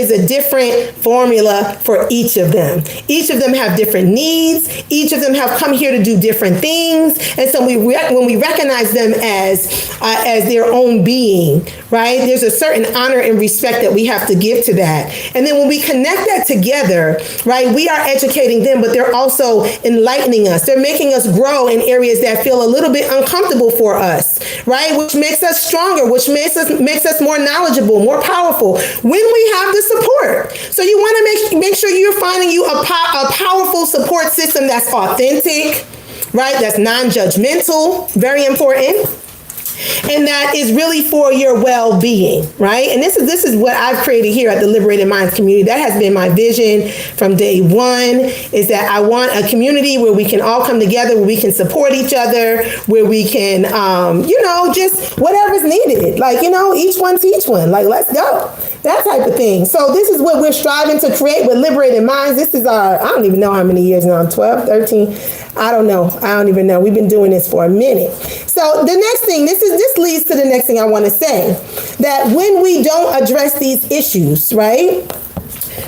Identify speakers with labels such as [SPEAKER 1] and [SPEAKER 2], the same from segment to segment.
[SPEAKER 1] is a different formula for each of them. Each of them have different needs. Each of them have come here to do different things. And so when we recognize them as their own being, right, there's a certain honor and respect that we have to give to that. And then when we connect that together, right, we are educating them, but they're also enlightening us. They're making us grow in areas that feel a little bit uncomfortable for us, right, which makes us stronger, which makes us more knowledgeable, more powerful when we have the support. So you want to make sure you're finding you a powerful support system that's authentic, right, that's non-judgmental, very important, and that is really for your well-being, right? And this is what I've created here at the Liberated Minds community. That has been my vision from day one, is that I want a community where we can all come together, where we can support each other, where we can, just whatever's needed. Like, each one teach one. Like, let's go. That type of thing. So this is what we're striving to create with Liberated Minds. This is I don't even know how many years now, 12, 13. I don't know. I don't even know. We've been doing this for a minute. So the next thing, this leads to the next thing I want to say, that when we don't address these issues, right,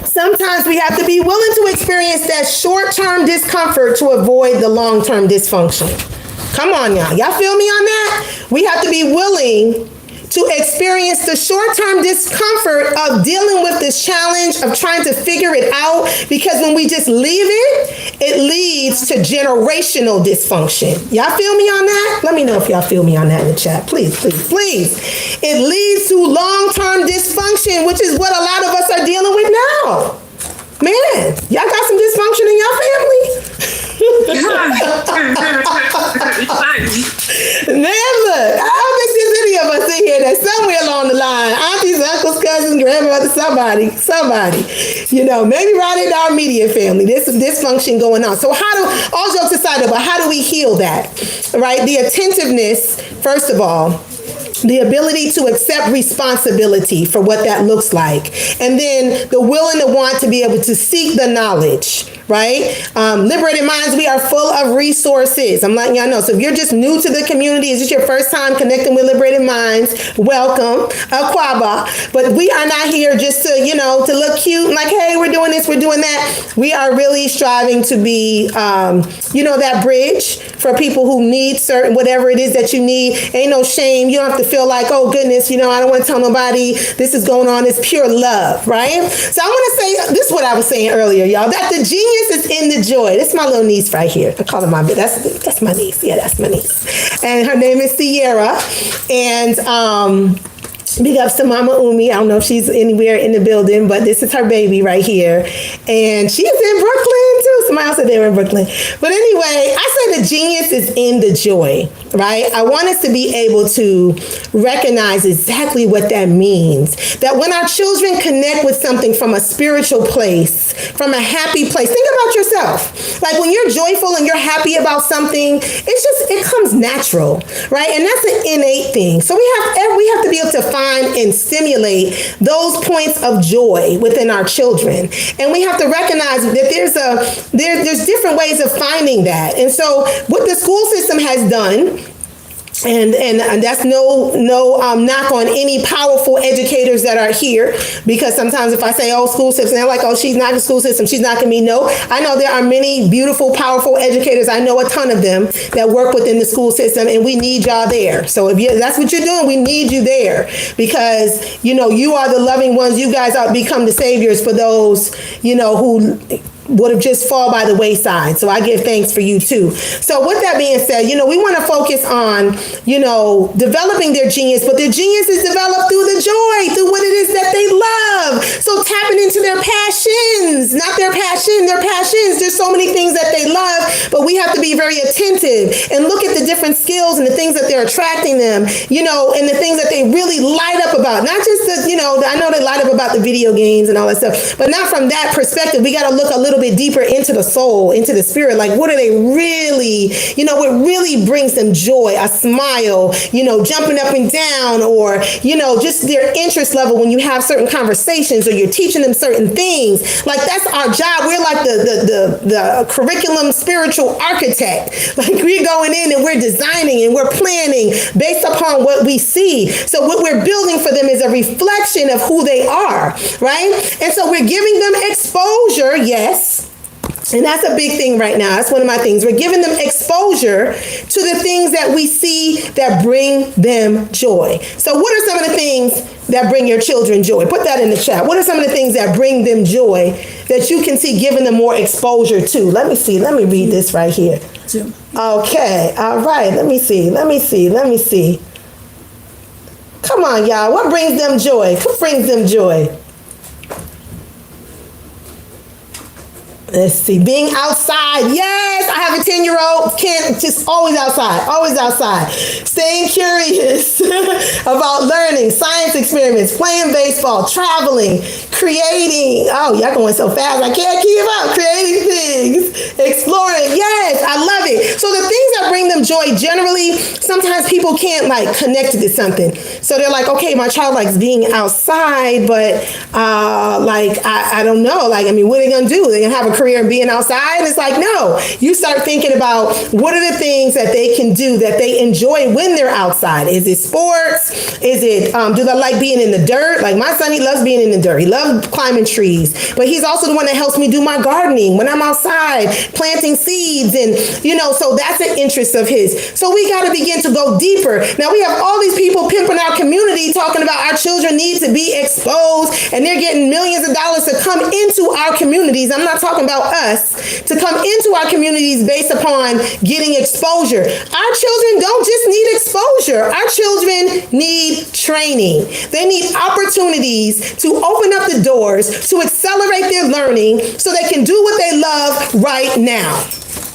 [SPEAKER 1] sometimes we have to be willing to experience that short-term discomfort to avoid the long-term dysfunction. Come on, y'all. Y'all feel me on that? We have to be willing to experience the short-term discomfort of dealing with this challenge of trying to figure it out, because when we just leave it, it leads to generational dysfunction. Y'all feel me on that? Let me know if y'all feel me on that in the chat. Please, please, please. It leads to long-term dysfunction, which is what a lot of us are dealing with now. Man, y'all got some dysfunction in your family? Man, look, I don't think there's any of us in here that somewhere along the line, aunties, uncles, cousins, grandmother, somebody, maybe right in our immediate family, there's some dysfunction going on. So all jokes aside, but how do we heal that, right? The attentiveness, first of all, the ability to accept responsibility for what that looks like. And then the will and the want to be able to seek the knowledge, right? Liberated Minds, we are full of resources. I'm letting y'all know. So if you're just new to the community, is this your first time connecting with Liberated Minds? Welcome, Aquaba. But we are not here just to, to look cute and like, hey, we're doing this, we're doing that. We are really striving to be, that bridge for people who need certain, whatever it is that you need. Ain't no shame. You don't have to feel like, oh goodness, I don't want to tell nobody this is going on. It's pure love, right? So I want to say, this is what I was saying earlier, y'all, that the genius is in the joy. This is my little niece right here. I call her that's my niece. Yeah, that's my niece. And her name is Sierra. And, big ups to Mama Umi. I don't know if she's anywhere in the building, but this is her baby right here. And she's in Brooklyn too. Somebody else said they were in Brooklyn. But anyway, I said the genius is in the joy, right? I want us to be able to recognize exactly what that means. That when our children connect with something from a spiritual place, from a happy place, think about yourself. Like when you're joyful and you're happy about something, it comes natural, right? And that's an innate thing. So we have to be able to find and stimulate those points of joy within our children. And we have to recognize that there's different ways of finding that. And so what the school system has done, and that's no knock on any powerful educators that are here, because sometimes if I say, oh, school system, they're like, oh, she's not the school system, she's not going to be. No, I know there are many beautiful, powerful educators. I know a ton of them that work within the school system, and we need y'all there. So if that's what you're doing, we need you there, because, you are the loving ones. You guys become the saviors for those, who would have just fall by the wayside. So I give thanks for you too. So with that being said, we want to focus on, developing their genius, but their genius is developed through the joy, through what it is that they love. So tapping into their passions, not their passion, their passions. There's so many things that they love, but we have to be very attentive and look at the different skills and the things that they're attracting them, and the things that they really light up about. Not just the, I know they light up about the video games and all that stuff, but not from that perspective. We got to look a little bit deeper into the soul, into the spirit. Like, what are they really, what really brings them joy, a smile, jumping up and down, or, just their interest level when you have certain conversations or you're teaching them certain things. Like, that's our job. We're like the curriculum spiritual architect. Like we're going in and we're designing and we're planning based upon what we see. So what we're building for them is a reflection of who they are, right? And so we're giving them exposure, yes. And that's a big thing right now. That's one of my things. We're giving them exposure to the things that we see that bring them joy. So what are some of the things that bring your children joy? Put that in the chat. What are some of the things that bring them joy that you can see giving them more exposure to? Let me see. Let me read this right here. Okay. All right. Let me see. Come on, y'all. What brings them joy? What brings them joy? Let's see, being outside. Yes, I have a 10-year-old, can't just always outside. Staying curious about learning, science experiments, playing baseball, traveling, creating. Oh, y'all going so fast, I can't keep up. Creating things, exploring. Yes, I love it. So the things that bring them joy, generally, sometimes people can't like connect it to something. So they're like, okay, my child likes being outside, but I don't know. Like, I mean, what are they gonna do? They're gonna have a career in being outside? And it's like, no. You start thinking about what are the things that they can do that they enjoy when they're outside. Is it sports? Is it, do they like being in the dirt? Like my son, he loves being in the dirt. He loves climbing trees, but he's also the one that helps me do my gardening when I'm outside planting seeds. And, so that's an interest of his. So we got to begin to go deeper. Now we have all these people pimping our community talking about our children need to be exposed and they're getting millions of dollars to come into our communities. I'm not talking about us, to come into our communities based upon getting exposure. Our children don't just need exposure. Our children need training. They need opportunities to open up the doors, to accelerate their learning so they can do what they love right now.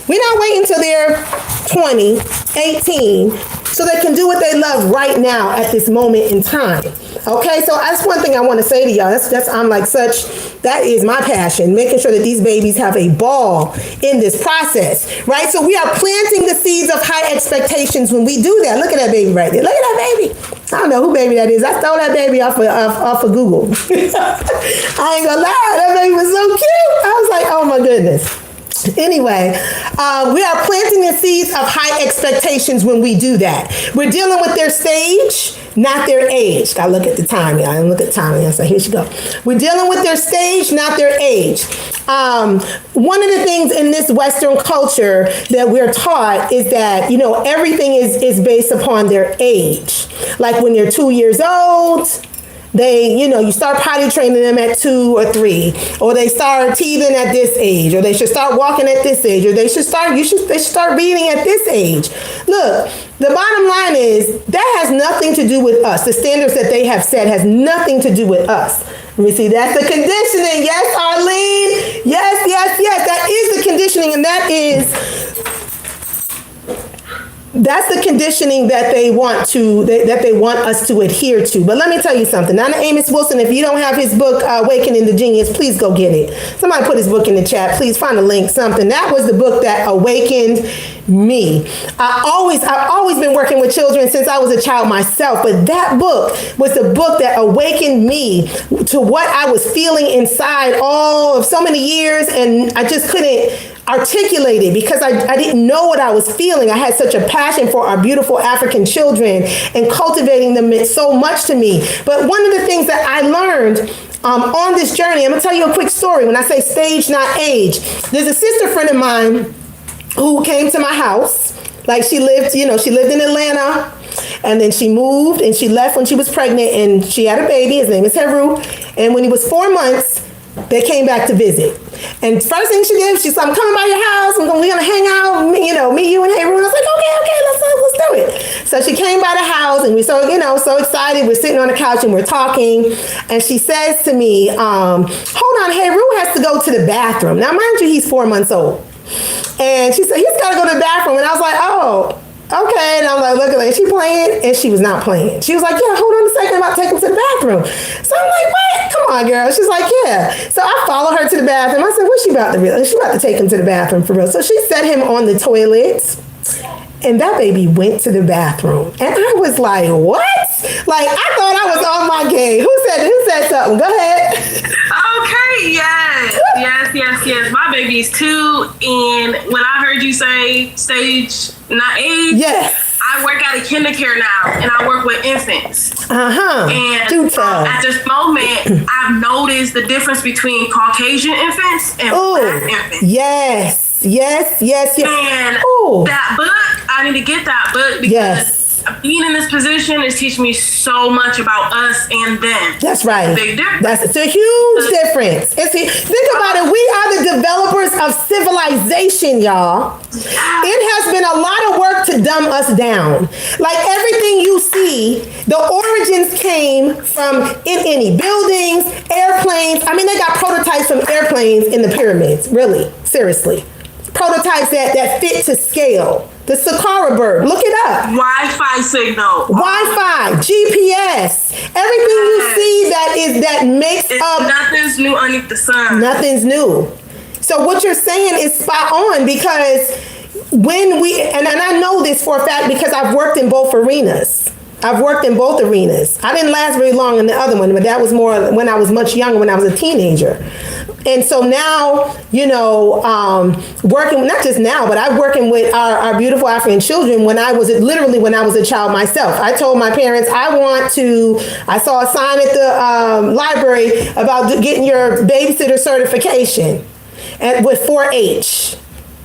[SPEAKER 1] We're not waiting until they're 20, 18, so they can do what they love right now at this moment in time. Okay, so that's one thing I want to say to y'all. That is my passion, making sure that these babies have a ball in this process, right? So we are planting the seeds of high expectations when we do that. Look at that baby right there. Look at that baby. I don't know who baby that is. I stole that baby off of Google. I ain't gonna lie, that baby was so cute. I was like, oh my goodness. Anyway, we are planting the seeds of high expectations when we do that. We're dealing with their stage, not their age. Gotta look at the time, y'all. Look at the time. So here she go. We're dealing with their stage, not their age. One of the things in this Western culture that we're taught is that, everything is based upon their age. Like when you're 2 years old, you start potty training them at 2 or 3, or they start teething at this age, or they should start walking at this age, or they should start reading at this age. Look, the bottom line is that has nothing to do with us. The standards that they have set has nothing to do with us. Let me see, that's the conditioning. Yes, Arlene. Yes. That is the conditioning, and that's the conditioning that they want us to adhere to. But let me tell you something. Nana Amos Wilson, if you don't have his book, Awakening the Genius, please go get it. Somebody put his book in the chat. Please find a link, something. That was the book that awakened me. I've always been working with children since I was a child myself, but that book was the book that awakened me to what I was feeling inside all of so many years, and I just couldn't articulate it because I didn't know what I was feeling. I had such a passion for our beautiful African children, and cultivating them meant so much to me. But one of the things that I learned on this journey, I'm gonna tell you a quick story. When I say stage, not age, there's a sister friend of mine who came to my house. Like she lived in Atlanta, and then she moved and she left when she was pregnant, and she had a baby. His name is Heru. And when he was 4 months, they came back to visit. And first thing she did, she's like, I'm coming by your house. We're going to hang out, me, you, and Heru. And I was like, okay, let's do it. So she came by the house, and we so excited. We're sitting on the couch and we're talking. And she says to me, hold on, Heru has to go to the bathroom. Now, mind you, he's 4 months old. And she said, he's got to go to the bathroom. And I was like, oh, okay. And I'm like, look at her. Is she playing? And she was not playing. She was like, yeah, hold on a second. I'm about to take him to the bathroom. So I'm like, what? Come on, girl. She's like, yeah. So I follow her to the bathroom. I said, what's she about to do? She's about to take him to the bathroom for real. So she set him on the toilet. And that baby went to the bathroom. And I was like, what? Like, I thought I was on my game. Who said something? Go ahead.
[SPEAKER 2] Okay, yes. Yes, my baby is 2, and when I heard you say stage, not age,
[SPEAKER 1] yes.
[SPEAKER 2] I work at a kindergarten now, and I work with infants. And at this moment, I've noticed the difference between Caucasian infants and Black infants.
[SPEAKER 1] Yes.
[SPEAKER 2] And that book, I need to get that book because being in this position is teaching me so much about us and them.
[SPEAKER 1] That's right.
[SPEAKER 2] Big difference.
[SPEAKER 1] It's a huge difference. Think about it. We are the developers of civilization, y'all. It has been a lot of work to dumb us down. Like everything you see, the origins came from in any buildings, airplanes. I mean, they got prototypes from airplanes in the pyramids. Really, seriously. Prototypes that fit to scale. The Saqqara bird, look it up.
[SPEAKER 2] Wi-Fi signal.
[SPEAKER 1] Wi-Fi, GPS, everything you see that makes up.
[SPEAKER 2] Nothing's new underneath the sun.
[SPEAKER 1] Nothing's new. So what you're saying is spot on, because when and I know this for a fact because I've worked in both arenas. I didn't last very long in the other one, but that was more when I was much younger, when I was a teenager. And so now, working, not just now, but I'm working with our beautiful African children when I was a child myself. I told my parents, I saw a sign at the library about getting your babysitter certification with 4-H.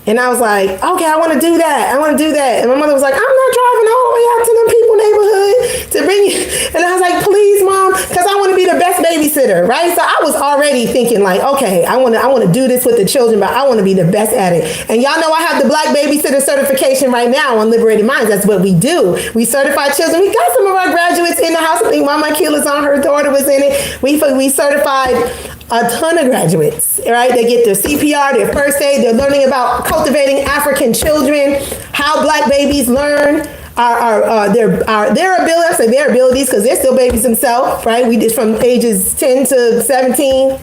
[SPEAKER 1] And I was like, okay, I want to do that. And my mother was like, I'm not driving all the way out to them people neighborhood to bring you. And I was like, please, Mom, because I want to be the best babysitter, right? So I was already thinking like, okay, I want to do this with the children, but I want to be the best at it. And y'all know I have the Black babysitter certification right now on Liberated Minds. That's what we do. We certify children. We got some of our graduates in the house. I think Mama Akila's on, her daughter was in it. We certified a ton of graduates, right? They get their CPR, their first aid. They're learning about cultivating African children, how Black babies learn their abilities, because they're still babies themselves, right? We did from ages 10 to 17.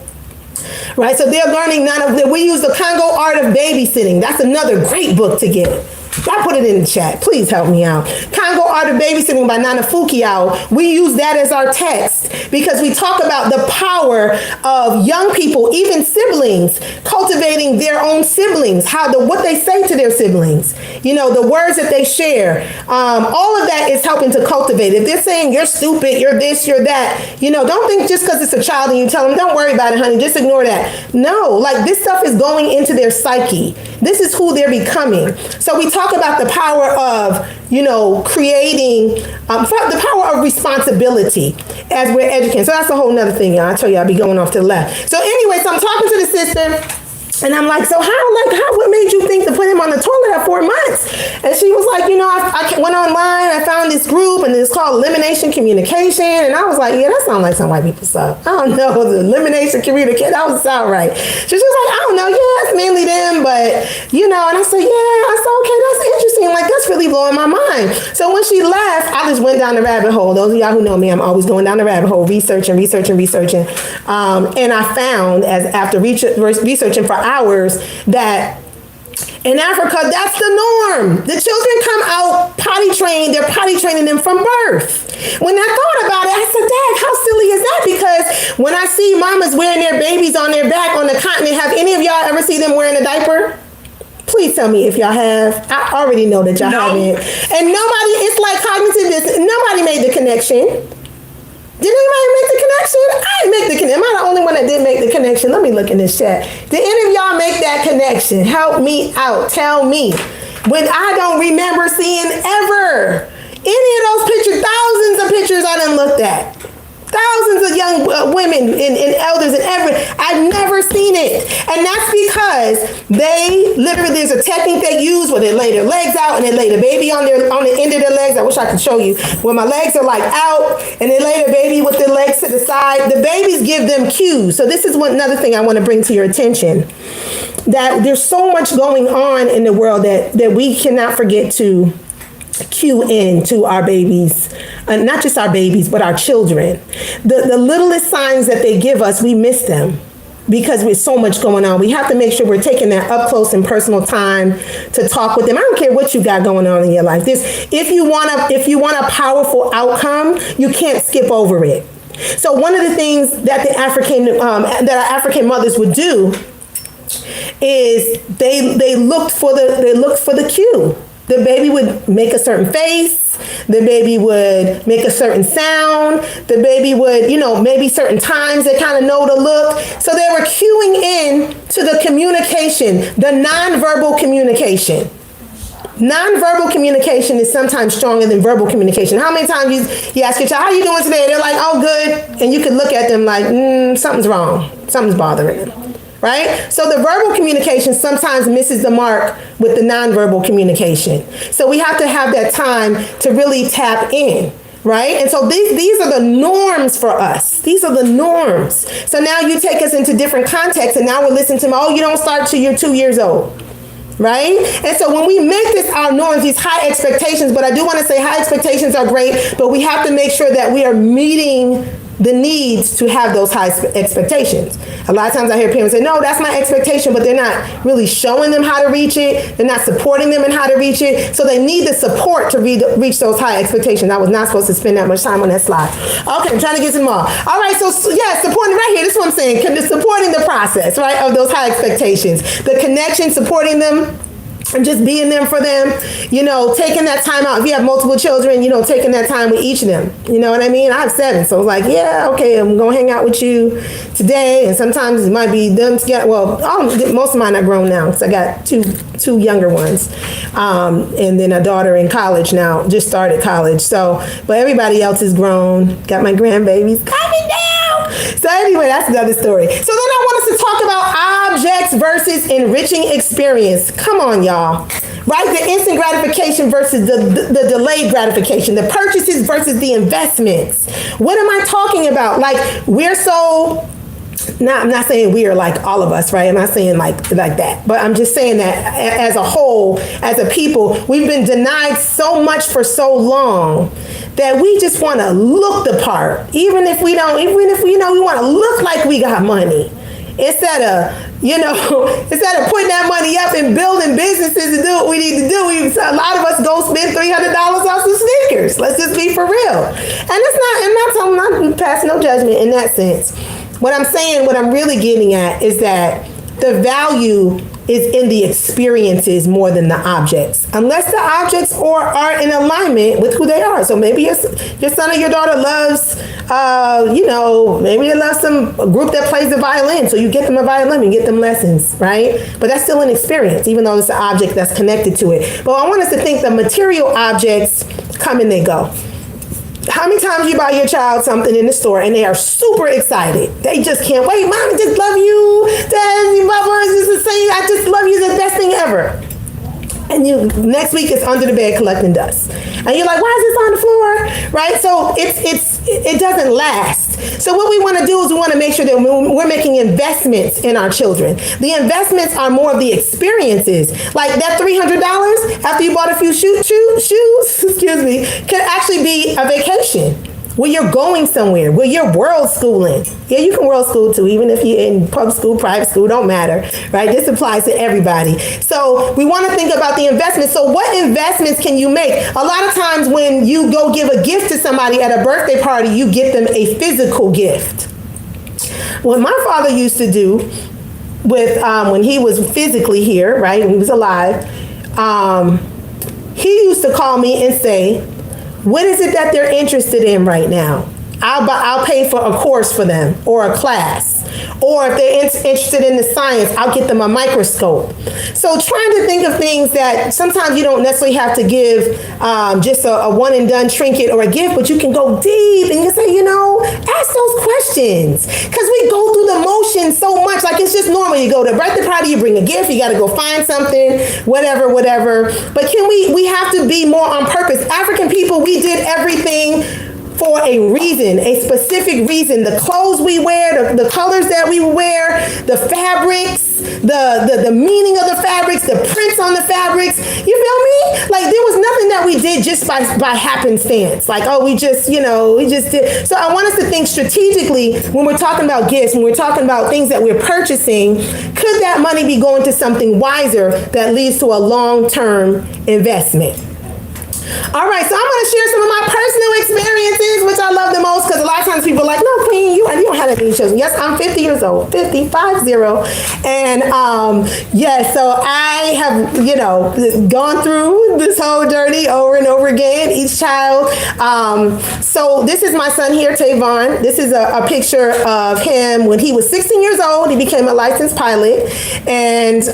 [SPEAKER 1] Right, so they're learning we use the Congo Art of Babysitting. That's another great book to get. I put it in the chat. Please help me out. Congo Art of Babysitting by Nana Fukiao. We use that as our text because we talk about the power of young people, even siblings, cultivating their own siblings, what they say to their siblings, the words that they share. All of that is helping to cultivate. If they're saying you're stupid, you're this, you're that, don't think just because it's a child and you tell them, don't worry about it, honey, just ignore that. No, like this stuff is going into their psyche. This is who they're becoming. So we talk about the power of, creating, the power of responsibility as we're educating. So that's a whole nother thing, y'all. I tell you, I'll be going off to the left. So anyway, so I'm talking to the sister. And I'm like, so what made you think to put him on the toilet at 4 months? And she was like, I went online, I found this group, and it's called Elimination Communication. And I was like, yeah, that sounds like some white people stuff. I don't know, the Elimination Communication, that doesn't sound right. So she was like, I don't know, yeah, it's mainly them, but, and I said, yeah, I said, okay, that's interesting. Like, that's really blowing my mind. So when she left, I just went down the rabbit hole. Those of y'all who know me, I'm always going down the rabbit hole, researching. And I found, after researching for hours, that in Africa, that's the norm. The children come out potty trained. They're potty training them from birth. When I thought about it, I said, Dad, how silly is that? Because when I see mamas wearing their babies on their back on the continent, have any of y'all ever seen them wearing a diaper? Please tell me if y'all have. I already know that y'all haven't. And it's like cognitive dissonance. Nobody made the connection. Did anybody make the connection? I didn't make the connection. Am I the only one that didn't make the connection? Let me look in this chat. Did any of y'all make that connection? Help me out. Tell me. When I don't remember seeing ever any of those pictures, thousands of pictures I done looked at. Thousands of young women and elders and I've never seen it. And that's because there's a technique they use where they lay their legs out and they lay the baby on the end of their legs. I wish I could show you. Where my legs are like out and they lay the baby with their legs to the side. The babies give them cues. So this is another thing I want to bring to your attention. That there's so much going on in the world that we cannot forget to cue in to our babies, not just our babies, but our children. The littlest signs that they give us, we miss them because there's so much going on. We have to make sure we're taking that up close and personal time to talk with them. I don't care what you got going on in your life. If you want a powerful outcome, you can't skip over it. So one of the things that our African mothers would do is they looked for the cue. The baby would make a certain face. The baby would make a certain sound. The baby would, maybe certain times they kind of know the look. So they were cueing in to the communication, the nonverbal communication. Nonverbal communication is sometimes stronger than verbal communication. How many times you ask your child, how you doing today? They're like, oh, good. And you can look at them like, something's wrong. Something's bothering them. Right? So the verbal communication sometimes misses the mark with the nonverbal communication. So we have to have that time to really tap in. Right? And so these are the norms for us. These are the norms. So now you take us into different contexts, and now we're listening to them, oh, you don't start till you're 2 years old. Right? And so when we make this our norms, these high expectations, but I do want to say high expectations are great, but we have to make sure that we are meeting the needs to have those high expectations. A lot of times I hear parents say, no, that's my expectation, but they're not really showing them how to reach it. They're not supporting them in how to reach it. So they need the support to reach those high expectations. I was not supposed to spend that much time on that slide. Okay, I'm trying to get some more. All right, so yeah, supporting right here. This is what I'm saying. Supporting the process, right, of those high expectations. The connection, supporting them, and just being there for them, taking that time out. If you have multiple children, taking that time with each of them. You know what I mean? I have 7. So it's like, yeah, okay, I'm going to hang out with you today. And sometimes it might be them together. Well, most of mine are grown now because I got two younger ones. And then a daughter in college now, just started college. So, but everybody else is grown. Got my grandbabies coming down. So anyway, that's another story. So then I want us to talk about objects versus enriching experience. Come on, y'all. Right? The instant gratification versus the delayed gratification. The purchases versus the investments. What am I talking about? Like, I'm not saying we are like all of us, right? I'm not saying like that. But I'm just saying that as a whole, as a people, we've been denied so much for so long that we just want to look the part. Even if we we want to look like we got money. Instead of putting that money up and building businesses to do what we need to do, a lot of us go spend $300 on some sneakers. Let's just be for real. And I'm not passing no judgment in that sense. What I'm saying, what I'm really getting at is that the value is in the experiences more than the objects, unless the objects are in alignment with who they are. So maybe your son or your daughter loves, maybe they love a group that plays the violin. So you get them a violin and get them lessons, right? But that's still an experience, even though it's an object that's connected to it. But I want us to think the material objects come and they go. How many times you buy your child something in the store and they are super excited? They just can't wait. Mom, I just love you. Dad, Mama, I just love you. It's the best thing ever. And next week it's under the bed collecting dust. And you're like, why is this on the floor? Right? So it doesn't last. So what we want to do is we want to make sure that we're making investments in our children. The investments are more of the experiences. Like that $300 after you bought a few shoes, could actually be a vacation. Where you're going somewhere, where you're world schooling. Yeah, you can world school too, even if you're in public school, private school, don't matter, right? This applies to everybody. So we want to think about the investments. So what investments can you make? A lot of times when you go give a gift to somebody at a birthday party, you get them a physical gift. What my father used to do with when he was physically here, right, when he was alive, he used to call me and say, what is it that they're interested in right now? I'll pay for a course for them or a class. Or if they're interested in the science, I'll get them a microscope. So trying to think of things that sometimes you don't necessarily have to give just a one and done trinket or a gift, but you can go deep and you can say, ask those questions. Because we go through the motions so much. Like it's just normal. You go to a birthday party, you bring a gift, you got to go find something, whatever. But we have to be more on purpose. African people, we did everything for a reason, a specific reason. The clothes we wear, the colors that we wear, the fabrics, the meaning of the fabrics, the prints on the fabrics. You feel me? Like there was nothing that we did just by happenstance. Like, we just did. So I want us to think strategically when we're talking about gifts, when we're talking about things that we're purchasing, could that money be going to something wiser that leads to a long-term investment? All right, so I'm going to share some of my personal experiences, which I love the most, because a lot of times people are like, no, Queen, you don't have any children. Yes, I'm 50 years old, 50, 50. And so I have, gone through this whole journey over and over again, each child. So this is my son here, Tavon. This is a picture of him when he was 16 years old. He became a licensed pilot, and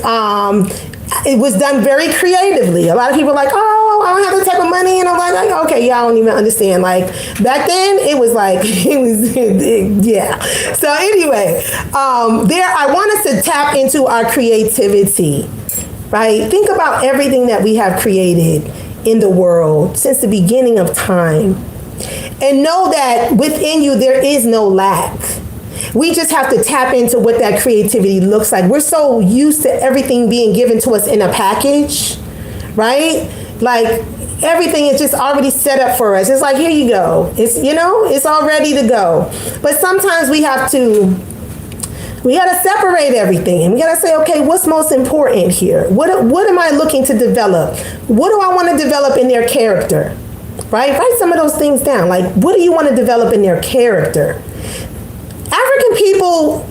[SPEAKER 1] it was done very creatively. A lot of people are like, oh, I don't have that type of money. And I'm like, okay, yeah, I don't even understand. Like, back then, it was like, yeah. So anyway, I want us to tap into our creativity, right? Think about everything that we have created in the world since the beginning of time. And know that within you, there is no lack. We just have to tap into what that creativity looks like. We're so used to everything being given to us in a package, right? Like, everything is just already set up for us. It's like, here you go. It's all ready to go. But sometimes we got to separate everything. And we got to say, okay, what's most important here? What am I looking to develop? What do I want to develop in their character? Right? Write some of those things down. Like, what do you want to develop in their character? African people,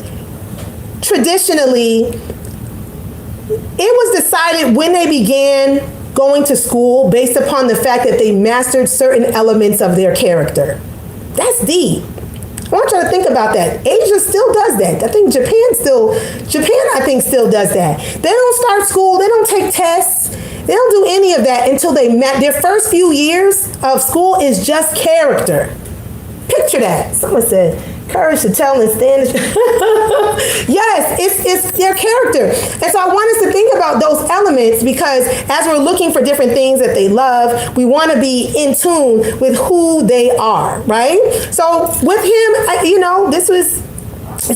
[SPEAKER 1] traditionally, it was decided when they began going to school based upon the fact that they mastered certain elements of their character. That's deep. I want you to think about that. Asia still does that. I think Japan still does that. They don't start school. They don't take tests. They don't do any of that until their first few years of school is just character. Picture that. Someone said, courage to tell and stand. Yes, it's their character. And so I want us to think about those elements, because as we're looking for different things that they love, we want to be in tune with who they are, right? So with him, this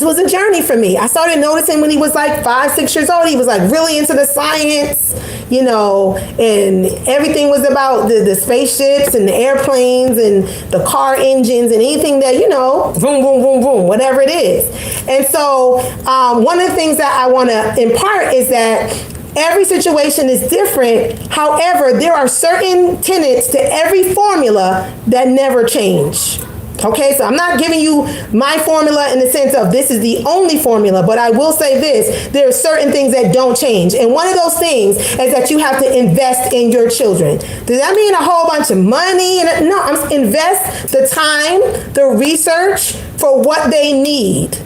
[SPEAKER 1] was a journey for me. I started noticing when he was like 5, 6 years old, he was like really into the science, and everything was about the spaceships and the airplanes and the car engines and anything that, vroom, vroom, vroom, vroom, whatever it is. And so one of the things that I want to impart is that every situation is different. However, there are certain tenets to every formula that never change. Okay, so I'm not giving you my formula in the sense of this is the only formula, but I will say this: there are certain things that don't change. And one of those things is that you have to invest in your children. Does that mean a whole bunch of money? No, invest the time, the research for what they need.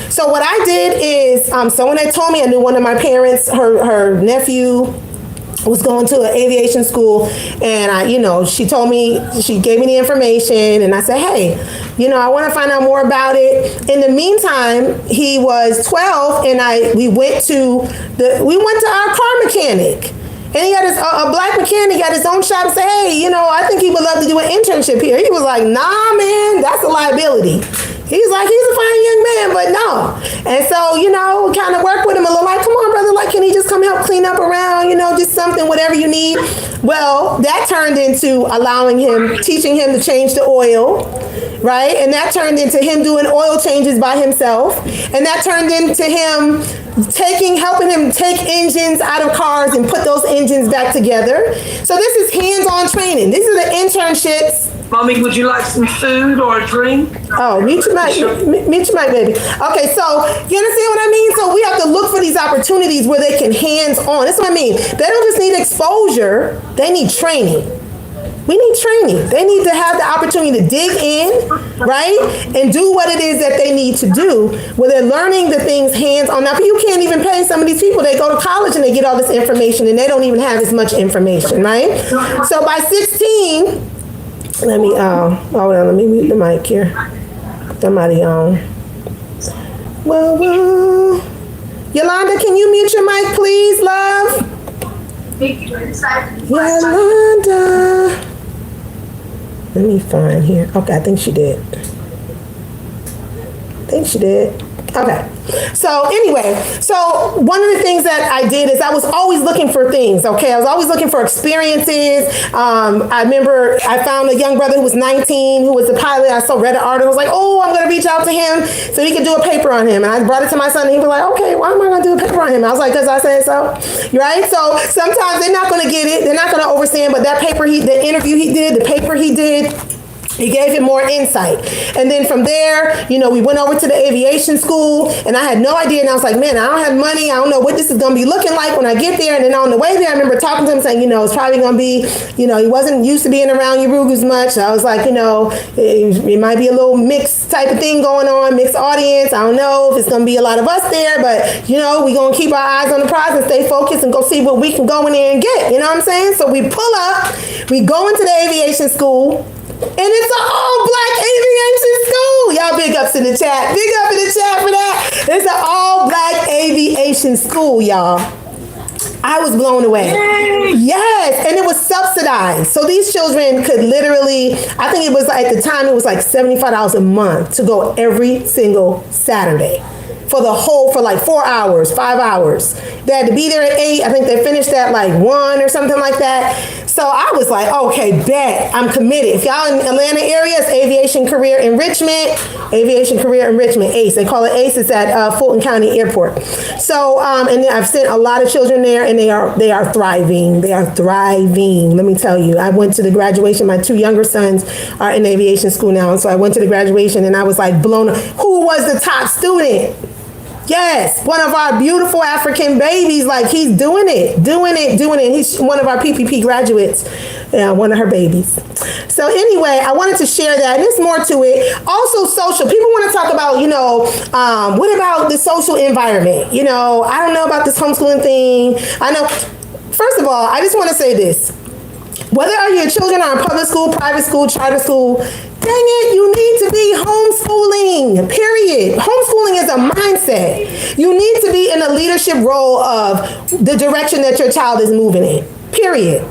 [SPEAKER 1] So what I did is, someone had told me, I knew one of my parents, her nephew was going to an aviation school, and she told me, she gave me the information, and I said, hey, I want to find out more about it. In the meantime, he was 12, and we went to our car mechanic, and he had a black mechanic at his own shop, and said, hey, I think he would love to do an internship here. He was like, nah, man, that's a liability. He's like, he's a fine young man, but no. And so, kind of work with him a little, like, come on, brother, like, can he just come help clean up around, just something, whatever you need. Well, that turned into teaching him to change the oil, right? And that turned into him doing oil changes by himself. And that turned into him helping him take engines out of cars and put those engines back together. So this is hands-on training. These are the internships.
[SPEAKER 3] Mommy, would you like some food or a drink?
[SPEAKER 1] Oh, mute your mic, baby. Okay, so you understand what I mean? So we have to look for these opportunities where they can hands-on. That's what I mean. They don't just need exposure. They need training. We need training. They need to have the opportunity to dig in, right? And do what it is that they need to do, where they're learning the things hands-on. Now, you can't even pay some of these people. They go to college and they get all this information, and they don't even have as much information, right? So by 16... let me mute the mic here. Somebody on. Whoa. Yolanda, can you mute your mic, please, love? Yolanda. Let me find here. Okay, I think she did. Okay. So anyway, so one of the things that I did is I was always looking for things, okay? I was always looking for experiences. I remember I found a young brother who was 19, who was a pilot. I read an article. I was like, oh, I'm going to reach out to him so he could do a paper on him. And I brought it to my son, and he was like, okay, why am I going to do a paper on him? I was like, because I said so, right? So sometimes they're not going to get it. They're not going to understand, but that paper, the interview he did, the paper he did, he gave him more insight. And then from there, we went over to the aviation school, and I had no idea. And I was like, man, I don't have money. I don't know what this is going to be looking like when I get there. And then on the way there, I remember talking to him saying, it's probably going to be, he wasn't used to being around Urugus much. I was like, it might be a little mixed type of thing going on, mixed audience. I don't know if it's going to be a lot of us there, but, we're going to keep our eyes on the prize and stay focused and go see what we can go in there and get. You know what I'm saying? So we pull up, we go into the aviation school, and it's an all-black aviation school. Y'all big ups in the chat. Big up in the chat for that. It's an all-black aviation school, y'all. I was blown away. Yay. Yes, and it was subsidized. So these children could literally, I think it was at the time, it was like $75 a month to go every single Saturday. For like 4 hours, 5 hours. They had to be there at 8. I think they finished at like 1 or something like that. So I was like, okay, bet. I'm committed. If y'all in Atlanta area, it's Aviation Career Enrichment, ACE. They call it ACE. It's at Fulton County Airport. So, and I've sent a lot of children there, and they are thriving. They are thriving. Let me tell you, I went to the graduation. My 2 younger sons are in aviation school now. And so I went to the graduation, and I was like blown. Who was the top student? Yes, one of our beautiful African babies, like he's doing it. He's one of our PPP graduates, one of her babies. So anyway, I wanted to share that. There's more to it. Also social. People want to talk about, what about the social environment? I don't know about this homeschooling thing. I know, first of all, I just want to say this. Whether your children are in public school, private school, charter school, dang it, you need to be homeschooling, period. Homeschooling is a mindset. You need to be in a leadership role of the direction that your child is moving in, period.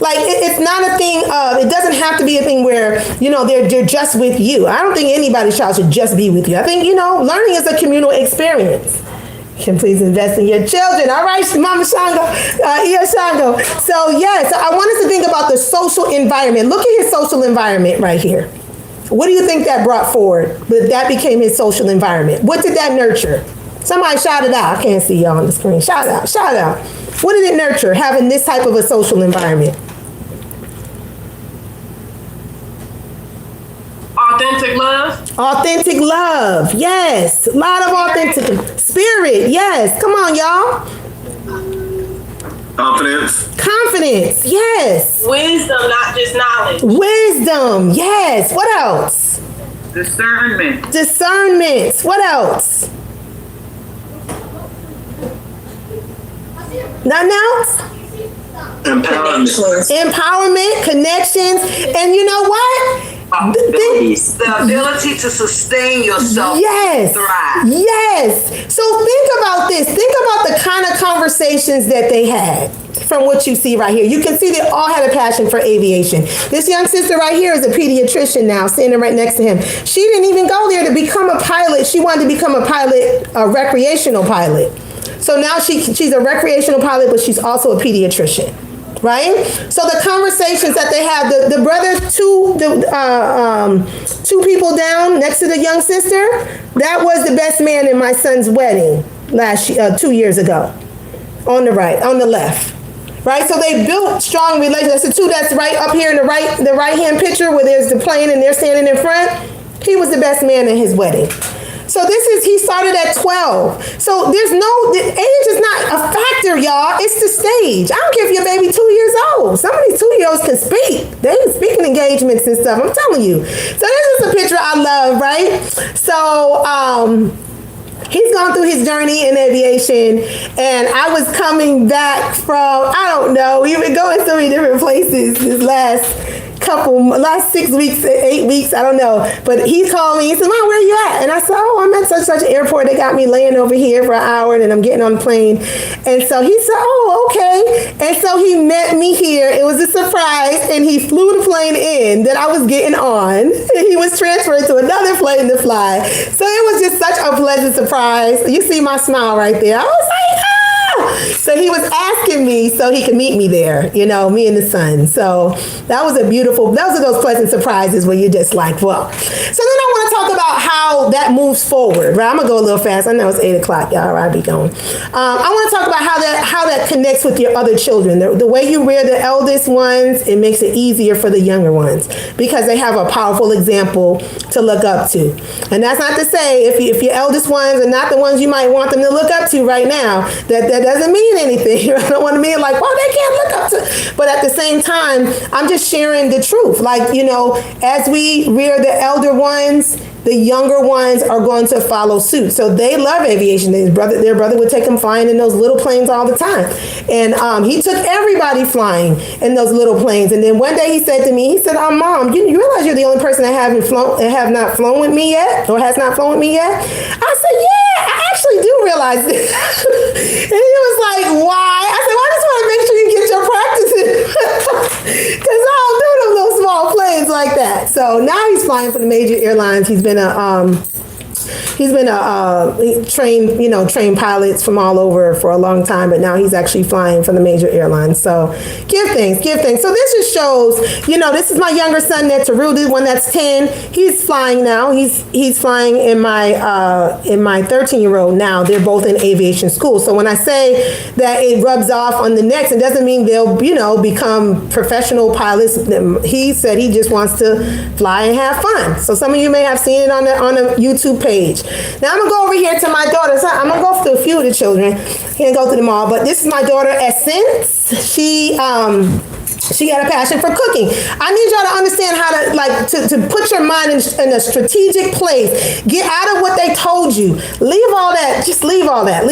[SPEAKER 1] Like, it's not a thing of, it doesn't have to be a thing where, they're just with you. I don't think anybody's child should just be with you. I think, learning is a communal experience. Can please invest in your children. All right, Mama Shango, Iya Shango. So yes, I want us to think about the social environment. Look at his social environment right here. What do you think that brought forward? But that became his social environment. What did that nurture? Somebody shout it out. I can't see y'all on the screen. Shout out. What did it nurture, having this type of a social environment? Authentic love, yes. A lot of authentic spirit, yes. Come on, y'all. Confidence, yes.
[SPEAKER 2] Wisdom, not just knowledge.
[SPEAKER 1] Wisdom, yes. What else?
[SPEAKER 3] Discernment.
[SPEAKER 1] What else? Nothing else? Empowerment, connections, and you know what?
[SPEAKER 3] The ability to sustain yourself.
[SPEAKER 1] Yes.
[SPEAKER 3] Thrive.
[SPEAKER 1] Yes. So think about this. Think about the kind of conversations that they had from what you see right here. You can see they all had a passion for aviation. This young sister right here is a pediatrician now, standing right next to him. She didn't even go there to become a pilot. She wanted to become a pilot, a recreational pilot. So now she's a recreational pilot, but she's also a pediatrician. Right? So the conversations that they have, the brothers, two people down next to the young sister, that was the best man in my son's wedding 2 years ago. On the left. Right? So they built strong relationships. The two that's right up here in the right-hand picture where there's the plane and they're standing in front, he was the best man in his wedding. So he started at 12. So the age is not a factor, y'all. It's the stage. I don't care if your baby 2 years old. Some of these 2-year-olds can speak. They can speak in engagements and stuff. I'm telling you. So this is a picture I love, right? So he's gone through his journey in aviation, and I was coming back from, I don't know, we've been going so many different places this last last 6 weeks, 8 weeks, I don't know. But he called me. He said, Mom, where you at? And I said, oh, I'm at such airport. They got me laying over here for an hour, and then I'm getting on the plane. And so he said, oh, okay. And so he met me here. It was a surprise, and he flew the plane in that I was getting on. And he was transferred to another plane to fly. So it was just such a pleasant surprise. You see my smile right there. I was like, ah! So he was asking me so he could meet me there, you know, me and the son. So those are those pleasant surprises where you're just like, well. So then I want to talk about how that moves forward, right? I'm going to go a little fast. I know it's 8 o'clock, y'all. I'll be going. I want to talk about how that connects with your other children. The way you rear the eldest ones, it makes it easier for the younger ones because they have a powerful example to look up to. And that's not to say if your eldest ones are not the ones you might want them to look up to right now, that doesn't mean anything. I don't want to mean like, well, they can't look up to. But at the same time, I'm just sharing the truth. Like, you know, as we rear the elder ones, the younger ones are going to follow suit. So they love aviation. Their brother would take them flying in those little planes all the time. And he took everybody flying in those little planes. And then one day he said to me, he said, Mom, you realize you're the only person that have not flown with me yet, or has not flown with me yet? I said, yeah, I actually do realize this. And he was like, why? I said, well, I just want to make sure you get your practice in. Because I don't do them those small planes like that. So now he's flying for the major airlines. He's been trained pilots from all over for a long time, but now he's actually flying for the major airlines. So give thanks. So this just shows, you know, this is my younger son, Netaru, the one that's 10. He's flying now. He's flying in my 13-year-old now. They're both in aviation school. So when I say that it rubs off on the next, it doesn't mean they'll, you know, become professional pilots. He said he just wants to fly and have fun. So some of you may have seen it on the YouTube page. Now I'm gonna go over here to my daughter. So I'm gonna go through a few of the children. Can't go through them all, but this is my daughter Essence. She got a passion for cooking. I need y'all to understand how to put your mind in a strategic place. Get out of what they told you. Leave all that. Just leave all that.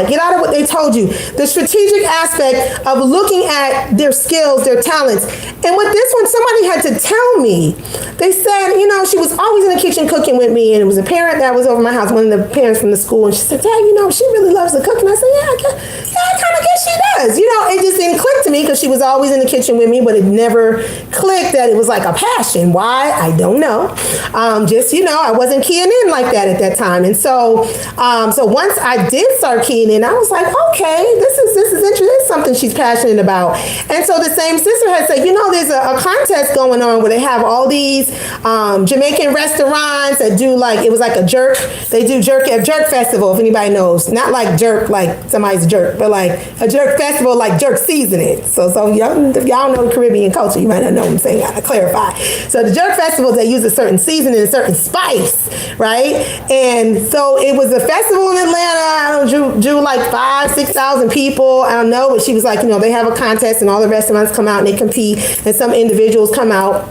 [SPEAKER 1] Get out of what they told you. The strategic aspect of looking at their skills, their talents. And with this one, somebody had to tell me. They said, you know, she was always in the kitchen cooking with me, and it was a parent that was over my house, one of the parents from the school, and she said, Dad, you know, she really loves to cook. And I said, I kind of guess she does. You know, it just didn't click to me because she was always in the kitchen with me, but it never clicked that it was like a passion. Why? I don't know. Just, you know, I wasn't keying in like that at that time. And so once I did start keying in, I was like, okay, this is interesting. This is something she's passionate about. And so the same sister had said, you know, there's a contest going on where they have all these Jamaican restaurants that do it was like a jerk. They do jerk festival, if anybody knows. Not like jerk, like somebody's jerk, but like a jerk festival, like jerk seasoning. So y'all know the Caribbean culture, you might not know what I'm saying. I gotta clarify. So the jerk festivals, they use a certain seasoning, a certain spice, right? And so it was a festival in Atlanta. I don't drew like 5,000-6,000 people. I don't know, but she was like, you know, they have a contest and all the restaurants come out and they compete, and some individuals come out.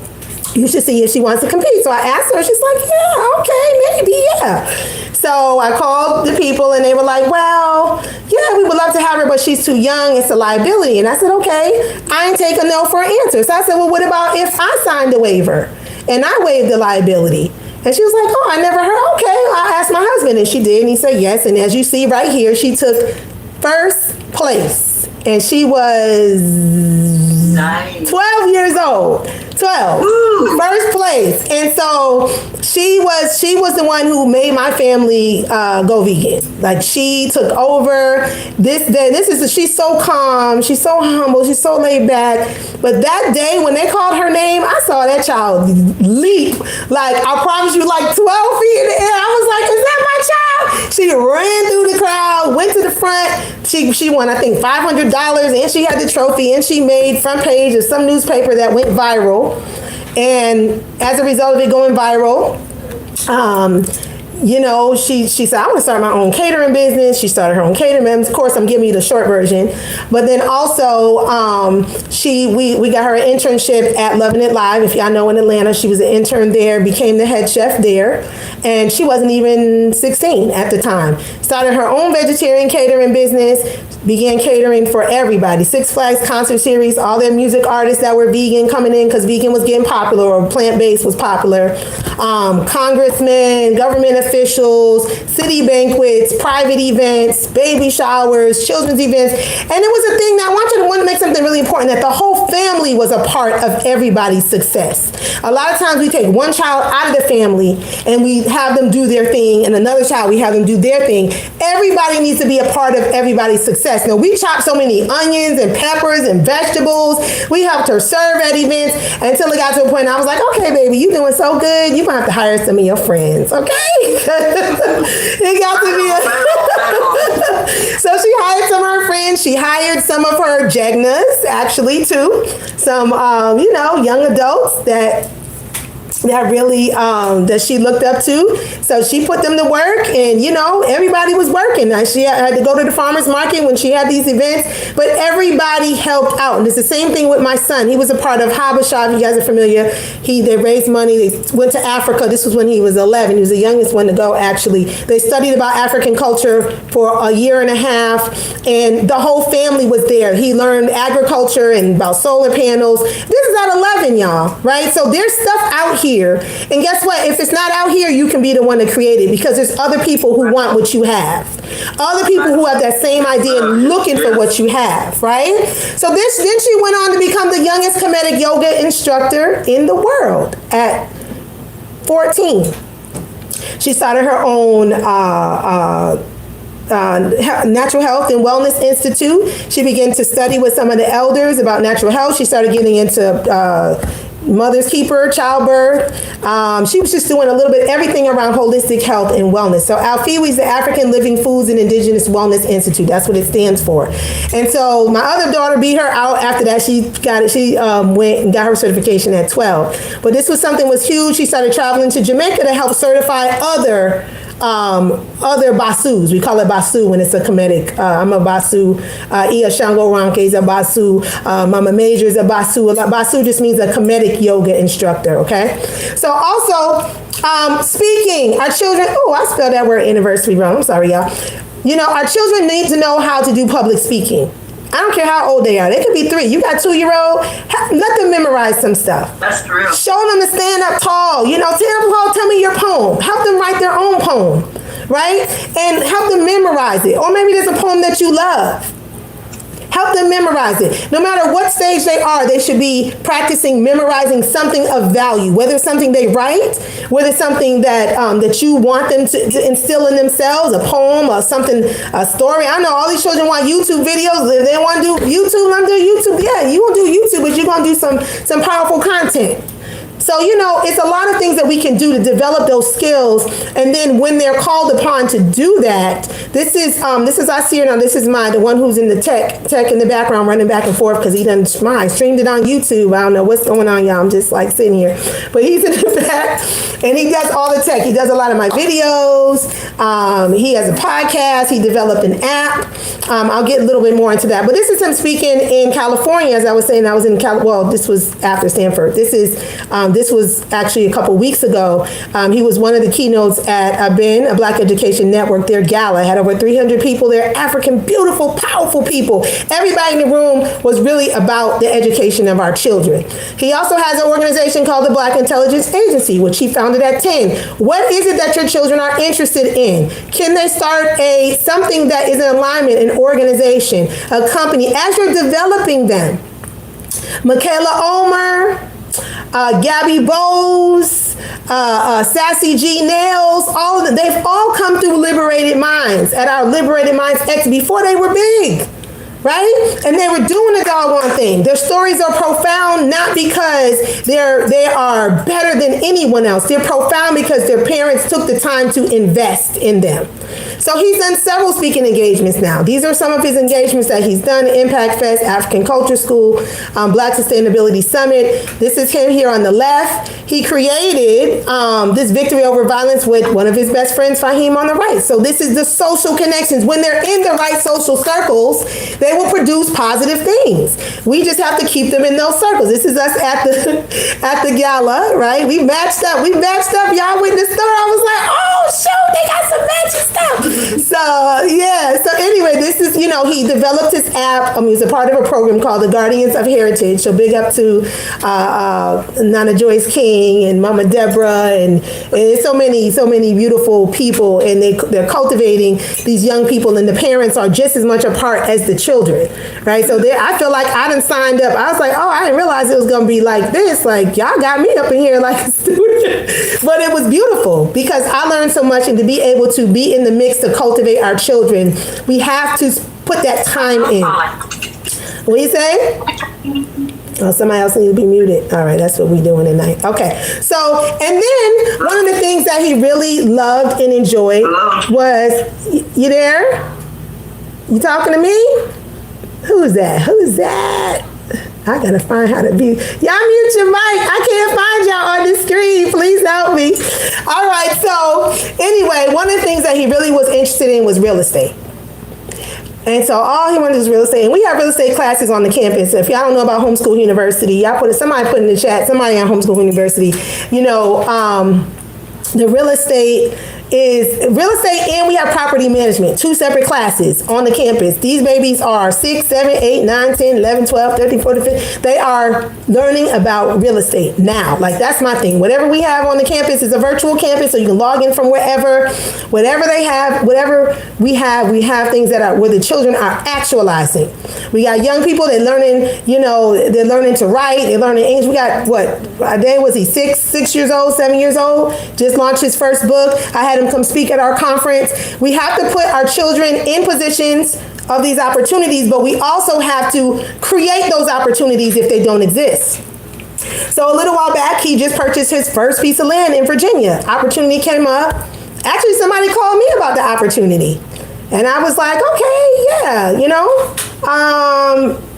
[SPEAKER 1] You should see if she wants to compete. So I asked her, she's like, yeah, okay, maybe, yeah. So I called the people and they were like, well, yeah, we would love to have her, but she's too young. It's a liability. And I said, okay, I ain't take a no for an answer. So I said, well, what about if I signed the waiver and I waived the liability? And she was like, oh, I never heard. Okay, I asked my husband, and she did, and he said yes. And as you see right here, she took first place, and she was 12 years old. 12. Ooh. First place. And so she was the one who made my family go vegan. Like, she took over she's so calm, she's so humble, she's so laid back. But that day when they called her name, I saw that child leap. Like, I promise you, like 12 feet in the air. I was like, is that my child? She ran through the crowd, went to the front. She won, I think, $500, and she had the trophy, and she made front page of some newspaper that went viral. And as a result of it going viral, she said, I want to start my own catering business. She started her own catering business. Of course, I'm giving you the short version. But then also, we got her an internship at Loving It Live. If y'all know, in Atlanta, she was an intern there, became the head chef there. And she wasn't even 16 at the time. Started her own vegetarian catering business, began catering for everybody. Six Flags concert series, all their music artists that were vegan coming in because vegan was getting popular, or plant-based was popular. Congressmen, government officials, city banquets, private events, baby showers, children's events. And it was a thing that I want to make something really important, that the whole family was a part of everybody's success. A lot of times we take one child out of the family and we have them do their thing, and another child, we have them do their thing. Everybody needs to be a part of everybody's success. Now, we chop so many onions and peppers and vegetables. We helped her serve at events until it got to a point I was like, okay, baby, you doing so good. You're going to have to hire some of your friends, okay? It got to be So she hired some of her friends. She hired some of her jegnas, actually, too. Some, young adults that really that she looked up to. So she put them to work, and everybody was working. She had to go to the farmer's market when she had these events, but everybody helped out. And it's the same thing with my son. He was a part of Habashah, if you guys are familiar. They raised money. They went to Africa. This was when he was 11. He was the youngest one to go, actually. They studied about African culture for a year and a half, and the whole family was there. He learned agriculture and about solar panels. This is at 11, y'all, right? So there's stuff out here. And guess what? If it's not out here, you can be the one to create it, because there's other people who want what you have. Other people who have that same idea looking for what you have, right? So then she went on to become the youngest comedic yoga instructor in the world at 14. She started her own Natural Health and Wellness Institute. She began to study with some of the elders about natural health. She started getting into Mother's Keeper, childbirth. She was just doing a little bit everything around holistic health and wellness. So Alfiwi is the African Living Foods and Indigenous Wellness Institute. That's what it stands for. And so my other daughter beat her out after that. She got it. She went and got her certification at 12. But this was huge. She started traveling to Jamaica to help certify other basus. We call it basu when it's a comedic. I'm a basu. Ia Shango Ranke is a basu. Mama Major is a basu. Basu just means a comedic yoga instructor, okay? So also, speaking, our children, I spelled that word anniversary wrong. I'm sorry, y'all. Our children need to know how to do public speaking. I don't care how old they are. They could be 3. You got 2-year-old. Let them memorize some stuff.
[SPEAKER 3] That's true.
[SPEAKER 1] Show them to stand up tall. Tell me your poem. Help them write their own poem, right? And help them memorize it. Or maybe there's a poem that you love. Help them memorize it. No matter what stage they are, they should be practicing memorizing something of value, whether it's something they write, whether it's something that you want them to instill in themselves, a poem or something, a story. I know all these children want YouTube videos. If they want to do YouTube, let them do YouTube. Yeah, you want to do YouTube, but you're going to do some powerful content. So, it's a lot of things that we can do to develop those skills. And then when they're called upon to do that, this is I see her now. This is the one who's in the tech in the background running back and forth because he done streamed it on YouTube. I don't know what's going on, y'all. I'm just like sitting here. But he's in the back and he does all the tech. He does a lot of my videos. He has a podcast. He developed an app. I'll get a little bit more into that. But this is him speaking in California. As I was saying, I was in this was after Stanford. This was actually a couple weeks ago. He was one of the keynotes at ABEN, a Black Education Network, their gala. Had over 300 people there, African, beautiful, powerful people. Everybody in the room was really about the education of our children. He also has an organization called the Black Intelligence Agency, which he founded at 10. What is it that your children are interested in? Can they start something that is in alignment, an organization, a company, as you're developing them? Michaela Omer, Gabby Bowes, Sassy G Nails, all of them, they've all come through Liberated Minds at our Liberated Minds X before they were big, right? And they were doing the doggone thing. Their stories are profound, not because they are better than anyone else. They're profound because their parents took the time to invest in them. So he's done several speaking engagements now. These are some of his engagements that he's done: Impact Fest, African Culture School, Black Sustainability Summit. This is him here on the left. He created this Victory Over Violence with one of his best friends, Fahim, on the right. So this is the social connections. When they're in the right social circles, they will produce positive things. We just have to keep them in those circles. This is us at the gala, right? We matched up. Y'all went to the store. I was like, oh, shoot, they got some matching stuff. So, yeah. So anyway, this is, he developed this app. He's a part of a program called the Guardians of Heritage. So big up to Nana Joyce King and Mama Deborah and so many beautiful people. And they're cultivating these young people, and the parents are just as much a part as the children, right? So I feel like I done signed up. I was like, oh, I didn't realize it was going to be like this. Like, y'all got me up in here like a student. But it was beautiful because I learned so much, and to be able to be in the mix to cultivate our children, we have to put that time in. What do you say? Oh, somebody else needs to be muted. All right, that's what we're doing tonight. Okay, so, and then one of the things that he really loved and enjoyed was, you there? You talking to me? Who's that? I gotta find how to be. Y'all mute your mic. I can't find y'all on the screen. Please help me. All right, so anyway, one of the things that he really was interested in was real estate. And so all he wanted was real estate. And we have real estate classes on the campus. If y'all don't know about Homeschool University, somebody put in the chat, somebody at Homeschool University, the real estate and we have property management, 2 separate classes on the campus. These babies are 6, 7, 8, 9, 10, 11, 12, 13, 14, 15. They are learning about real estate now. Like, that's my thing. Whatever we have on the campus is a virtual campus, so you can log in from wherever. Whatever they have, whatever we have things that are where the children are actualizing. We got young people, they're learning to write, they're learning English. We got, was he 6 years old, 7 years old? Just launched his first book. I had him come speak at our conference. We have to put our children in positions of these opportunities, but we also have to create those opportunities if they don't exist. So a little while back, he just purchased his first piece of land in Virginia. Opportunity came up. Actually, somebody called me about the opportunity. And I was like, okay, yeah,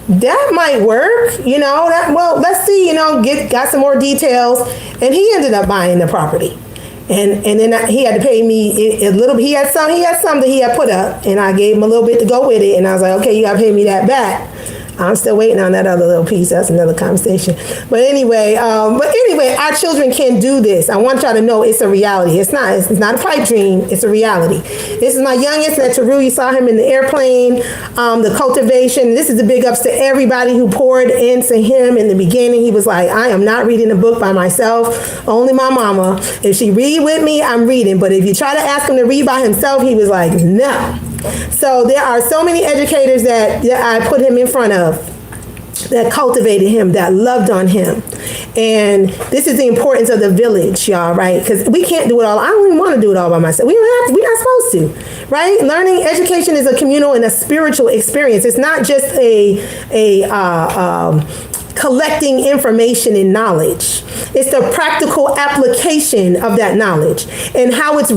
[SPEAKER 1] that might work, let's see, got some more details. And he ended up buying the property. And then he had to pay me a little bit. He had some that he had put up, and I gave him a little bit to go with it. And I was like, okay, you got to pay me that back. I'm still waiting on that other little piece. That's another conversation. But anyway, our children can do this. I want y'all to know it's a reality. It's not a pipe dream. It's a reality. This is my youngest, Netaru. You saw him in the airplane. The cultivation. This is the big ups to everybody who poured into him in the beginning. He was like, I am not reading a book by myself. Only my mama. If she read with me, I'm reading. But if you try to ask him to read by himself, he was like, no. So there are so many educators that I put him in front of that cultivated him, that loved on him. And this is the importance of the village, y'all, right? Because we can't do it all. I don't even want to do it all by myself. We don't have to. We're not supposed to, right? Learning, education is a communal and a spiritual experience. It's not just collecting information and knowledge. It's the practical application of that knowledge and how it's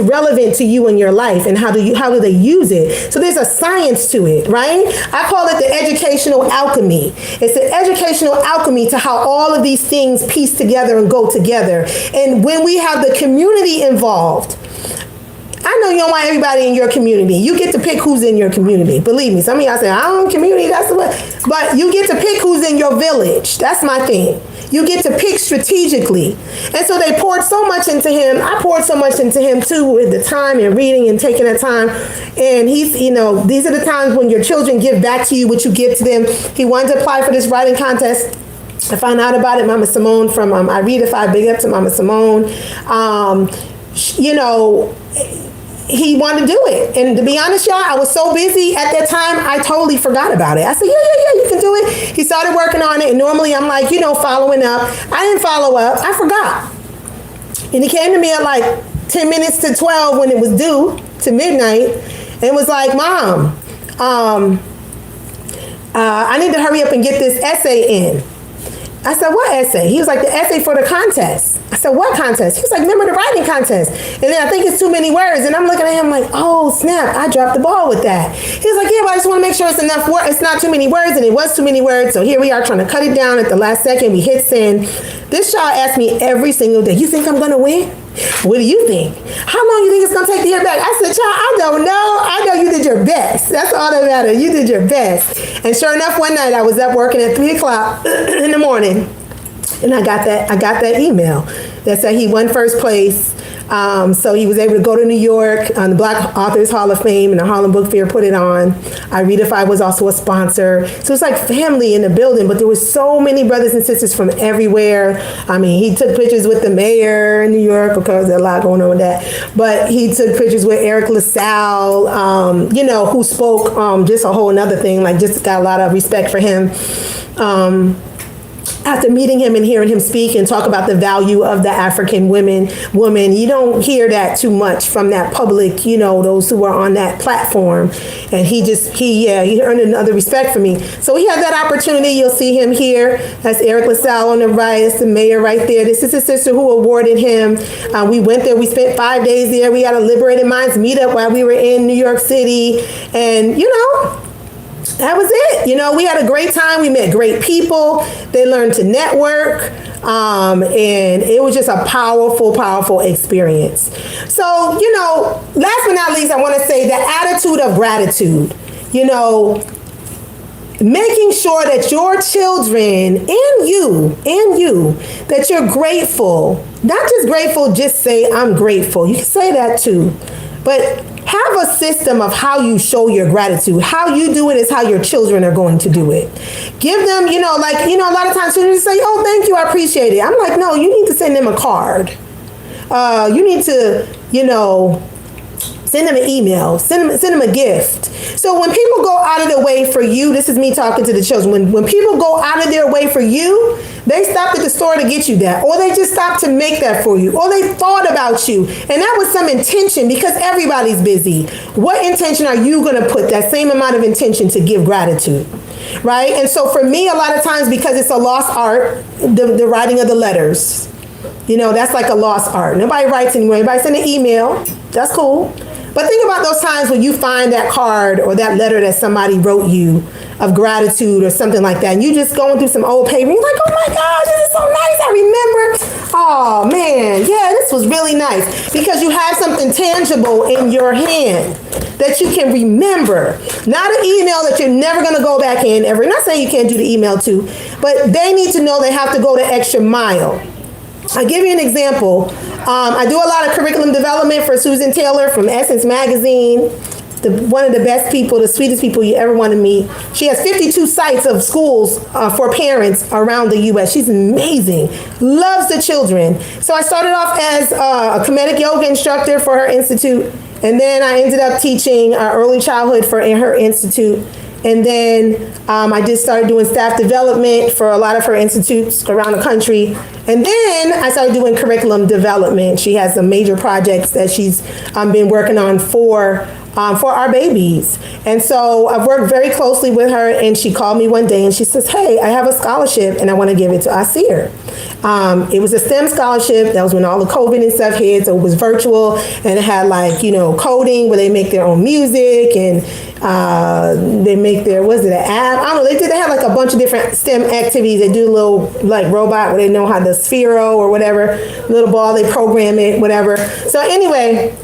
[SPEAKER 1] relevant to you in your life, and how do they use it. So there's a science to it, right? I call it the educational alchemy. It's the educational alchemy to how all of these things piece together and go together. And when we have the community involved, I know you don't want everybody in your community. You get to pick who's in your community. Believe me, some of y'all say, I don't community, that's the way. But you get to pick who's in your village. That's my thing. You get to pick strategically. And so they poured so much into him. I poured so much into him too, with the time and reading and taking the time. And he's, these are the times when your children give back to you what you give to them. He wanted to apply for this writing contest. I found out about it. Mama Simone from I Readify, big up to Mama Simone. He wanted to do it. And to be honest, y'all, I was so busy at that time, I totally forgot about it. I said, yeah, you can do it. He started working on it. And normally I'm like, following up. I didn't follow up. I forgot. And he came to me at like 10 minutes to 12 when it was due to midnight and was like, Mom, I need to hurry up and get this essay in. I said, what essay? He was like, the essay for the contest. I said, what contest? He was like, remember the writing contest? And then I think it's too many words. And I'm looking at him like, oh, snap, I dropped the ball with that. He was like, yeah, but I just want to make sure it's enough words. It's not too many words. And it was too many words. So here we are trying to cut it down at the last second. We hit send. This child asked me every single day, you think I'm going to win? What do you think? How long do you think it's going to take to hear back? I said, child, I don't know. I know you did your best. That's all that matters. You did your best. And sure enough, one night I was up working at 3 o'clock in the morning. And I got that email that said he won first place. So he was able to go to New York on the Black Authors Hall of Fame, and the Harlem Book Fair put it on. I Read If I was also a sponsor. So it's like family in the building, but there was so many brothers and sisters from everywhere. I mean, he took pictures with the mayor in New York, because there's a lot going on with that. But he took pictures with Eric LaSalle, who spoke just a whole another thing, like just got a lot of respect for him. After meeting him and hearing him speak and talk about the value of the African woman, you don't hear that too much from that public, those who are on that platform. And he earned another respect for me. So he had that opportunity. You'll see him here. That's Eric LaSalle on the right. That's the mayor right there. This is his sister who awarded him. We went there. We spent 5 days there. We had a Liberated Minds meetup while we were in New York City. And, that was it. We had a great time. We met great people. They learned to network. And it was just a powerful, powerful experience. So, last but not least, I want to say the attitude of gratitude, making sure that your children and you, that you're grateful, not just grateful, just say, I'm grateful. You can say that too, but have a system of how you show your gratitude. How you do it is how your children are going to do it. Give them, a lot of times children say, oh, thank you, I appreciate it. I'm like, no, you need to send them a card. You need to, send them an email, send them a gift. So when people go out of their way for you, this is me talking to the children, when people go out of their way for you, they stopped at the store to get you that, or they just stopped to make that for you, or they thought about you. And that was some intention, because everybody's busy. What intention are you going to put that same amount of intention to give gratitude? Right? And so for me, a lot of times, because it's a lost art, the writing of the letters, that's like a lost art. Nobody writes anymore. Everybody send an email. That's cool. But think about those times when you find that card or that letter that somebody wrote you of gratitude or something like that, and you just going through some old paper, and you're like, oh my gosh, this is so nice, I remember. Oh man, yeah, this was really nice, because you have something tangible in your hand that you can remember. Not an email that you're never going to go back in ever. I'm not saying you can't do the email too, but they need to know they have to go the extra mile. I'll give you an example. I do a lot of curriculum development for Susan Taylor from Essence Magazine, one of the best people, the sweetest people you ever want to meet. She has 52 sites of schools for parents around the U.S. She's amazing, loves the children. So I started off as a comedic yoga instructor for her institute, and then I ended up teaching early childhood in her institute. And then I just started doing staff development for a lot of her institutes around the country. And then I started doing curriculum development. She has some major projects that she's been working on for our babies. And so I've worked very closely with her, and she called me one day and she says, hey, I have a scholarship and I want to give it to Asir. It was a STEM scholarship. That was when all the COVID and stuff hit, so it was virtual, and it had coding where they make their own music, and they make their, an app? I don't know, they had a bunch of different STEM activities. They do a little robot where they know how the Sphero or whatever, little ball, they program it, whatever. So anyway,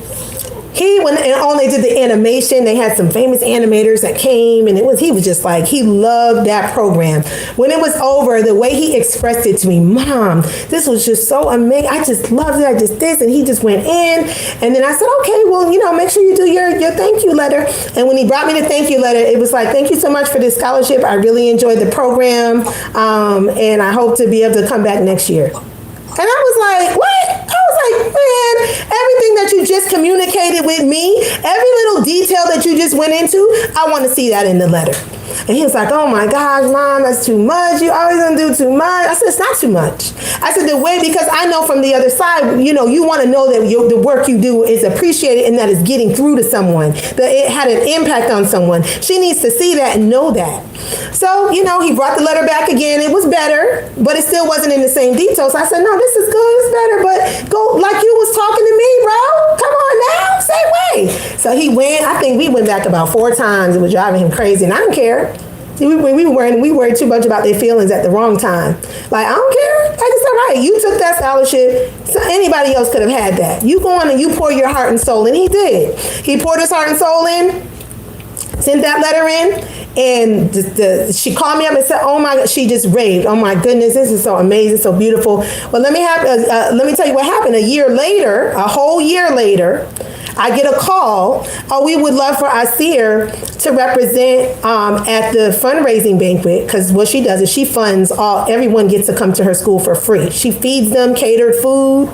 [SPEAKER 1] when they did the animation, they had some famous animators that came, and he was just he loved that program. When it was over, the way he expressed it to me, Mom, this was just so amazing. I just loved it. I just this, and he just went in. And then I said, okay, well, make sure you do your thank you letter. And when he brought me the thank you letter, it was thank you so much for this scholarship. I really enjoyed the program, and I hope to be able to come back next year. And I was like, what? I was like, man, everything everything that you just communicated with me, every little detail that you just went into, I want to see that in the letter. And he was like, oh my gosh, Mom, that's too much. You always gonna do too much. I said, it's not too much. I said, the way, because I know from the other side, you want to know that the work you do is appreciated and that it's getting through to someone, that it had an impact on someone. She needs to see that and know that. So, he brought the letter back again. It was better, but it still wasn't in the same details. So I said, no, this is good. It's better, but go like you was talking to me, bro. Come on now, same way. So he went. I think we went back about 4 times. It was driving him crazy, and I didn't care. See, we worried too much about their feelings at the wrong time. Like, I don't care. Like, it's all right. You took that scholarship. So anybody else could have had that. You go on and you pour your heart and soul, and he did. He poured his heart and soul in, sent that letter in, and she called me up and said, oh my God, she just raved. Oh my goodness, this is so amazing, so beautiful. Well, let me tell you what happened. A whole year later, I get a call. Oh, we would love for Asir to represent at the fundraising banquet, because what she does is she funds everyone gets to come to her school for free. She feeds them catered food,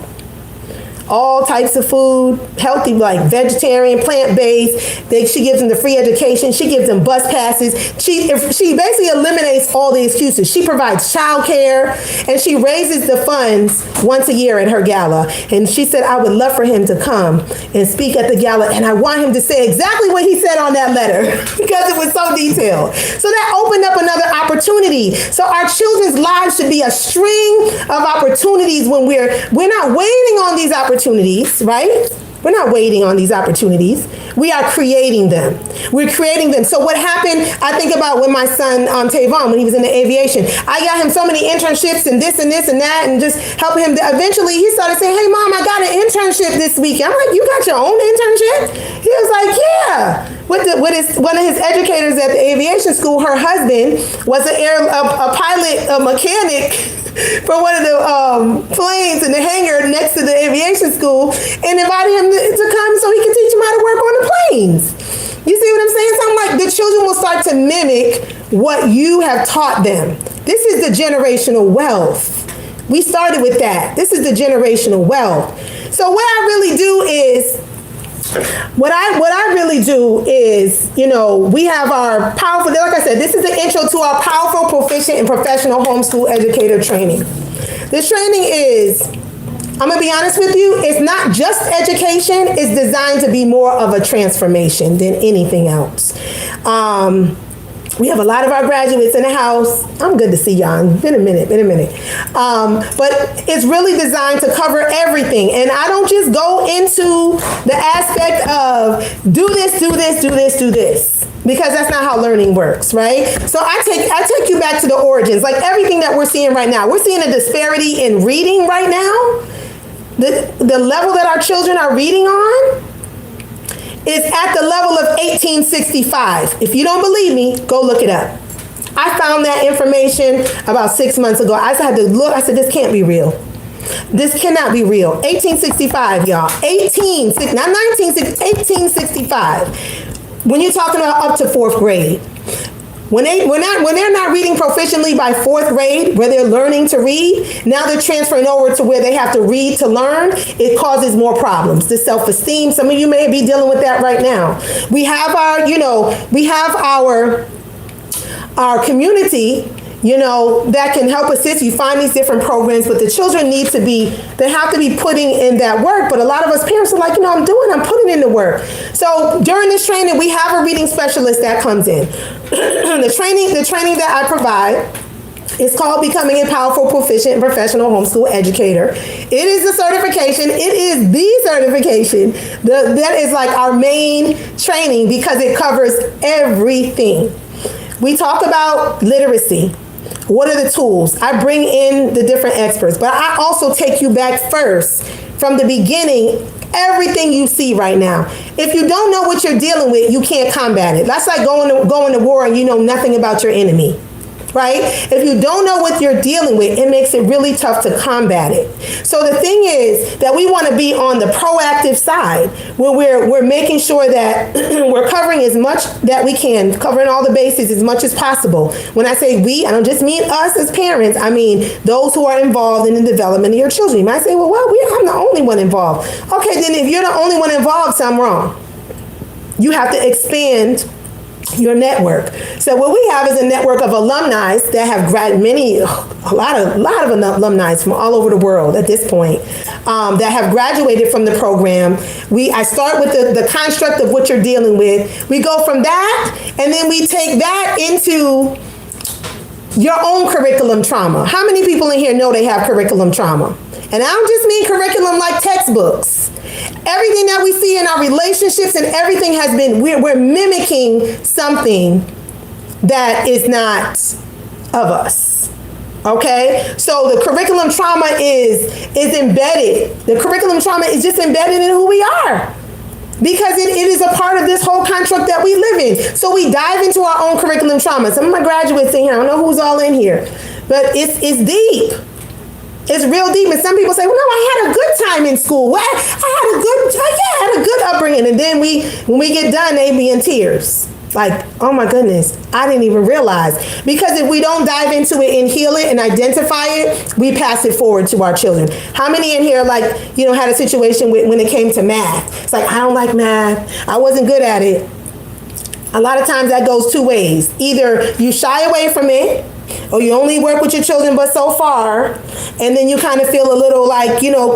[SPEAKER 1] all types of food, healthy, like vegetarian, plant-based. She gives them the free education. She gives them bus passes. She basically eliminates all the excuses. She provides childcare, and she raises the funds once a year at her gala. And she said, I would love for him to come and speak at the gala, and I want him to say exactly what he said on that letter because it was so detailed. So that opened up another opportunity. So our children's lives should be a string of opportunities when we're not waiting on these opportunities, right? We're not waiting on these opportunities. We are creating them. We're creating them. So what happened, I think about when my son, Tavon, when he was in the aviation, I got him so many internships and this and that, and just helping him. Eventually, he started saying, hey, Mom, I got an internship this week. I'm like, you got your own internship? He was like, yeah. With one of his educators at the aviation school, her husband was a pilot, a mechanic for one of the planes in the hangar next to the aviation school, and invited him to come so he can teach him how to work on the planes. You see what I'm saying? So I'm like, the children will start to mimic what you have taught them. This is the generational wealth. We started with that. This is the generational wealth. So what I really do is, we have our powerful, like I said, this is the intro to our powerful, proficient, and professional homeschool educator training. This training is, I'm going to be honest with you, it's not just education. It's designed to be more of a transformation than anything else. We have a lot of our graduates in the house. I'm good to see y'all. Been a minute. But it's really designed to cover everything. And I don't just go into the aspect of do this, because that's not how learning works, right? So I take you back to the origins, like everything that we're seeing right now. We're seeing a disparity in reading right now. The level that our children are reading on is at the level of 1865. If you don't believe me, go look it up. I found that information about 6 months ago. I had to look. I said, this can't be real. This cannot be real. 1865, y'all. 1865. When you're talking about up to 4th grade. When they're not reading proficiently by 4th grade, where they're learning to read, now they're transferring over to where they have to read to learn. It causes more problems. The self-esteem. Some of you may be dealing with that right now. We have our community, that can help assist you find these different programs, but the children they have to be putting in that work. But a lot of us parents are like, I'm putting in the work. So during this training, we have a reading specialist that comes in. The training that I provide is called Becoming a Powerful, Proficient, and Professional Homeschool Educator. It is a certification. It is the certification that is like our main training, because it covers everything. We talk about literacy. What are the tools? I bring in the different experts, but I also take you back first from the beginning, everything you see right now. If you don't know what you're dealing with, you can't combat it. That's like going to war and you know nothing about your enemy. right? If you don't know what you're dealing with, it makes it really tough to combat it. So the thing is that we want to be on the proactive side where we're making sure that we're covering as much that we can, covering all the bases as much as possible. When I say we, I don't just mean us as parents. I mean those who are involved in the development of your children. You might say, well, I'm the only one involved. Okay, then if you're the only one involved, something wrong. You have to expand your network. So what we have is a network of alumni that have a lot of alumni from all over the world at this point that have graduated from the program. I start with the construct of what you're dealing with. We go from that, and then we take that into your own curriculum trauma. How many people in here know they have curriculum trauma? And I don't just mean curriculum like textbooks. Everything that we see in our relationships and everything has been, we're mimicking something that is not of us. Okay? So the curriculum trauma is embedded. The curriculum trauma is just embedded in who we are. Because it is a part of this whole construct that we live in. So we dive into our own curriculum trauma. Some of my graduates in here, I don't know who's all in here, but it's deep. It's real deep. And some people say, well, no, I had a good time in school. Well, I had a good upbringing. And then when we get done, they be in tears. Like, oh my goodness, I didn't even realize. Because if we don't dive into it and heal it and identify it, we pass it forward to our children. How many in here, had a situation when it came to math? It's like, I don't like math. I wasn't good at it. A lot of times that goes two ways. Either you shy away from it, or you only work with your children but so far, and then you kind of feel a little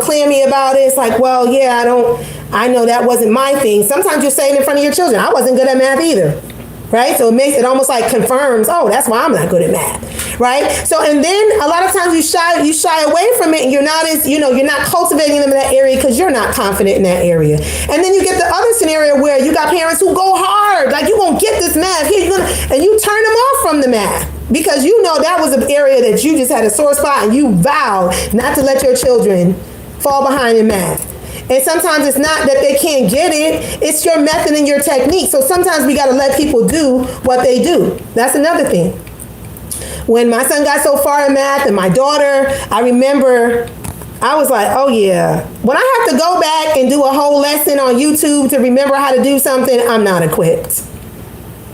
[SPEAKER 1] clammy about it. It's like, well, yeah, I know that wasn't my thing. Sometimes you're saying in front of your children, I wasn't good at math either, right? So it almost like confirms, oh, that's why I'm not good at math, right? So, and then a lot of times you shy away from it, and you're not cultivating them in that area because you're not confident in that area. And then you get the other scenario where you got parents who go hard, like, you're going to get this math, and you turn them off from the math. Because that was an area that you just had a sore spot, and you vowed not to let your children fall behind in math. And sometimes it's not that they can't get it, it's your method and your technique. So sometimes we got to let people do what they do. That's another thing. When my son got so far in math and my daughter, I remember I was like, oh yeah, when I have to go back and do a whole lesson on YouTube to remember how to do something, I'm not equipped.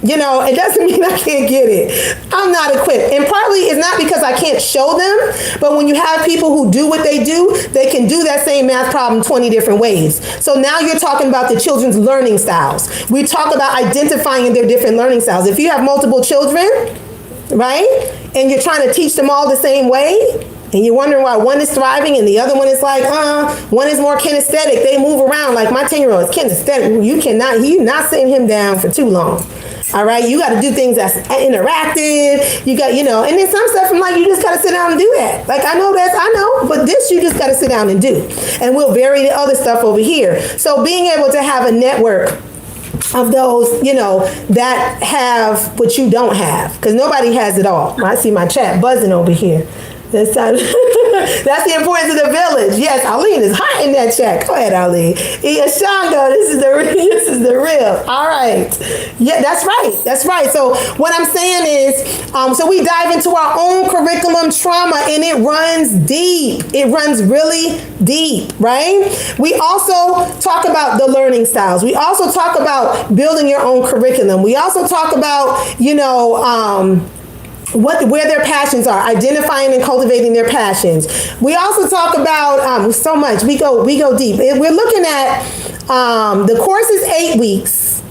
[SPEAKER 1] It doesn't mean I can't get it. I'm not equipped. And partly it's not because I can't show them, but when you have people who do what they do, they can do that same math problem 20 different ways. So now you're talking about the children's learning styles. We talk about identifying their different learning styles. If you have multiple children, right, and you're trying to teach them all the same way, and you're wondering why one is thriving and the other one is like, one is more kinesthetic. They move around like my 10-year-old is kinesthetic. You're not sitting him down for too long. All right, you got to do things that's interactive. You got, and then some stuff I'm like, you just got to sit down and do that. Like, I know, but this you just got to sit down and do. And we'll vary the other stuff over here. So being able to have a network of those, that have what you don't have, because nobody has it all. I see my chat buzzing over here. That's the importance of the village. Yes, Arlene is hot in that chat. Go ahead, Arlene. Shongo, this is the real. All right. Yeah, that's right. So what I'm saying is, so we dive into our own curriculum trauma, and it runs deep. It runs really deep, right? We also talk about the learning styles. We also talk about building your own curriculum. We also talk about, where their passions are, identifying and cultivating their passions. We also talk about so much. We go deep. We're looking at the course is 8 weeks.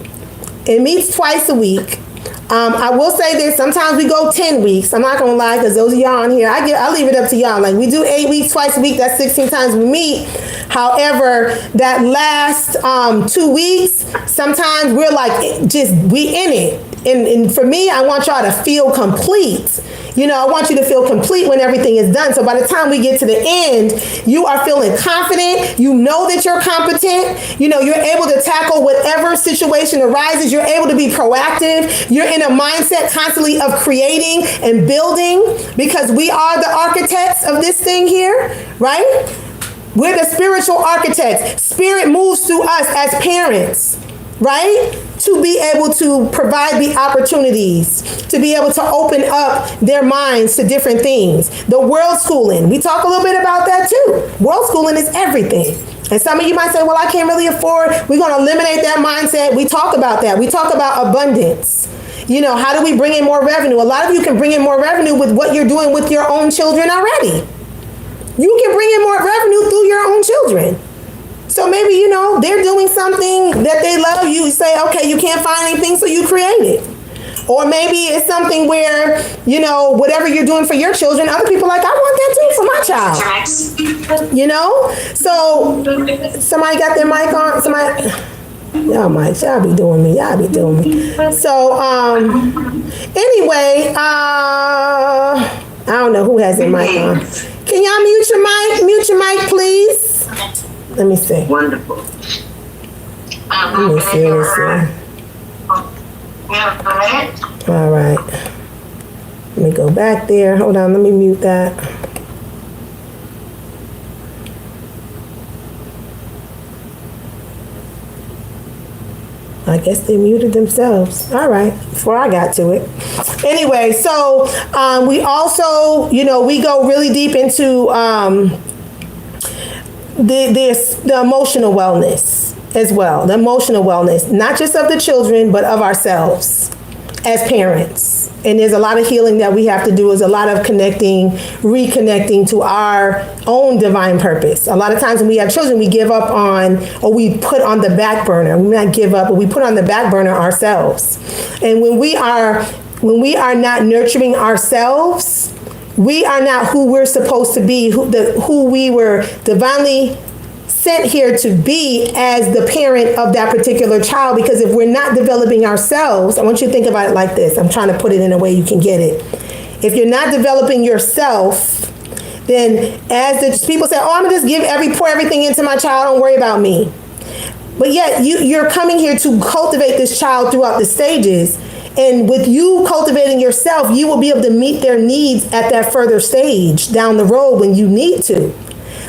[SPEAKER 1] It meets twice a week. I will say this, sometimes we go 10 weeks. I'm not gonna lie, because those of y'all on here, I leave it up to y'all. Like, we do 8 weeks twice a week, that's 16 times we meet. However, that last 2 weeks, sometimes we're like, we in it. And for me, I want y'all to feel complete. I want you to feel complete when everything is done. So by the time we get to the end, you are feeling confident. You know that you're competent. You're able to tackle whatever situation arises. You're able to be proactive. You're in a mindset constantly of creating and building, because we are the architects of this thing here, right? We're the spiritual architects. Spirit moves through us as parents, right? to be able to provide the opportunities, to be able to open up their minds to different things. The world schooling, we talk a little bit about that too. World schooling is everything. And some of you might say, well, I can't really afford, we're going to eliminate that mindset. We talk about that. We talk about abundance. You know, how do we bring in more revenue? A lot of you can bring in more revenue with what you're doing with your own children already. You can bring in more revenue through your own children. So maybe, you know, they're doing something that they love. You say, okay, you can't find anything, so you create it. Or maybe it's something where, you know, whatever you're doing for your children, other people are like, I want that too for my child. You know? So somebody got their mic on. Somebody, y'all be doing me. So anyway, I don't know who has their mic on. Can y'all mute your mic? Mute your mic, please. Let me see.
[SPEAKER 3] Wonderful.
[SPEAKER 1] Let me see. All right. Let me go back there. Hold on. Let me mute that. I guess they muted themselves. All right. Before I got to it. Anyway, so we also, you know, we go really deep into the emotional wellness as well. The emotional wellness, not just of the children, but of ourselves as parents. And there's a lot of healing that we have to do. There's a lot of reconnecting to our own divine purpose. A lot of times when we have children, we give up on, or we put on the back burner. We not give up, but we put on the back burner ourselves. And when we are not nurturing ourselves, we are not who we're supposed to be, who we were divinely sent here to be as the parent of that particular child. Because if we're not developing ourselves, I want you to think about it like this. I'm trying to put it in a way you can get it. If you're not developing yourself, then as the people say, oh, I'm gonna just pour everything into my child, don't worry about me. But yet you're coming here to cultivate this child throughout the stages. And with you cultivating yourself, you will be able to meet their needs at that further stage down the road when you need to.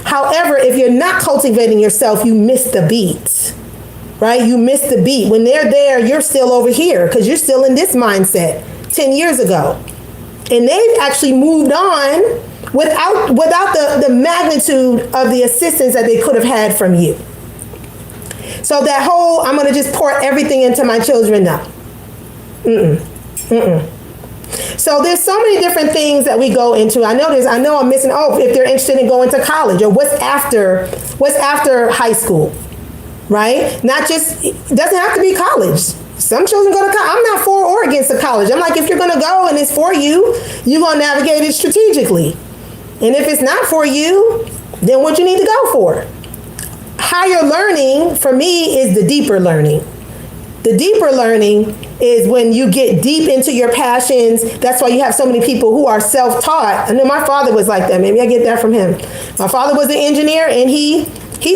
[SPEAKER 1] However, if you're not cultivating yourself, you miss the beat, right? You miss the beat. When they're there, you're still over here because you're still in this mindset 10 years ago. And they've actually moved on without the magnitude of the assistance that they could have had from you. So that whole, I'm going to just pour everything into my children now. So there's so many different things that we go into. I know I'm missing, if they're interested in going to college or what's after high school, right? Not just, it doesn't have to be college. Some children go to college. I'm not for or against the college. I'm like, if you're going to go and it's for you, you're going to navigate it strategically. And if it's not for you, then what you need to go for? Higher learning for me is the deeper learning. The deeper learning is when you get deep into your passions. That's why you have so many people who are self-taught. I know my father was like that. Maybe I get that from him. My father was an engineer, and he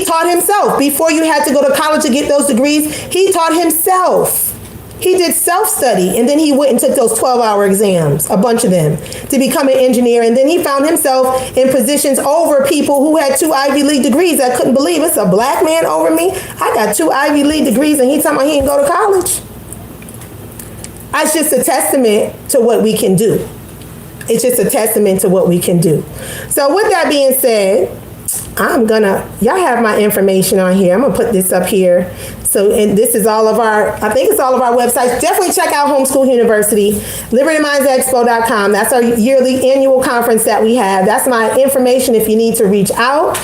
[SPEAKER 1] taught himself. Before you had to go to college to get those degrees, he taught himself. He did self-study, and then he went and took those 12-hour exams, a bunch of them, to become an engineer. And then he found himself in positions over people who had 2 Ivy League degrees. I couldn't believe it's a black man over me. I got 2 Ivy League degrees, and he talking about he didn't go to college. It's just a testament to what we can do. It's just a testament to what we can do. So with that being said, y'all have my information on here. I'm going to put this up here. So, and this is all of our websites. Definitely check out Homeschool University, libertymindsexpo.com. That's our yearly annual conference that we have. That's my information if you need to reach out.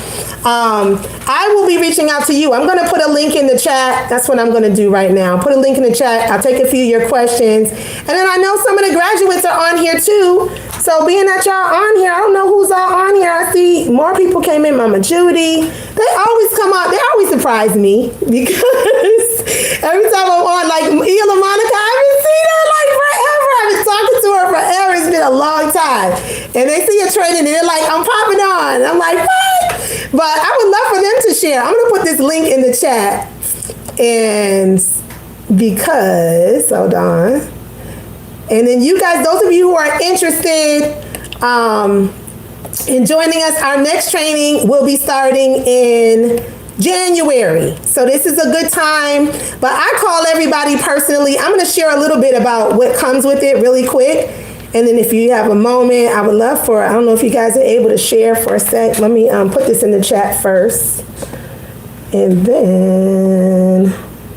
[SPEAKER 1] I will be reaching out to you. I'm going to put a link in the chat. That's what I'm going to do right now. Put a link in the chat. I'll take a few of your questions. And then I know some of the graduates are on here too. So being that y'all on here, I don't know who's all on here. I see more people came in. Mama Judy. They always come out. They always surprise me because every time I'm on, like Ela Monica, I haven't seen her like forever. I've been talking to her forever. It's been a long time. And they see a training and they're like, I'm popping on. I'm like, what? But I would love for them to share. I'm going to put this link in the chat. And because, hold on. And then you guys, those of you who are interested in joining us, our next training will be starting in January. So this is a good time, but I call everybody personally. I'm going to share a little bit about what comes with it really quick. And then if you have a moment, I would love for, I don't know if you guys are able to share for a sec. Let me put this in the chat first. And then,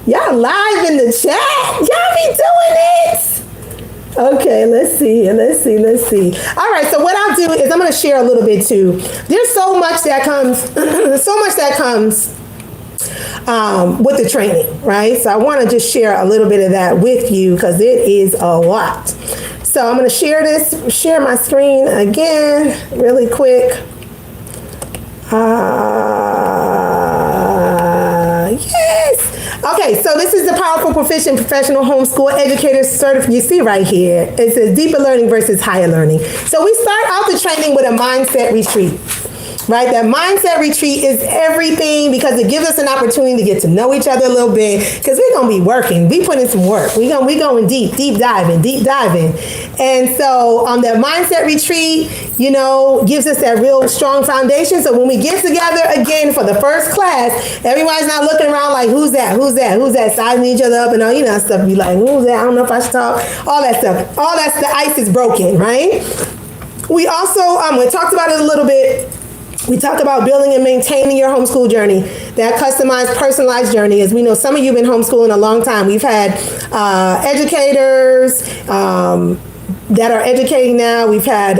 [SPEAKER 1] y'all live in the chat. Y'all be doing it. Okay, let's see. All right, so what I'll do is I'm going to share a little bit too. There's so much that comes, with the training, right? So I want to just share a little bit of that with you because it is a lot. So I'm going to share my screen again really quick. Yes. Okay, so this is the Powerful Proficient Professional Homeschool Educator Certificate. You see right here, it says deeper learning versus higher learning. So we start out the training with a mindset retreat. Right, that mindset retreat is everything because it gives us an opportunity to get to know each other a little bit because we're gonna be working. We put in some work. We going deep diving. And so that mindset retreat, gives us that real strong foundation. So when we get together again for the first class, everybody's not looking around like who's that, sizing each other up and all stuff. Be like, who's that? I don't know if I should talk. All that stuff. The ice is broken, right? We also we talked about it a little bit. We talk about building and maintaining your homeschool journey, that customized, personalized journey. As we know, some of you have been homeschooling a long time. We've had educators that are educating now. We've had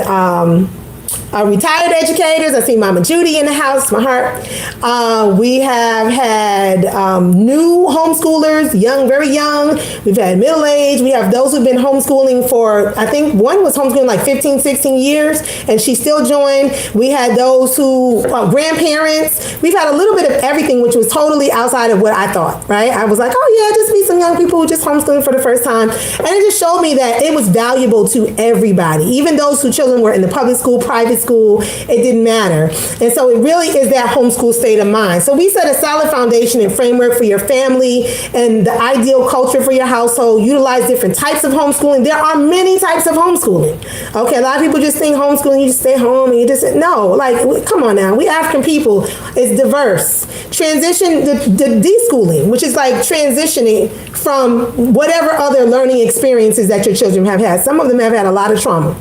[SPEAKER 1] retired educators. I see Mama Judy in the house, my heart. We have had new homeschoolers, very young. We've had middle-aged. We have those who've been homeschooling for, I think one was homeschooling like 15, 16 years, and she still joined. We had those who, grandparents. We've had a little bit of everything, which was totally outside of what I thought, right? I was like, oh yeah, just meet some young people who just homeschooling for the first time. And it just showed me that it was valuable to everybody, even those whose children were in the public school, private school, it didn't matter. And so it really is that homeschool state of mind. So we set a solid foundation and framework for your family and the ideal culture for your household. Utilize different types of homeschooling. There are many types of homeschooling. Okay, a lot of people just think homeschooling, you just stay home and you just, no, like, come on now. We African people, it's diverse. Transition, the deschooling, which is like transitioning from whatever other learning experiences that your children have had. Some of them have had a lot of trauma.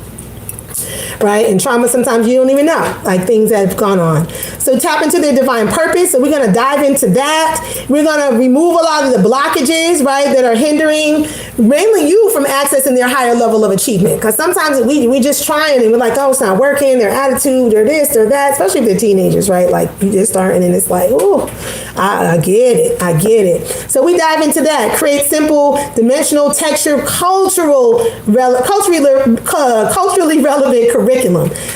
[SPEAKER 1] Right? And trauma, sometimes you don't even know, like things that have gone on. So tap into their divine purpose. So we're going to dive into that. We're going to remove a lot of the blockages, right, that are hindering mainly you from accessing their higher level of achievement. Because sometimes we just trying and we're like, oh, it's not working, their attitude, or this, or that, especially if they're teenagers, right? Like you just starting and it's like, oh, I get it. So we dive into that. Create simple, dimensional, texture, culturally relevant curriculum.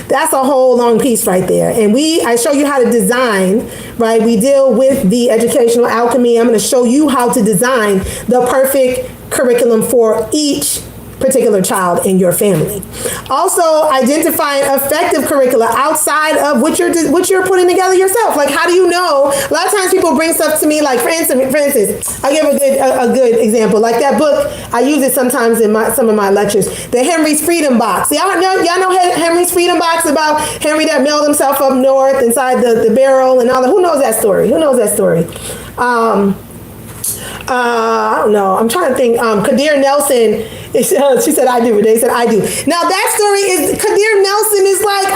[SPEAKER 1] That's a whole long piece right there. And I show you how to design, right? We deal with the educational alchemy. I'm going to show you how to design the perfect curriculum for each particular child in your family. Also, identifying effective curricula outside of what you're putting together yourself. Like, how do you know? A lot of times people bring stuff to me, like for instance, I give a good example. Like that book, I use it sometimes in some of my lectures. The Henry's Freedom Box. Y'all know Henry's Freedom Box, about Henry that mailed himself up north inside the barrel and all that. Who knows that story? I don't know. I'm trying to think. Kadir Nelson, she said I do. They said I do. Now that story is, Kadir Nelson is like,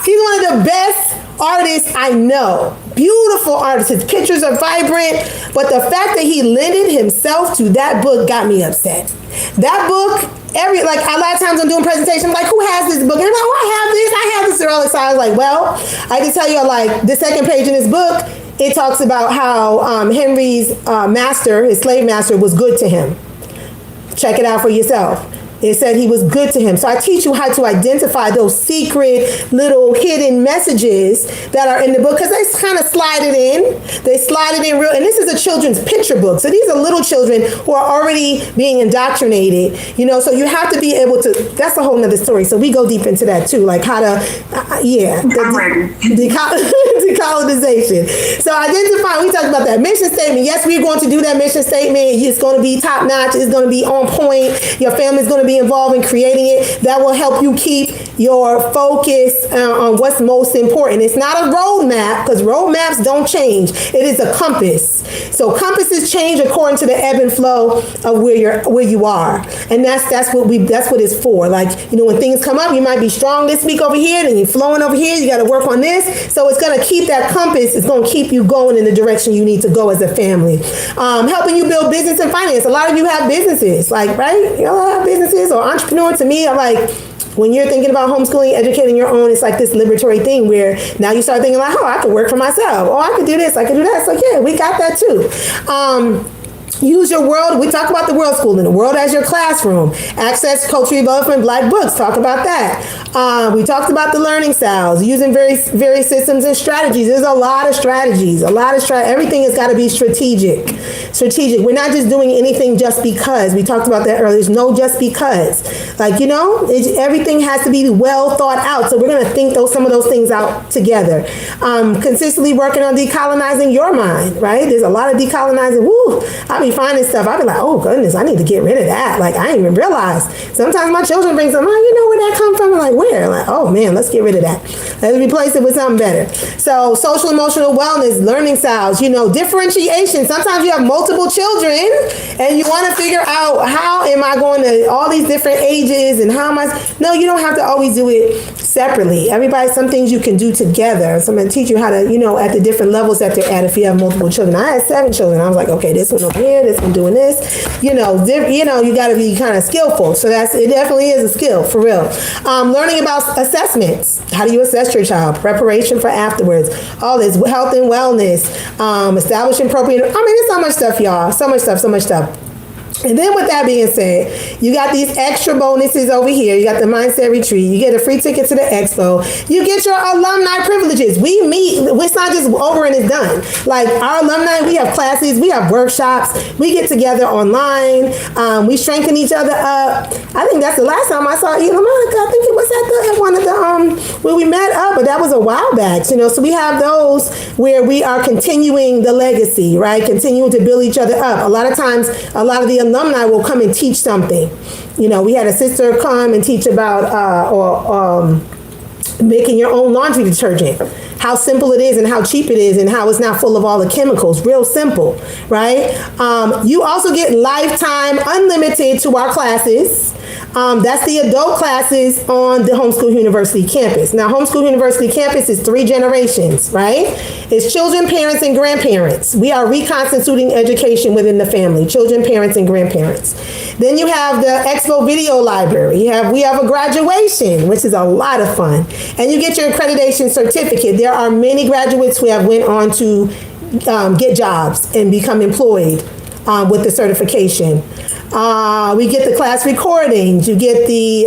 [SPEAKER 1] he's one of the best artists I know. Beautiful artist. His pictures are vibrant. But the fact that he lended himself to that book got me upset. That book, a lot of times I'm doing presentations, I'm like, who has this book? And I'm like, oh, I have this. All the time. I was like, well, I can tell you, like, the second page in this book, it talks about how Henry's master, his slave master, was good to him. Check it out for yourself. It said he was good to him. So I teach you how to identify those secret little hidden messages that are in the book, because they kind of slide it in. They slide it in real. And this is a children's picture book. So these are little children who are already being indoctrinated, So you have to be able to, that's a whole nother story. So we go deep into that too, like how to, decolonization. So identify, we talked about that mission statement. Yes, we're going to do that mission statement. It's going to be top notch. It's going to be on point. Your family's going to be involved in creating it. that will help you keep your focus on what's most important. It's not a roadmap, because roadmaps don't change. It is a compass. So compasses change according to the ebb and flow of where you are, and that's what it's for. Like, when things come up, you might be strong this week over here, then you're flowing over here. You got to work on this. So it's going to keep that compass. It's going to keep you going in the direction you need to go as a family. Helping you build business and finance. A lot of you have businesses, like, right? Have businesses or entrepreneur. To me, I'm like, when you're thinking about homeschooling, educating your own, it's like this liberatory thing where now you start thinking like, oh, I could work for myself. Oh, I could do this. I could do that. So yeah, we got that too. Use your world. We talk about the world school, and the world as your classroom. Access culturally development, Black books. Talk about that. We talked about the learning styles, using various systems and strategies. There's a lot of strategies. Everything has got to be strategic. We're not just doing anything just because. We talked about that earlier. There's no just because. Like, everything has to be well thought out. So we're going to think some of those things out together. Consistently working on decolonizing your mind, right? There's a lot of decolonizing. Woo! I be finding stuff. I be like, oh goodness, I need to get rid of that. Like, I didn't even realize. Sometimes my children bring something, you know where that come from? I'm like, where? I'm like, oh man, let's get rid of that. Let's replace it with something better. So social emotional wellness, learning styles, differentiation. Sometimes you have multiple children and you want to figure out, how am I going to all these different ages and how am I? No, you don't have to always do it separately. Some things you can do together. So I'm going to teach you how to, at the different levels that they're at if you have multiple children. I had 7 children. I was like, okay, this one over here, this one doing this. You got to be kind of skillful. So it definitely is a skill, for real. Learning about assessments. How do you assess your child? Preparation for afterwards. All this health and wellness. Establishing appropriate. There's so much stuff, y'all. So much stuff. And then with that being said, you got these extra bonuses over here. You got the Mindset Retreat. You get a free ticket to the expo. You get your alumni privileges. We meet. It's not just over and it's done. Like, our alumni, we have classes. We have workshops. We get together online. We strengthen each other up. I think that's the last time I saw Elon Musk. I think it was at one of the, where we met up, but that was a while back. So we have those where we are continuing the legacy, right? Continuing to build each other up. A lot of times, a lot of the alumni will come and teach something. We had a sister come and teach about making your own laundry detergent. How simple it is and how cheap it is and how it's not full of all the chemicals. Real simple, right? You also get lifetime unlimited to our classes. That's the adult classes on the Homeschool University campus. Now, Homeschool University campus is 3 generations, right? It's children, parents, and grandparents. We are reconstituting education within the family, children, parents, and grandparents. Then you have the Expo Video Library. We have a graduation, which is a lot of fun. And you get your accreditation certificate. There are many graduates who have went on to get jobs and become employed with the certification. We get the class recordings. You get the,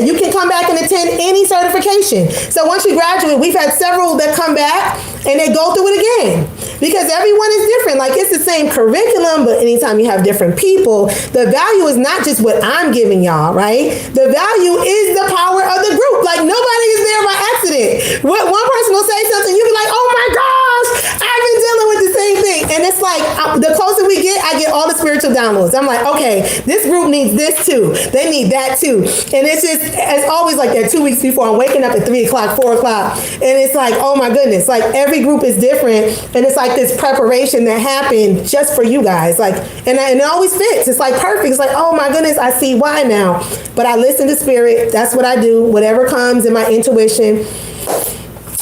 [SPEAKER 1] you can come back and attend any certification. So once you graduate, we've had several that come back and they go through it again because everyone is different. Like, it's the same curriculum, but anytime you have different people, the value is not just what I'm giving y'all, right? The value is the power of the group. Like, nobody is there by accident. One person will say something, you'll be like, oh my gosh, I've been dealing with the same thing. And it's like, the closer we get, I get all the spiritual downloads. I'm like, okay, this group needs this too. They need that too. And it's always like that 2 weeks before. I'm waking up at 3 o'clock, 4 o'clock. And it's like, oh my goodness, like every group is different. And it's like this preparation that happened just for you guys. Like, and it always fits. It's like perfect. It's like, oh my goodness, I see why now. But I listen to spirit. That's what I do. Whatever comes in my intuition,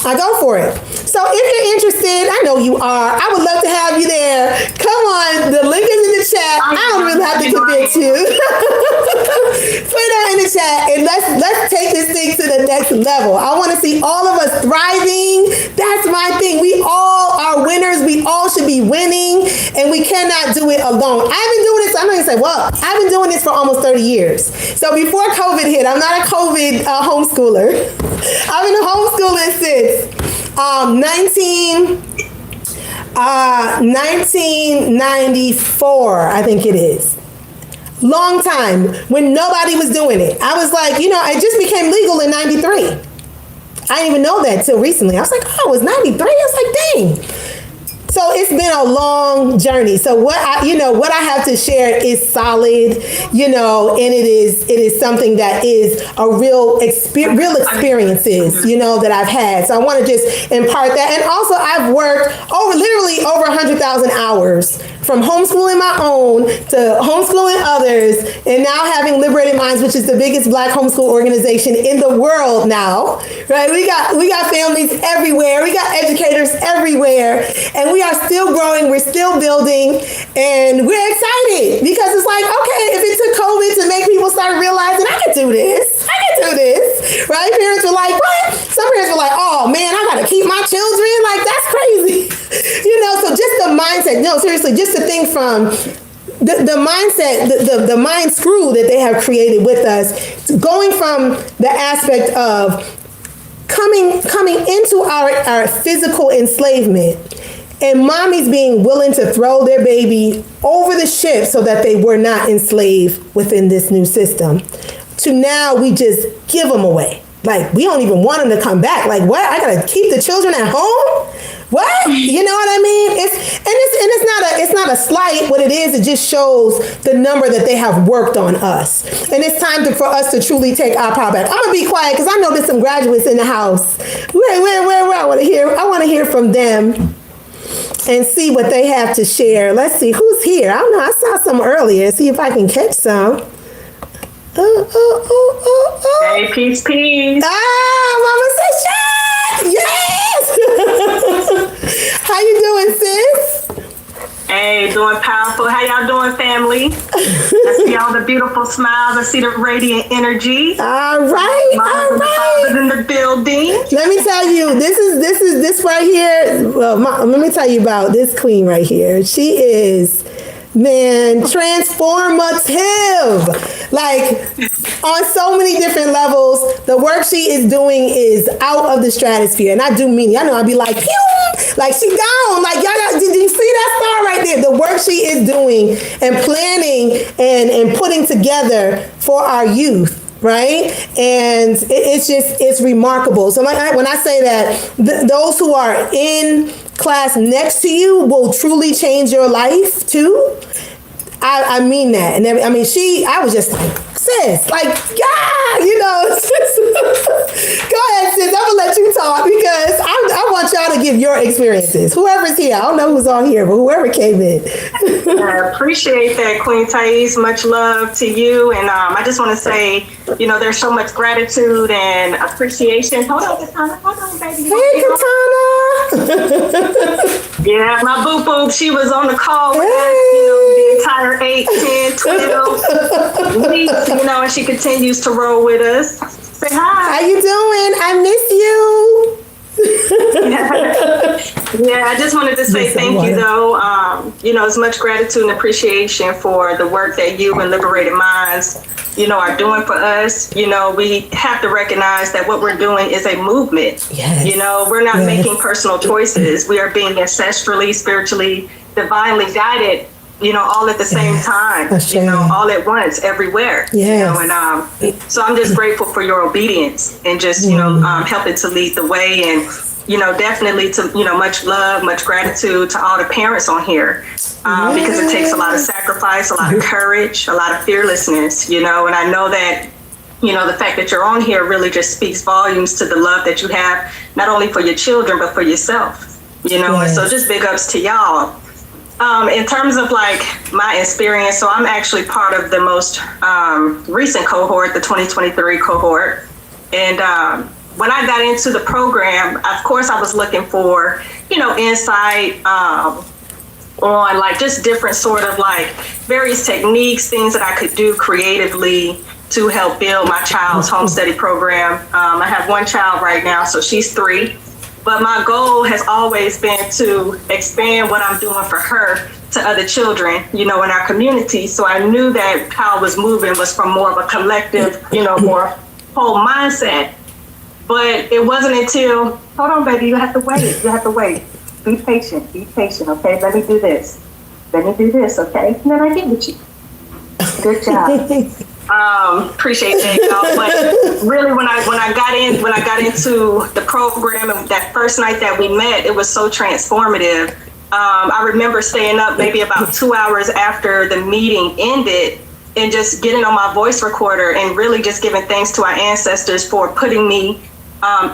[SPEAKER 1] I go for it. So if you're interested, I know you are. I would love to have you there. Come on, the link is in the chat. I don't really have to convince you. Put that in the chat and let's take this thing to the next level. I want to see all of us thriving. That's my thing. We all are winners. We all should be winning, and we cannot do it alone. I've been doing this. I'm not gonna say, well, I've been doing this for almost 30 years. So before COVID hit, I'm not a COVID homeschooler. I've been homeschooling since 1994, I think it is. Long time, when nobody was doing it. I was like, it just became legal in 93. I didn't even know that till recently. I was like, oh, it was 93? I was like, dang. So it's been a long journey. So what I have to share is solid, and it is something that is a real experiences, that I've had. So I want to just impart that. And also I've worked literally over 100,000 hours, from homeschooling my own to homeschooling others, and now having Liberated Minds, which is the biggest Black homeschool organization in the world now, right? We got families everywhere. We got educators everywhere, and we are still growing. We're still building, and we're excited because it's like, okay, if it took COVID to make people start realizing I can do this, right? Parents were like, what? Some parents were like, oh man, I got to keep my children. Like, that's crazy. So just the mindset, no, seriously, just to think from the mindset, the mind screw that they have created with us, going from the aspect of coming into our physical enslavement, and mommies being willing to throw their baby over the ship so that they were not enslaved within this new system, to now we just give them away. Like, we don't even want them to come back. Like, what? I gotta keep the children at home? What? You know what I mean? It's not a slight. What it is, it just shows the number that they have worked on us. And it's time for us to truly take our power back. I'm gonna be quiet because I know there's some graduates in the house. Where I want to hear from them and see what they have to share. Let's see who's here. I don't know. I saw some earlier. See if I can catch some.
[SPEAKER 4] Hey, peace.
[SPEAKER 1] Mama said, yes. How you doing, sis?
[SPEAKER 4] Hey, doing powerful. How y'all doing, family? I see all the beautiful smiles. I see the radiant energy.
[SPEAKER 1] All right.
[SPEAKER 4] In the building.
[SPEAKER 1] Let me tell you, this right here. Well, let me tell you about this queen right here. She is, man, transformative. Like, on so many different levels, the work she is doing is out of the stratosphere. And I do mean it. I know I'd be like, pew! Like, she gone. Like, y'all did you see that star right there? The work she is doing and planning and putting together for our youth. Right? And it's remarkable. So when I say that, those who are in class next to you will truly change your life too. I mean that. And I was just like, sis, like, yeah, it's just, go ahead, sis. I'm going to let you talk because I want y'all to give your experiences. Whoever's here, I don't know who's on here, but whoever came in.
[SPEAKER 4] I appreciate that, Queen Taese. Much love to you. And I just want to say, there's so much gratitude and appreciation. Hold on, Katana. Hold on, baby.
[SPEAKER 1] Hey, Katana.
[SPEAKER 4] Yeah, my boo-boo, she was on the call with us, the entire 8, 10, 12 weeks, and she continues to roll with us. Say hi.
[SPEAKER 1] How you doing? I miss you.
[SPEAKER 4] Yeah, I just wanted to say thank you, though. As much gratitude and appreciation for the work that you and Liberated Minds, are doing for us. We have to recognize that what we're doing is a movement.
[SPEAKER 1] Yes.
[SPEAKER 4] We're not making personal choices. We are being ancestrally, spiritually, divinely guided, all at the same time, all at once, everywhere.
[SPEAKER 1] Yes.
[SPEAKER 4] And so I'm just grateful for your obedience and just, helping to lead the way. And, definitely to, much love, much gratitude to all the parents on here. Because it takes a lot of sacrifice, a lot of courage, a lot of fearlessness, and I know that, the fact that you're on here really just speaks volumes to the love that you have, not only for your children, but for yourself, and so just big ups to y'all. In terms of like my experience, so I'm actually part of the most recent cohort, the 2023 cohort. And when I got into the program, of course, I was looking for, insight, on like just different sort of like various techniques, things that I could do creatively to help build my child's home study program. I have one child right now, so she's 3, but my goal has always been to expand what I'm doing for her to other children, in our community. So I knew that how I was moving was from more of a collective, more whole mindset. But it wasn't until, hold on, baby, you have to wait. Be patient, okay? Let me do this, okay? And then I get with you. Good job. Appreciate that, y'all. But really, when I got into the program and that first night that we met, it was so transformative. I remember staying up maybe about 2 hours after the meeting ended and just getting on my voice recorder and really just giving thanks to our ancestors for putting me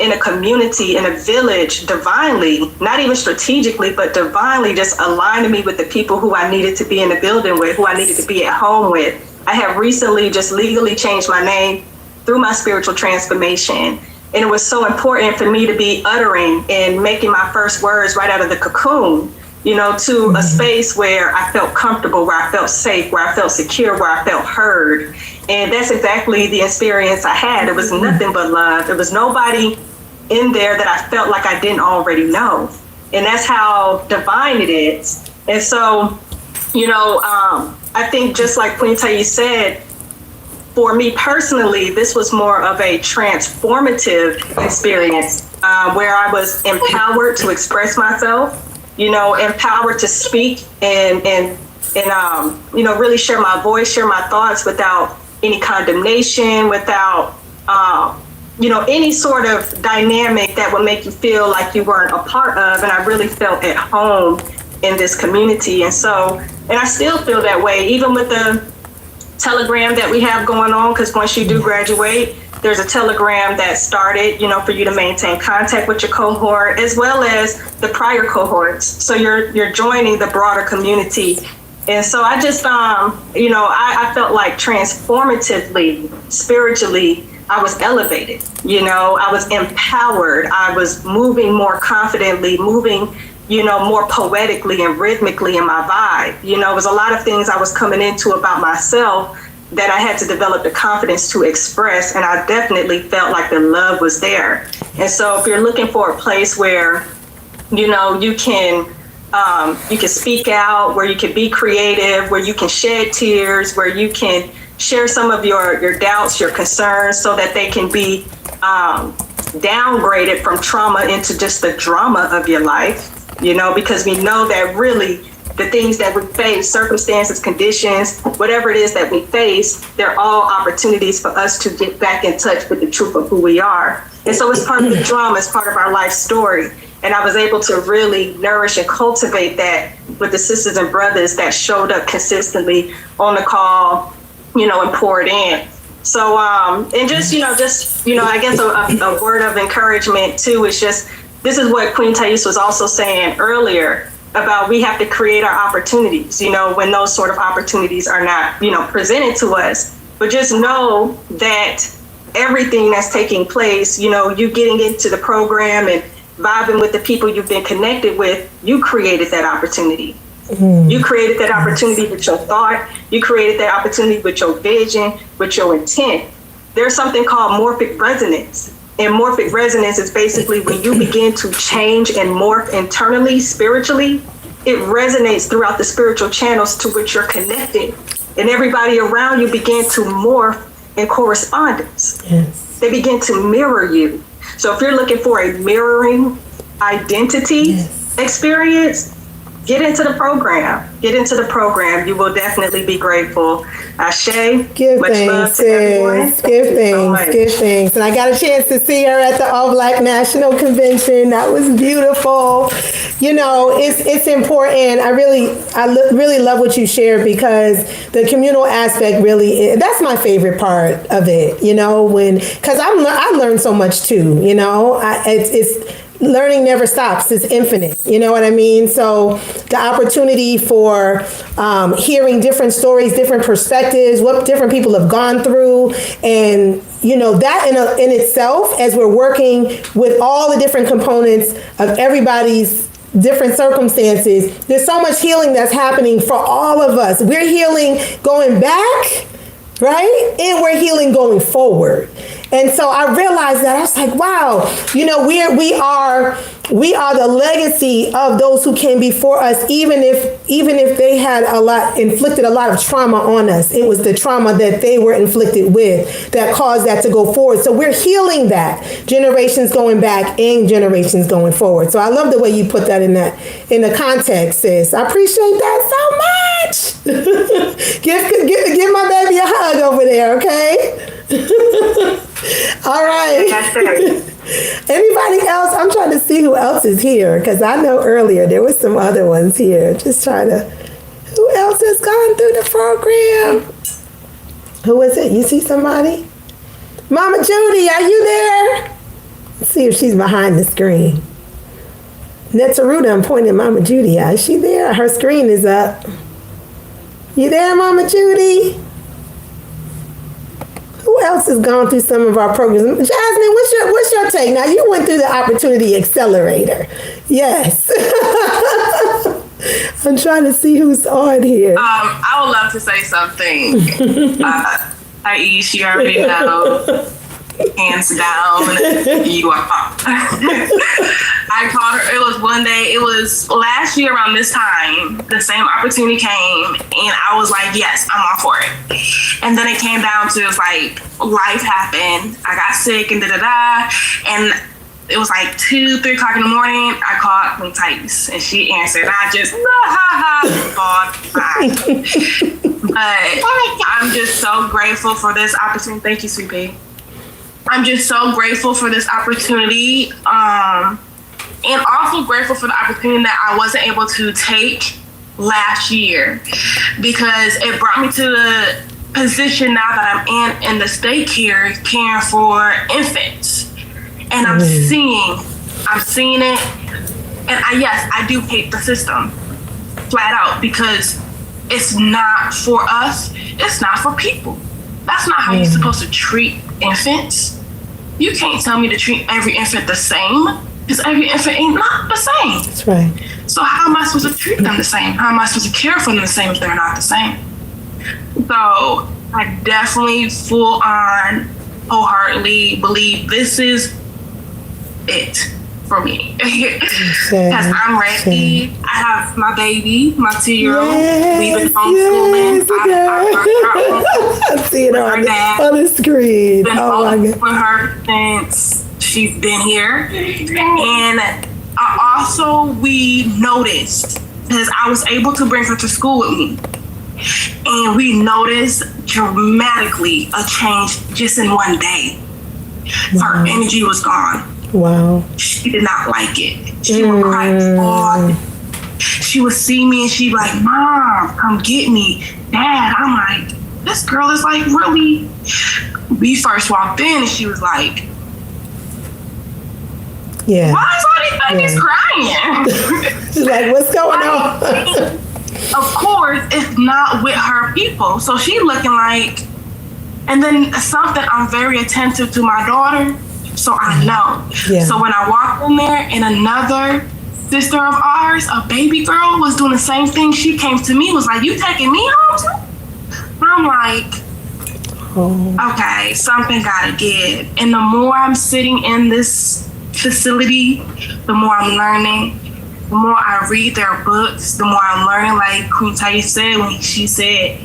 [SPEAKER 4] in a community, in a village, divinely, not even strategically, but divinely just aligning me with the people who I needed to be in the building with, who I needed to be at home with. I have recently just legally changed my name through my spiritual transformation. And it was so important for me to be uttering and making my first words right out of the cocoon, you know, to a space where I felt comfortable, where I felt safe, where I felt secure, where I felt heard. And that's exactly the experience I had. It was nothing but love. There was nobody in there that I felt like I didn't already know. And that's how divine it is. And so, you know, I think just like Queen Taese said, for me personally, this was more of a transformative experience where I was empowered to express myself, you know, empowered to speak and you know, really share my voice, share my thoughts without any condemnation, without, you know, any sort of dynamic that would make you feel like you weren't a part of. And I really felt at home in this community. And so, and I still feel that way, even with the Telegram that we have going on, because once you do graduate, there's a Telegram that started, you know, for you to maintain contact with your cohort as well as the prior cohorts. So you're joining the broader community. And so I just, you know, I felt like transformatively, spiritually, I was elevated, you know, I was empowered. I was moving more confidently, moving, you know, more poetically and rhythmically in my vibe. You know, it was a lot of things I was coming into about myself that I had to develop the confidence to express. And I definitely felt like the love was there. And so if you're looking for a place where, you know, you can speak out, where you can be creative, where you can shed tears, where you can share some of your doubts, your concerns, so that they can be downgraded from trauma into just the drama of your life. You know, because we know that really the things that we face, circumstances, conditions, whatever it is that we face, they're all opportunities for us to get back in touch with the truth of who we are. And so it's part of the drama, it's part of our life story. And I was able to really nourish and cultivate that with the sisters and brothers that showed up consistently on the call, you know, and poured in. So, and just, you know, I guess a word of encouragement too is just, this is what Queen Taese was also saying earlier about we have to create our opportunities, you know, when those sort of opportunities are not, you know, presented to us. But just know that everything that's taking place, you know, you getting into the program and vibing with the people you've been connected with, you created that opportunity. You created that opportunity with your thought. You created that opportunity with your vision, with your intent. There's something called morphic resonance. And morphic resonance is basically when you begin to change and morph internally, spiritually, it resonates throughout the spiritual channels to which you're connected. And everybody around you begin to morph in correspondence. Yes. They begin to mirror you. So if you're looking for a mirroring identity experience, get into the program. Get into the program. You will definitely be grateful. Ashe,
[SPEAKER 1] give much thanks, sis. Give thanks, give thanks. And I got a chance to see her at the All Black National Convention. That was beautiful. You know, it's important. I really love what you shared, because the communal aspect really is, that's my favorite part of it. You know, because I learned so much too. You know, it's learning never stops. It's infinite. You know what I mean? So the opportunity for hearing different stories, different perspectives, what different people have gone through, and you know that in itself, as we're working with all the different components of everybody's different circumstances, there's so much healing that's happening for all of us. We're healing going back, right? And we're healing going forward. And so I realized that I was like, wow, you know, we are the legacy of those who came before us, even if they had inflicted a lot of trauma on us. It was the trauma that they were inflicted with that caused that to go forward. So we're healing that, generations going back and generations going forward. So I love the way you put that in the context, sis. I appreciate that so much. bitch. give my baby a hug over there, okay? All right.
[SPEAKER 4] Yes, sir.
[SPEAKER 1] Anybody else? I'm trying to see who else is here because I know earlier there were some other ones here. Just trying to. Who else has gone through the program? Who is it? You see somebody? Mama Judy, are you there? Let's see if she's behind the screen. Netzeruda, I'm pointing Mama Judy out. Is she there? Her screen is up. You there, Mama Judy? Who else has gone through some of our programs? Jasmine, what's your take? Now, you went through the Opportunity Accelerator. Yes. I'm trying to see who's on here.
[SPEAKER 2] I would love to say something. Taese, you already know. Hands down, you are. I called her. It was one day. It was last year around this time. The same opportunity came, and I was like, "Yes, I'm all for it." And then it came down to, it's like, life happened. I got sick and and it was like 2-3 o'clock in the morning. I called Queen Taese, and she answered. And I just but I'm just so grateful for this opportunity. Thank you, Sweet Pea. I'm just so grateful for this opportunity, and also grateful for the opportunity that I wasn't able to take last year, because it brought me to the position now that I'm in the state care, caring for infants, and I'm seeing it, and I do hate the system flat out, because it's not for us, it's not for people. That's not how you're supposed to treat infants. You can't tell me to treat every infant the same, because every infant ain't not the same.
[SPEAKER 1] That's right.
[SPEAKER 2] So how am I supposed to treat them the same? How am I supposed to care for them the same if they're not the same? So I definitely full on, wholeheartedly believe this is it for me. Because I'm ready. I have my baby, my 2-year-old. We've been homeschooling.
[SPEAKER 1] I see it on the screen.
[SPEAKER 2] Been
[SPEAKER 1] oh my God.
[SPEAKER 2] with her since she's been here. And we noticed, because I was able to bring her to school with me, and we noticed dramatically a change just in one day. Her energy was gone.
[SPEAKER 1] Wow.
[SPEAKER 2] She did not like it. She would cry all. She would see me and she'd be like, "Mom, come get me." "Dad," I'm like, "This girl is like really." We first walked in and she was like,
[SPEAKER 1] "Yeah,
[SPEAKER 2] why is all these babies crying?"
[SPEAKER 1] She's like, "What's going on?"
[SPEAKER 2] Of course, it's not with her people. So she looking like, and then something, I'm very attentive to my daughter. So I know. Yeah. So when I walked in there, and another sister of ours, a baby girl, was doing the same thing. She came to me, was like, "You taking me home?" I'm like, okay, something gotta give. And the more I'm sitting in this facility, the more I'm learning. The more I read their books, the more I'm learning. Like Queen Taese said when she said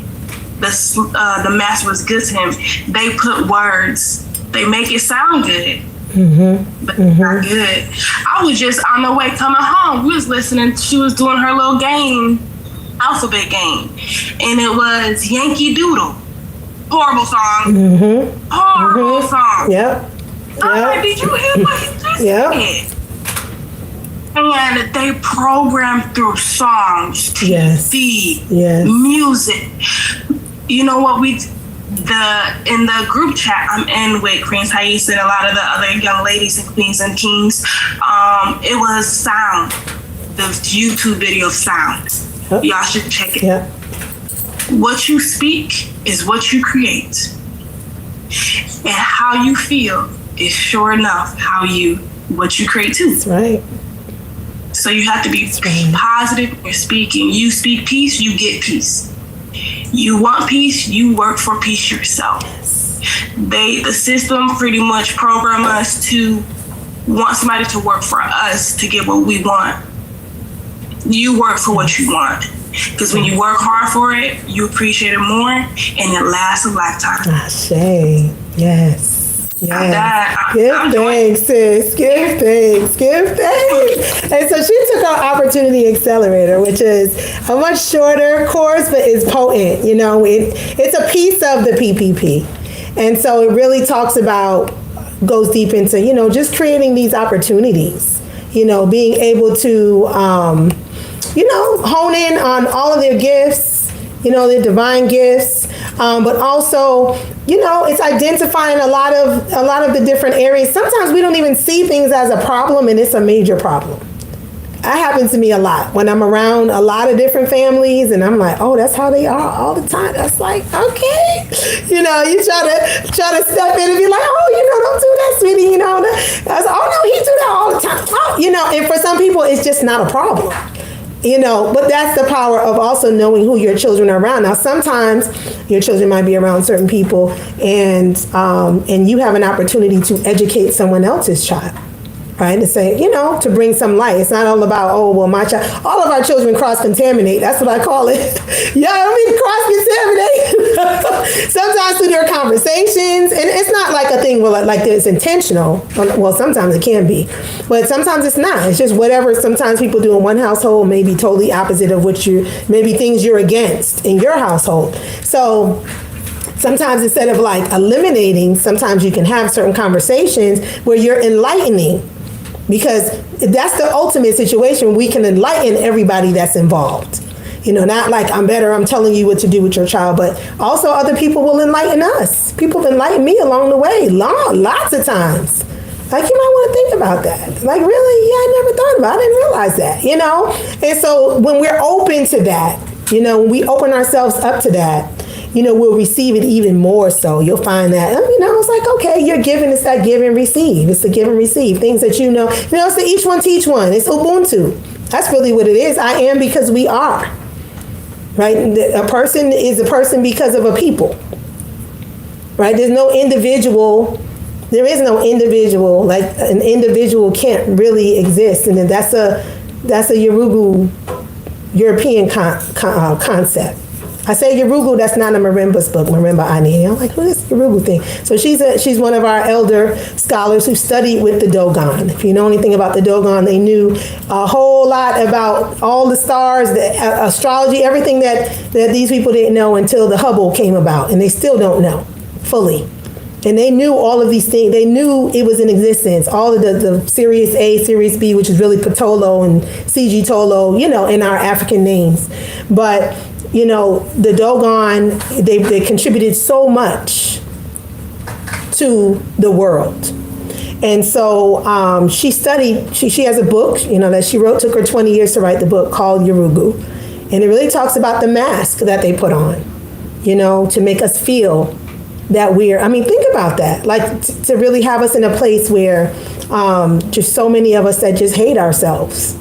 [SPEAKER 2] the master was good to him, they put words. They make it sound good, but it's not good. I was just on the way coming home. We was listening. She was doing her little game, alphabet game, and it was Yankee Doodle. Horrible song. Horrible song.
[SPEAKER 1] Yep.
[SPEAKER 2] I'm like, did you hear what he just said? And they program through songs, TV, music. You know what in the group chat I'm in with Queen Taese and a lot of the other young ladies and queens and kings, it was sound, the YouTube video sound. Y'all should check it. What you speak is what you create, and how you feel is sure enough what you create too.
[SPEAKER 1] That's right.
[SPEAKER 2] So you have to be positive when you're speaking. You speak peace, you get peace. You want peace, you work for peace yourself. The system pretty much program us to want somebody to work for us to get what we want. You work for what you want. Because when you work hard for it, you appreciate it more, and it lasts a lifetime.
[SPEAKER 1] Ashe. Yes. Yeah. Give thanks, sis. Give thanks. Give thanks. And so she took our Opportunity Accelerator, which is a much shorter course, but it's potent. You know, it's a piece of the PPP. And so it really goes deep into, you know, just creating these opportunities, you know, being able to, you know, hone in on all of their gifts, you know, their divine gifts, but also, you know, it's identifying a lot of the different areas. Sometimes we don't even see things as a problem, and it's a major problem. That happens to me a lot when I'm around a lot of different families, and I'm like, oh, that's how they are all the time. That's like, okay, you know, you try to step in and be like, oh, you know, don't do that, sweetie, you know. That's, oh no, he do that all the time. Oh, you know, and for some people, it's just not a problem. You know, but that's the power of also knowing who your children are around. Now, sometimes your children might be around certain people, and you have an opportunity to educate someone else's child. Right, to say, you know, to bring some light. It's not all about, oh, well, my child, all of our children cross-contaminate. That's what I call it. Yeah, I mean, cross-contaminate. Sometimes through their conversations, and it's not like a thing where like it's intentional. Well, sometimes it can be, but sometimes it's not. It's just whatever sometimes people do in one household may be totally opposite of maybe things you're against in your household. So sometimes instead of like eliminating, sometimes you can have certain conversations where you're enlightening. Because that's the ultimate situation. We can enlighten everybody that's involved. You know, not like I'm better, I'm telling you what to do with your child, but also other people will enlighten us. People have enlightened me along the way, lots of times. Like, you might want to think about that. Like, really? Yeah, I never thought about it. I didn't realize that, you know? And so when we're open to that, you know, when we open ourselves up to that, you know, we'll receive it even more so. You'll find that, you know, it's like, okay, you're giving, it's that give and receive. It's the give and receive. Things that you know, it's the each one teach one. It's Ubuntu. That's really what it is. I am because we are. Right? A person is a person because of a people. Right? There is no individual, like an individual can't really exist. And then that's a European concept. I say Yorugu, that's not a Marimba's book, Marimba Ani. I'm like, who is the Yorugu thing? So she's one of our elder scholars who studied with the Dogon. If you know anything about the Dogon, they knew a whole lot about all the stars, the astrology, everything that these people didn't know until the Hubble came about, and they still don't know fully. And they knew all of these things. They knew it was in existence. All of the Sirius A, Sirius B, which is really Patolo and CG Tolo, you know, in our African names. But you know, the Dogon, they contributed so much to the world. And so she studied, she has a book, you know, that she wrote, took her 20 years to write the book called Yorugu. And it really talks about the mask that they put on, you know, to make us feel that think about that. Like to really have us in a place where just so many of us that just hate ourselves.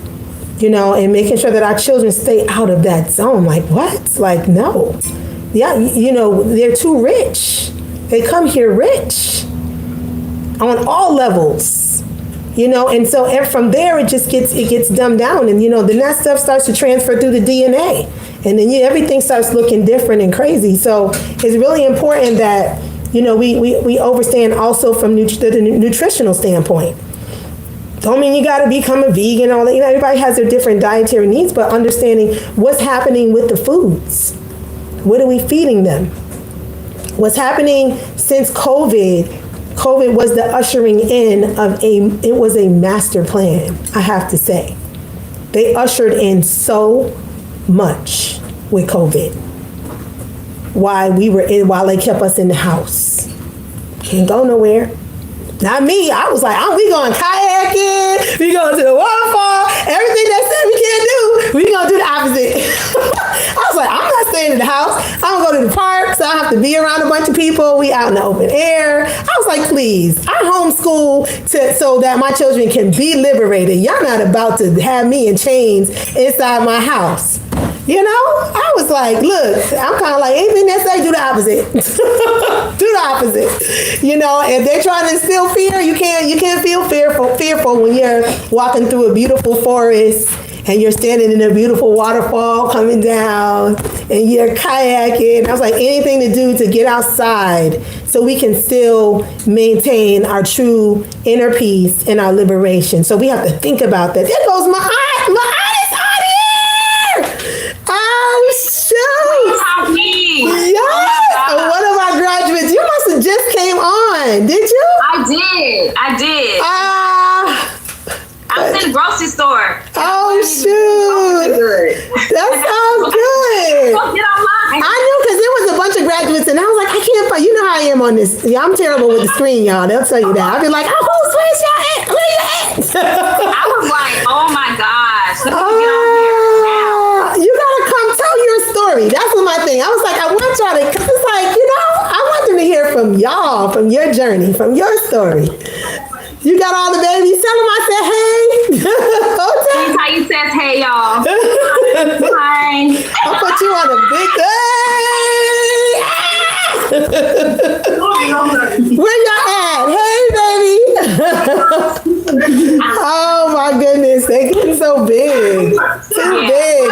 [SPEAKER 1] You know, and making sure that our children stay out of that zone. Like, what? Like, no. Yeah, you know, they're too rich. They come here rich on all levels, you know, and so from there it gets dumbed down, and, you know, then that stuff starts to transfer through the DNA, and then everything starts looking different and crazy. So it's really important that, you know, we understand also from the nutritional standpoint. Don't mean you got to become a vegan, all that. You know, everybody has their different dietary needs, but understanding what's happening with the foods. What are we feeding them? What's happening since COVID? COVID was the ushering in of it was a master plan, I have to say. They ushered in so much with COVID. While they kept us in the house. Can't go nowhere. Not me. I was like, we going kayaking. We going to the waterfall. Everything they said we can't do, we going to do the opposite. I was like, I'm not staying in the house. I'm going to go to the park, so I have to be around a bunch of people. We out in the open air. I was like, please, I homeschool so that my children can be liberated. Y'all not about to have me in chains inside my house. You know, I was like, look, I'm kind of like, anything they say, do the opposite. Do the opposite. You know, if they're trying to instill fear, you can't feel fearful when you're walking through a beautiful forest and you're standing in a beautiful waterfall coming down, and you're kayaking. I was like, anything to do to get outside so we can still maintain our true inner peace and our liberation. So we have to think about that. There goes my aunt. My aunt is on here. Oh, shoot. Yes. One of our graduates. You must have just came on. Did you?
[SPEAKER 5] I did. I was in the grocery store.
[SPEAKER 1] Oh, shoot. That sounds good. I knew because there was a bunch of graduates and I was like, I can't find, you know how I am on this. Yeah, I'm terrible with the screen, y'all. They'll tell you that. I'll be like, oh, where's your at? Where you at?
[SPEAKER 5] I was like, oh my gosh. Let me get on here now.
[SPEAKER 1] You got to come tell your story. That's what my thing. I was like, I want y'all to, because it's like, I want them to hear from y'all, from your journey, from your story. You got all the babies. Tell them I said, hey.
[SPEAKER 5] That's how you says, hey, y'all. Hi.
[SPEAKER 1] I'll put you on a big day. Where y'all at? Hey, baby. Oh, my goodness. They're getting so big. Too big.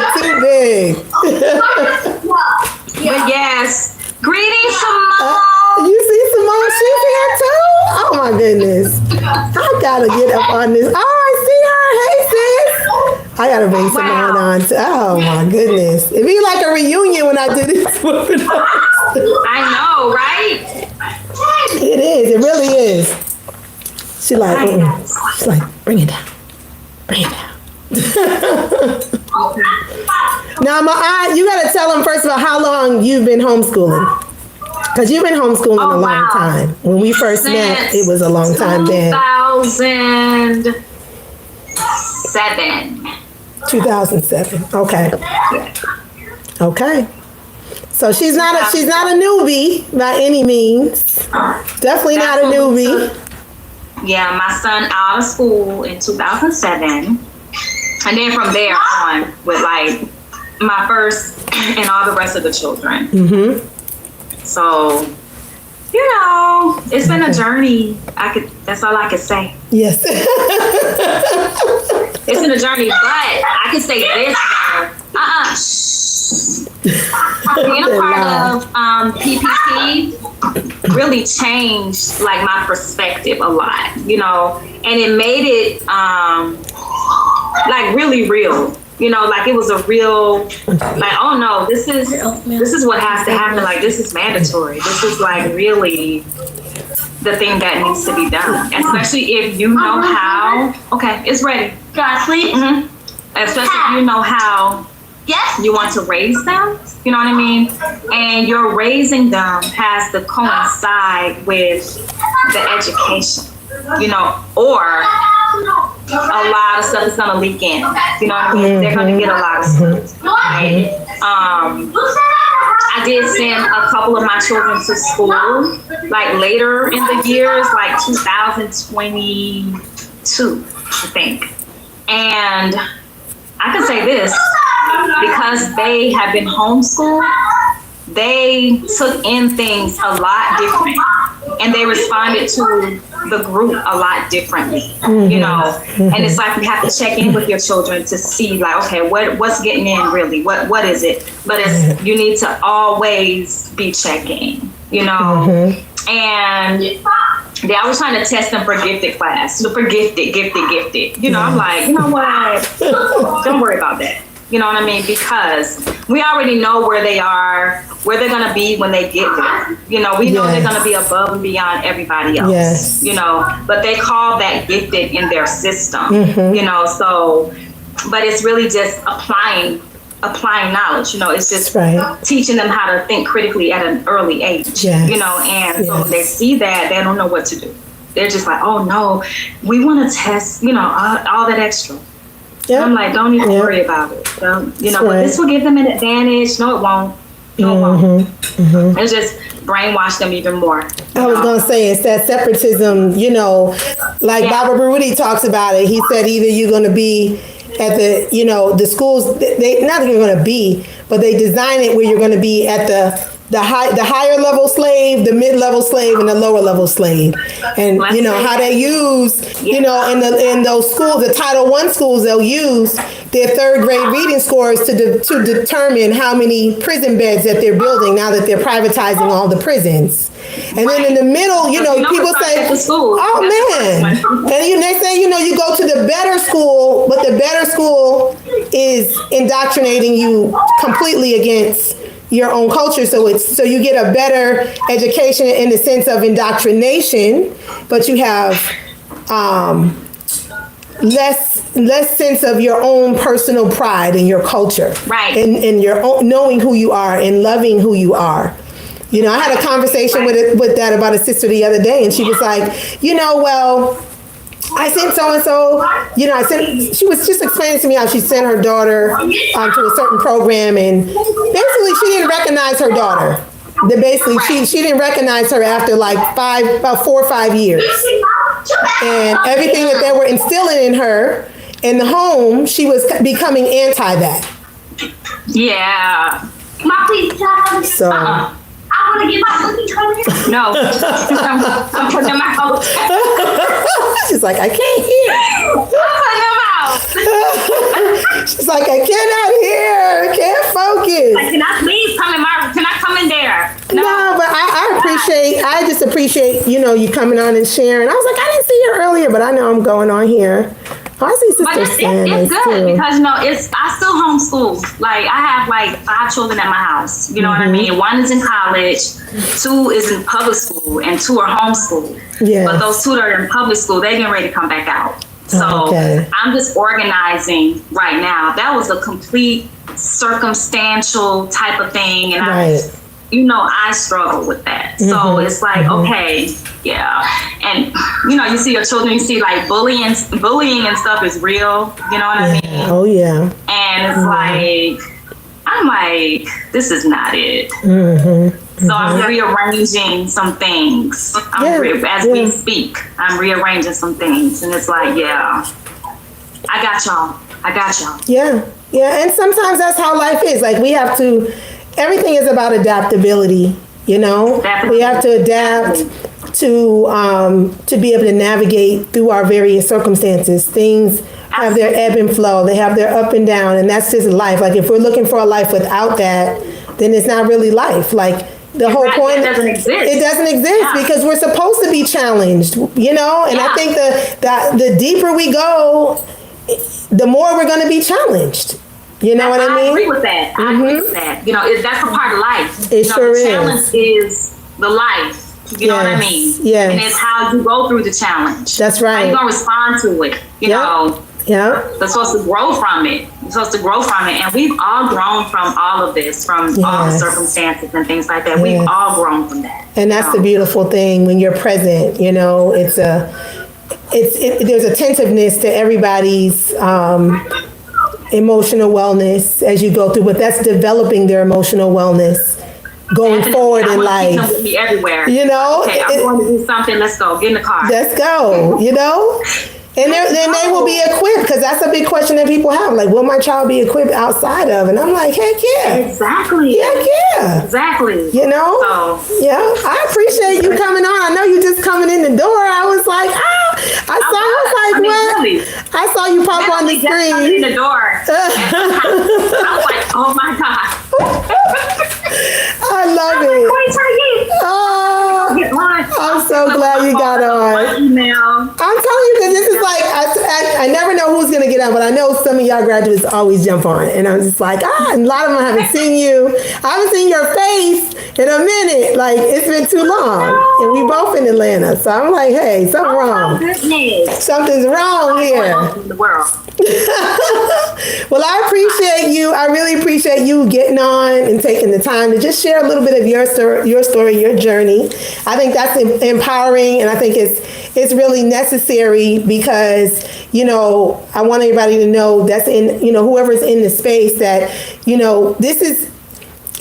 [SPEAKER 5] But yes. Greetings, Simone.
[SPEAKER 1] You see Simone? She's here too? Oh, my goodness. I gotta get up on this. Oh, I see her. Hey, sis. I gotta bring Simone on too. Oh, my goodness. It'd be like a reunion when I do this.
[SPEAKER 5] I know, right?
[SPEAKER 1] It is. It really is. She's like, bring it down. Bring it down. Now, my aunt, you gotta tell them first of all how long you've been homeschooling. Because you've been homeschooling a long time. When we first met, it was a long time then. 2007. Okay. So she's not a newbie by any means. Definitely not a newbie.
[SPEAKER 5] Yeah, my son out of school in 2007. And then from there on with like my first and all the rest of the children. Mm-hmm. So, it's been a journey. That's all I can say.
[SPEAKER 1] Yes.
[SPEAKER 5] It's been a journey, but I can say this being a part of PPP really changed like my perspective a lot, and it made it like really real. Like it was a real, like, oh no, this is what has to happen. Like, this is mandatory. This is like really the thing that needs to be done. Especially if you know how, okay, it's ready.
[SPEAKER 2] God, please.
[SPEAKER 5] Mm-hmm. Especially if you know how you want to raise them, you know what I mean? And your raising them has to coincide with the education, or a lot of stuff is gonna leak in. You know what I mean? Mm-hmm. They're gonna get a lot of stuff. Right? I did send a couple of my children to school, like later in the years, like 2022, I think. And I can say this, because they have been homeschooled, they took in things a lot different, and they responded to the group a lot differently, and it's like you have to check in with your children to see like, okay, what's getting in really, what is it, but you need to always be checking, and I was trying to test them for gifted class, for gifted, I'm like, you know what, don't worry about that. You know what I mean? Because we already know where they are, where they're going to be when they get there. We know they're going to be above and beyond everybody else, but they call that gifted in their system, so, but it's really just applying knowledge, it's just teaching them how to think critically at an early age, and so when they see that, they don't know what to do. They're just like, oh no, we want to test, all that extra. Yep. I'm like, don't even worry about it. But this will give them an advantage. No, it won't. It's just brainwash them even more.
[SPEAKER 1] I was going to say, it's that separatism, like Baba Baruti talks about it. He said either you're going to be at the, the schools, they not you're going to be, but they design it where you're going to be at the the higher level slave, the mid level slave, and the lower level slave, and you know how they use, you know, in those schools, the Title I schools, they'll use their third grade reading scores to determine how many prison beds that they're building now that they're privatizing all the prisons. And then in the middle, you know, people say, "Oh man!" And they say, you know, you go to the better school, but the better school is indoctrinating you completely against your own culture, so you get a better education in the sense of indoctrination, but you have less sense of your own personal pride in your culture,
[SPEAKER 5] right?
[SPEAKER 1] And your own, knowing who you are and loving who you are. You know, I had a conversation with that about a sister the other day, and she was like, you know, well, I sent so-and-so, you know, she was just explaining to me how she sent her daughter to a certain program, and basically she didn't recognize her daughter. She didn't recognize her after like about 4 or 5 years. And everything that they were instilling in her in the home, she was becoming anti that.
[SPEAKER 5] Yeah.
[SPEAKER 1] So.
[SPEAKER 5] I want to get my cookies from here. No. I'm putting them out.
[SPEAKER 1] She's like, I can't hear.
[SPEAKER 5] I'm putting them out.
[SPEAKER 1] She's like, I cannot hear. Can't focus.
[SPEAKER 5] Like, can I please come in can I come in there?
[SPEAKER 1] No, but I just appreciate, you know, you coming on and sharing. I was like, I didn't see you earlier, but I know I'm going on here. I see Sister
[SPEAKER 5] It's good too. Because, you know, I still homeschool. Like, I have like 5 children at my house. You know what I mean? 1 is in college, 2 is in public school, and 2 are homeschooled. Yes. But those 2 that are in public school, they're getting ready to come back out. So I'm just organizing right now. That was a complete circumstantial type of thing. And I struggle with that. So it's like, okay, yeah. And, you know, you see your children, you see like bullying and stuff is real. You know what I mean?
[SPEAKER 1] Oh, yeah.
[SPEAKER 5] And it's like, I'm like, this is not it. So I'm rearranging some things. As we speak, I'm rearranging some things. And it's like, yeah, I got y'all.
[SPEAKER 1] Yeah. Yeah. And sometimes that's how life is. Like, we have to, everything is about adaptability, you know? We have to adapt to be able to navigate through our various circumstances. Things have their ebb and flow. They have their up and down, and that's just life. Like, if we're looking for a life without that, then it's not really life. Like, the whole point,
[SPEAKER 5] it doesn't exist.
[SPEAKER 1] It doesn't exist because we're supposed to be challenged, you know? And I think that the deeper we go, the more we're going to be challenged. You know what I mean?
[SPEAKER 5] I agree with that. I agree with that. You know, that's a part of life.
[SPEAKER 1] It sure is.
[SPEAKER 5] The challenge is the life. You know what I mean?
[SPEAKER 1] Yes.
[SPEAKER 5] And it's how you go through the challenge.
[SPEAKER 1] That's right.
[SPEAKER 5] How you going to respond to it. You know?
[SPEAKER 1] Yeah.
[SPEAKER 5] We're supposed to grow from it. And we've all grown from all of this, from all the circumstances and things like that. We've all grown from that.
[SPEAKER 1] And that's the beautiful thing when you're present, you know, there's attentiveness to everybody's emotional wellness as you go through, but that's developing their emotional wellness going forward in life.
[SPEAKER 5] Come with me everywhere.
[SPEAKER 1] You know?
[SPEAKER 5] Okay, I'm going to do something. Let's go. Get in the car.
[SPEAKER 1] Let's go. You know? And then they will be equipped, because that's a big question that people have. Like, will my child be equipped outside of? And I'm like, heck yeah.
[SPEAKER 5] Exactly.
[SPEAKER 1] Heck yeah.
[SPEAKER 5] Exactly.
[SPEAKER 1] You know? So, yeah. I appreciate you coming on. I know you just coming in the door. I was like, I saw you pop on the screen.
[SPEAKER 5] In the door. I was like, oh my God.
[SPEAKER 1] I love it. Oh, I'm so glad you got on.
[SPEAKER 5] Email.
[SPEAKER 1] I'm telling you, because this is like, I never know who's going to get on, but I know some of y'all graduates always jump on. And I'm just like, and a lot of them haven't seen you. I haven't seen your face in a minute. Like, it's been too long. And we both in Atlanta. So I'm like, hey, something's wrong. Something's wrong here.
[SPEAKER 5] In the world.
[SPEAKER 1] Well, I appreciate you. I really appreciate you getting on and taking the time to just share a little bit of your story, your journey. I think that's empowering, and I think it's really necessary because, you know, I want everybody to know that's in, you know, whoever's in the space that, you know, it's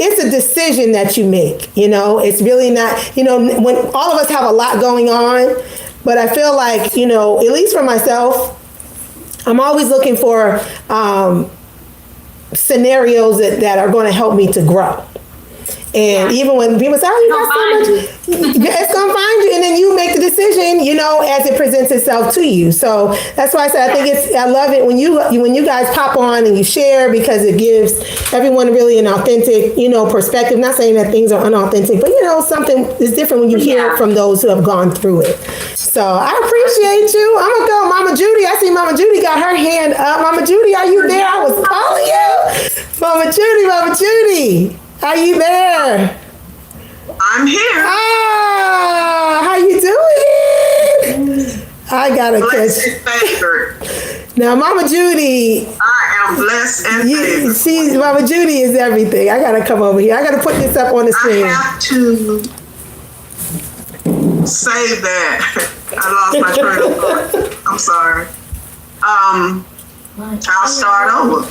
[SPEAKER 1] a decision that you make. You know, it's really not, you know, when all of us have a lot going on, but I feel like, you know, at least for myself, I'm always looking for scenarios that are going to help me to grow. And even when people say, "Oh, you got so much," it's gonna find you, and then you make the decision, as it presents itself to you. So that's why I said I love it when you guys pop on and you share, because it gives everyone really an authentic, perspective. Not saying that things are unauthentic, but something is different when you hear from those who have gone through it. So I appreciate you. I'm gonna go, Mama Judy. I see Mama Judy got her hand up. Mama Judy, are you there? I was calling you, Mama Judy. Are you there?
[SPEAKER 3] I'm here.
[SPEAKER 1] Ah, how you doing? I gotta
[SPEAKER 3] Blessed
[SPEAKER 1] catch.
[SPEAKER 3] and favored.
[SPEAKER 1] Now, Mama Judy.
[SPEAKER 3] I am blessed and favored.
[SPEAKER 1] Mama Judy is everything. I gotta come over here. I gotta put this up on the screen.
[SPEAKER 3] I have to say that I lost my train of thought. I'm sorry. I'll start over.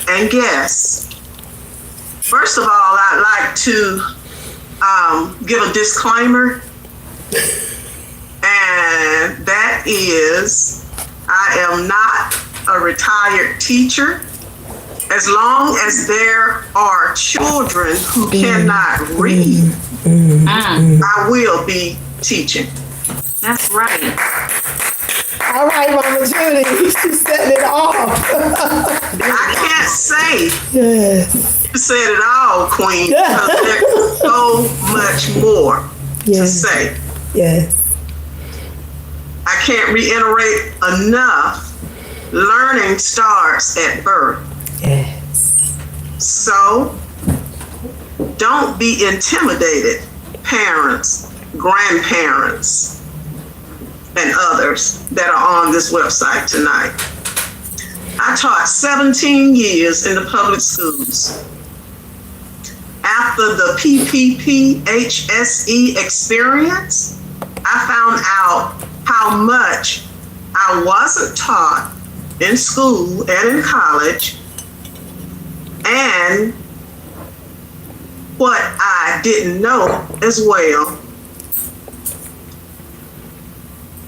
[SPEAKER 3] And guess. First of all, I'd like to give a disclaimer, and that is I am not a retired teacher. As long as there are children who cannot read, I will be teaching.
[SPEAKER 2] That's right.
[SPEAKER 1] All right, Mama Judy, she's setting it off.
[SPEAKER 3] I can't say
[SPEAKER 1] Yes.
[SPEAKER 3] you said it all, Queen, because there's so much more to say.
[SPEAKER 1] Yes.
[SPEAKER 3] I can't reiterate enough. Learning starts at birth.
[SPEAKER 1] Yes.
[SPEAKER 3] So don't be intimidated, parents, grandparents, and others that are on this website tonight. I taught 17 years in the public schools. After the PPP HSE experience, I found out how much I wasn't taught in school and in college, and what I didn't know as well.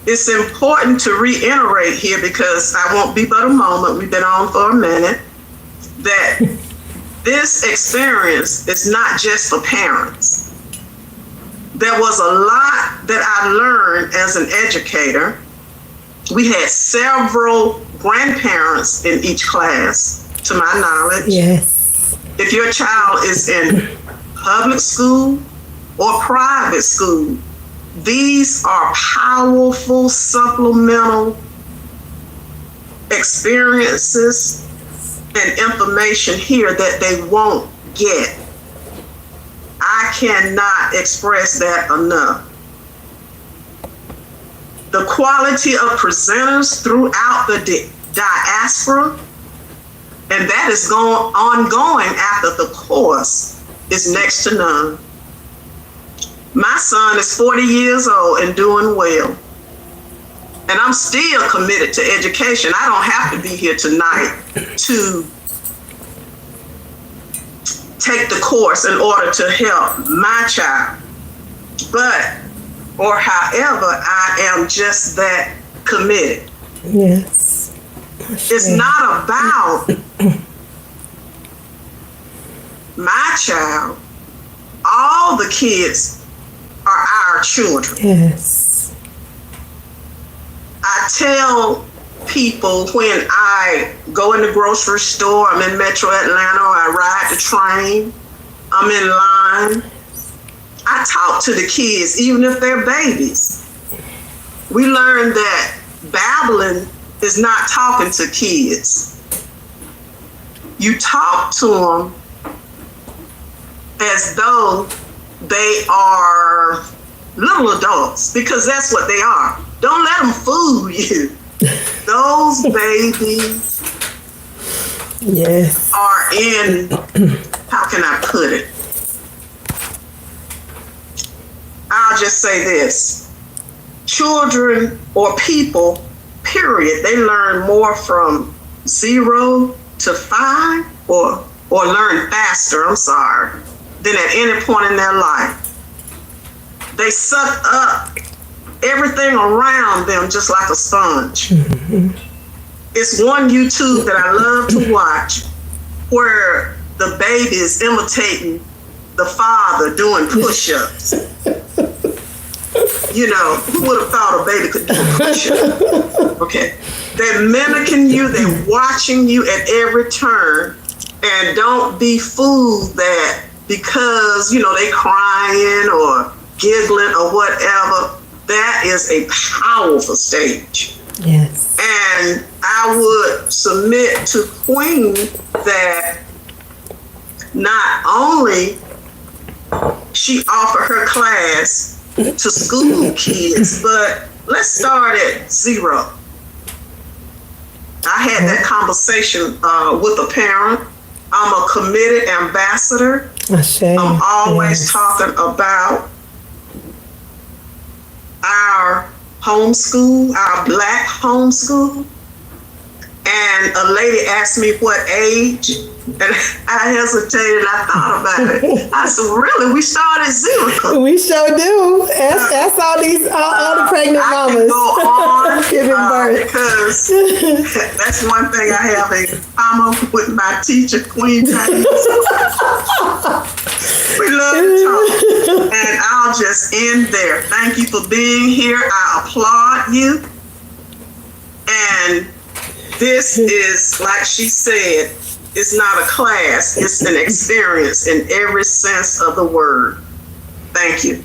[SPEAKER 3] It's important to reiterate here, because I won't be but a moment, we've been on for a minute, that this experience is not just for parents. There was a lot that I learned as an educator. We had several grandparents in each class, to my knowledge.
[SPEAKER 1] Yes.
[SPEAKER 3] If your child is in public school or private school, these are powerful supplemental experiences and information here that they won't get. I cannot express that enough. The quality of presenters throughout the diaspora, and that is ongoing after the course, is next to none. My son is 40 years old and doing well. And I'm still committed to education. I don't have to be here tonight to take the course in order to help my child. However, I am just that committed.
[SPEAKER 1] Yes.
[SPEAKER 3] It's not about my child. All the kids are our children.
[SPEAKER 1] Yes.
[SPEAKER 3] I tell people when I go in the grocery store, I'm in Metro Atlanta, or I ride the train, I'm in line, I talk to the kids, even if they're babies. We learned that babbling is not talking to kids. You talk to them as though they are little adults, because that's what they are. Don't let them fool you. Those babies are in, how can I put it? I'll just say this. Children or people, period, they learn more from 0 to 5 or learn faster, than at any point in their life. They suck up everything around them just like a sponge. It's one YouTube that I love to watch where the baby is imitating the father doing push-ups. You know, who would have thought a baby could do a push-up? Okay. They're mimicking you, they're watching you at every turn, and don't be fooled that because, you know, they crying or giggling or whatever, that is a powerful stage.
[SPEAKER 1] Yes.
[SPEAKER 3] And I would submit to Queen that not only she offered her class to school kids, but let's start at 0. I had that conversation with a parent. I'm a committed ambassador. I'm always talking about our homeschool, our Black homeschool. And a lady asked me what age, and I hesitated. I thought about it. I said, "Really? We start at 0."
[SPEAKER 1] We sure do. That's all the pregnant mamas.
[SPEAKER 3] I can go on
[SPEAKER 1] giving birth
[SPEAKER 3] because that's one thing I have in common with my teacher, Queen Taese. We love to talk, and I'll just end there. Thank you for being here. I applaud you, and this is, like she said, it's not a class, it's an experience in every sense of the word. Thank you.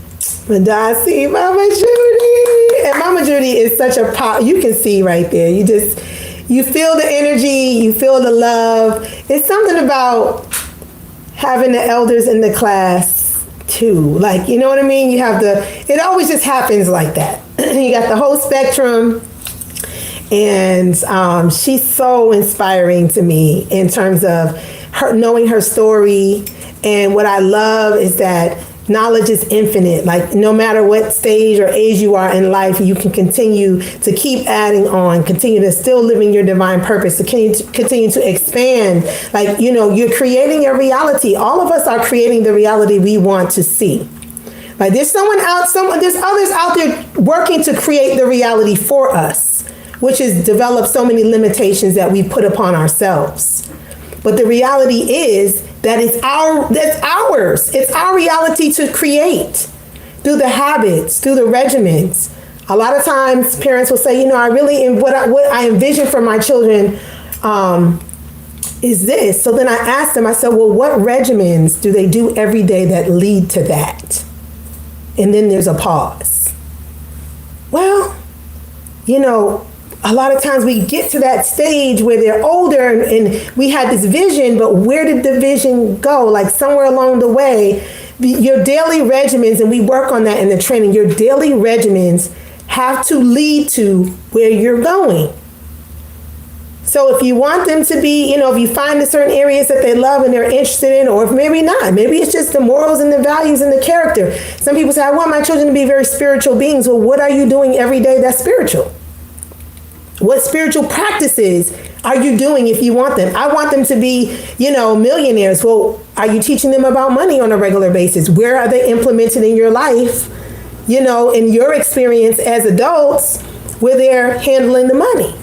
[SPEAKER 1] Madasi, Mama Judy. And Mama Judy is such a pop. You can see right there. You feel the energy, you feel the love. It's something about having the elders in the class too. Like, you know what I mean? You have it always just happens like that. You got the whole spectrum. And she's so inspiring to me in terms of her knowing her story. And what I love is that knowledge is infinite. Like, no matter what stage or age you are in life, you can continue to keep adding on, continue to still living your divine purpose, to continue to expand. Like, you know, you're creating a reality. All of us are creating the reality we want to see. Like, there's there's others out there working to create the reality for us, which has developed so many limitations that we put upon ourselves. But the reality is that that's ours. It's our reality to create through the habits, through the regimens. A lot of times parents will say, you know, what I envision for my children is this. So then I ask them, I said, well, what regimens do they do every day that lead to that? And then there's a pause. Well, you know, a lot of times we get to that stage where they're older and we had this vision, but where did the vision go? Like, somewhere along the way, your daily regimens, and we work on that in the training, your daily regimens have to lead to where you're going. So if you want them to be, you know, if you find the certain areas that they love and they're interested in, or if maybe not, maybe it's just the morals and the values and the character. Some people say, I want my children to be very spiritual beings. Well, what are you doing every day that's spiritual? What spiritual practices are you doing if you want them? I want them to be, you know, millionaires. Well, are you teaching them about money on a regular basis? Where are they implemented in your life, you know, in your experience as adults, where they're handling the money,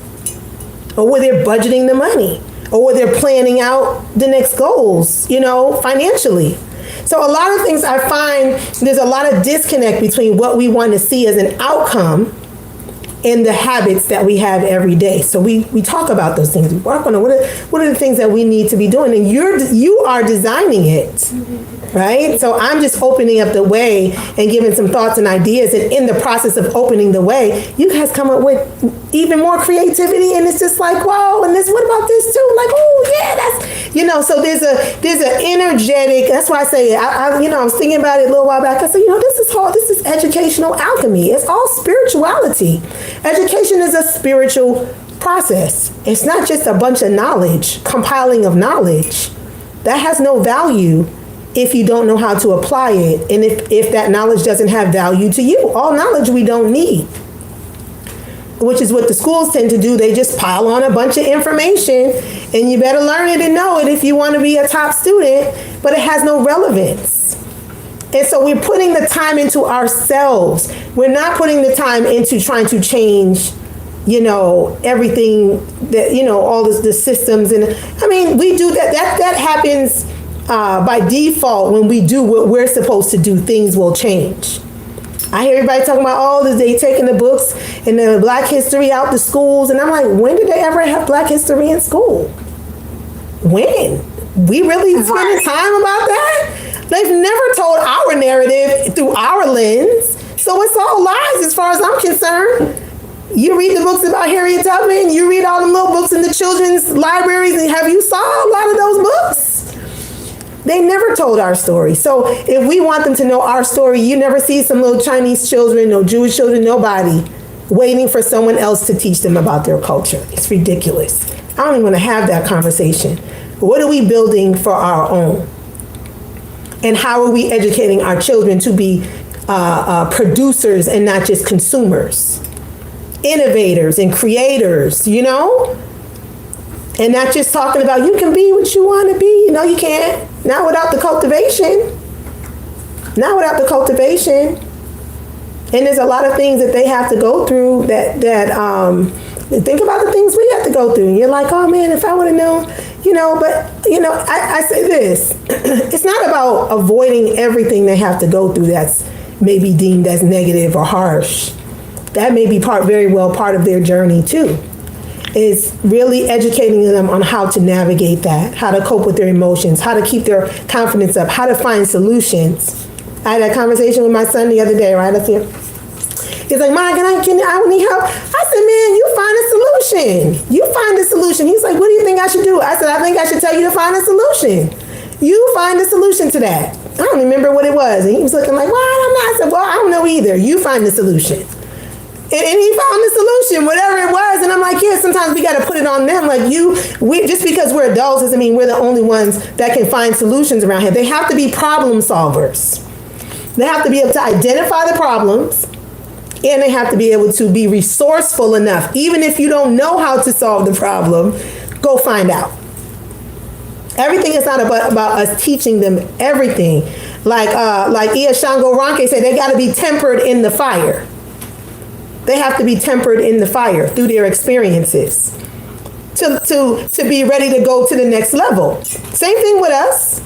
[SPEAKER 1] or where they're budgeting the money, or where they're planning out the next goals, you know, financially? So a lot of things I find there's a lot of disconnect between what we want to see as an outcome and the habits that we have every day. So we talk about those things. We work on it. What are the things that we need to be doing? And you are designing it, right? So I'm just opening up the way and giving some thoughts and ideas. And in the process of opening the way, you guys come up with even more creativity. And it's just like, whoa, and what about this too? Like, oh yeah, that's, you know, so there's an energetic, that's why I say, I was thinking about it a little while back. I said, you know, this is educational alchemy. It's all spirituality. Education is a spiritual process. It's not just a bunch of knowledge, compiling of knowledge. That has no value if you don't know how to apply it, and if that knowledge doesn't have value to you. All knowledge we don't need, which is what the schools tend to do. They just pile on a bunch of information, and you better learn it and know it if you want to be a top student, but it has no relevance. And so we're putting the time into ourselves. We're not putting the time into trying to change, everything that, all the systems. And I mean, we do that. That happens by default. When we do what we're supposed to do, things will change. I hear everybody talking about, they taking the books and the Black history out the schools. And I'm like, when did they ever have Black history in school? When? We really spending time about that? They've never told our narrative through our lens. So it's all lies as far as I'm concerned. You read the books about Harriet Tubman, you read all the little books in the children's libraries, and have you saw a lot of those books? They never told our story. So if we want them to know our story, you never see some little Chinese children, no Jewish children, nobody waiting for someone else to teach them about their culture. It's ridiculous. I don't even want to have that conversation. What are we building for our own? And how are we educating our children to be producers and not just consumers? Innovators and creators, And not just talking about you can be what you want to be. No, you can't. Not without the cultivation. Not without the cultivation. And there's a lot of things that they have to go through that think about the things we have to go through. And you're like, oh man, if I would have known, I say this, it's not about avoiding everything they have to go through that's maybe deemed as negative or harsh. That may be very well part of their journey too. Is really educating them on how to navigate that, how to cope with their emotions, how to keep their confidence up, how to find solutions. I had a conversation with my son the other day, right? He's like, Mom, I need help. I said, man, you find a solution. You find a solution. He's like, what do you think I should do? I said, I think I should tell you to find a solution. You find a solution to that. I don't remember what it was. And he was looking like, well, I don't know. I said, well, I don't know either. You find the solution. And he found the solution, whatever it was. And I'm like, yeah, sometimes we got to put it on them. Like just because we're adults doesn't mean we're the only ones that can find solutions around here. They have to be problem solvers. They have to be able to identify the problems. And they have to be able to be resourceful enough. Even if you don't know how to solve the problem, go find out. Everything is not about us teaching them everything. Like Iya Shango Ranke said, they got to be tempered in the fire. They have to be tempered in the fire through their experiences to be ready to go to the next level. Same thing with us.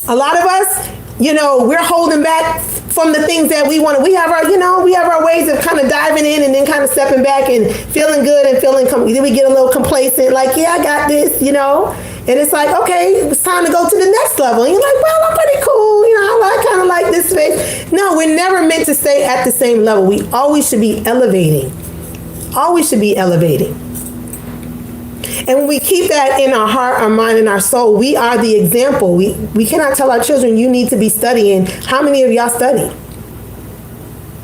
[SPEAKER 1] A lot of us, we're holding back from the things that we want to. We have our ways of kind of diving in and then kind of stepping back and feeling good and then we get a little complacent, like, yeah, I got this, And it's like, okay, it's time to go to the next level. And you're like, well, I'm pretty cool. I kind of like this space. No, we're never meant to stay at the same level. We always should be elevating. Always should be elevating. And when we keep that in our heart, our mind, and our soul, we are the example. We cannot tell our children, you need to be studying. How many of y'all study?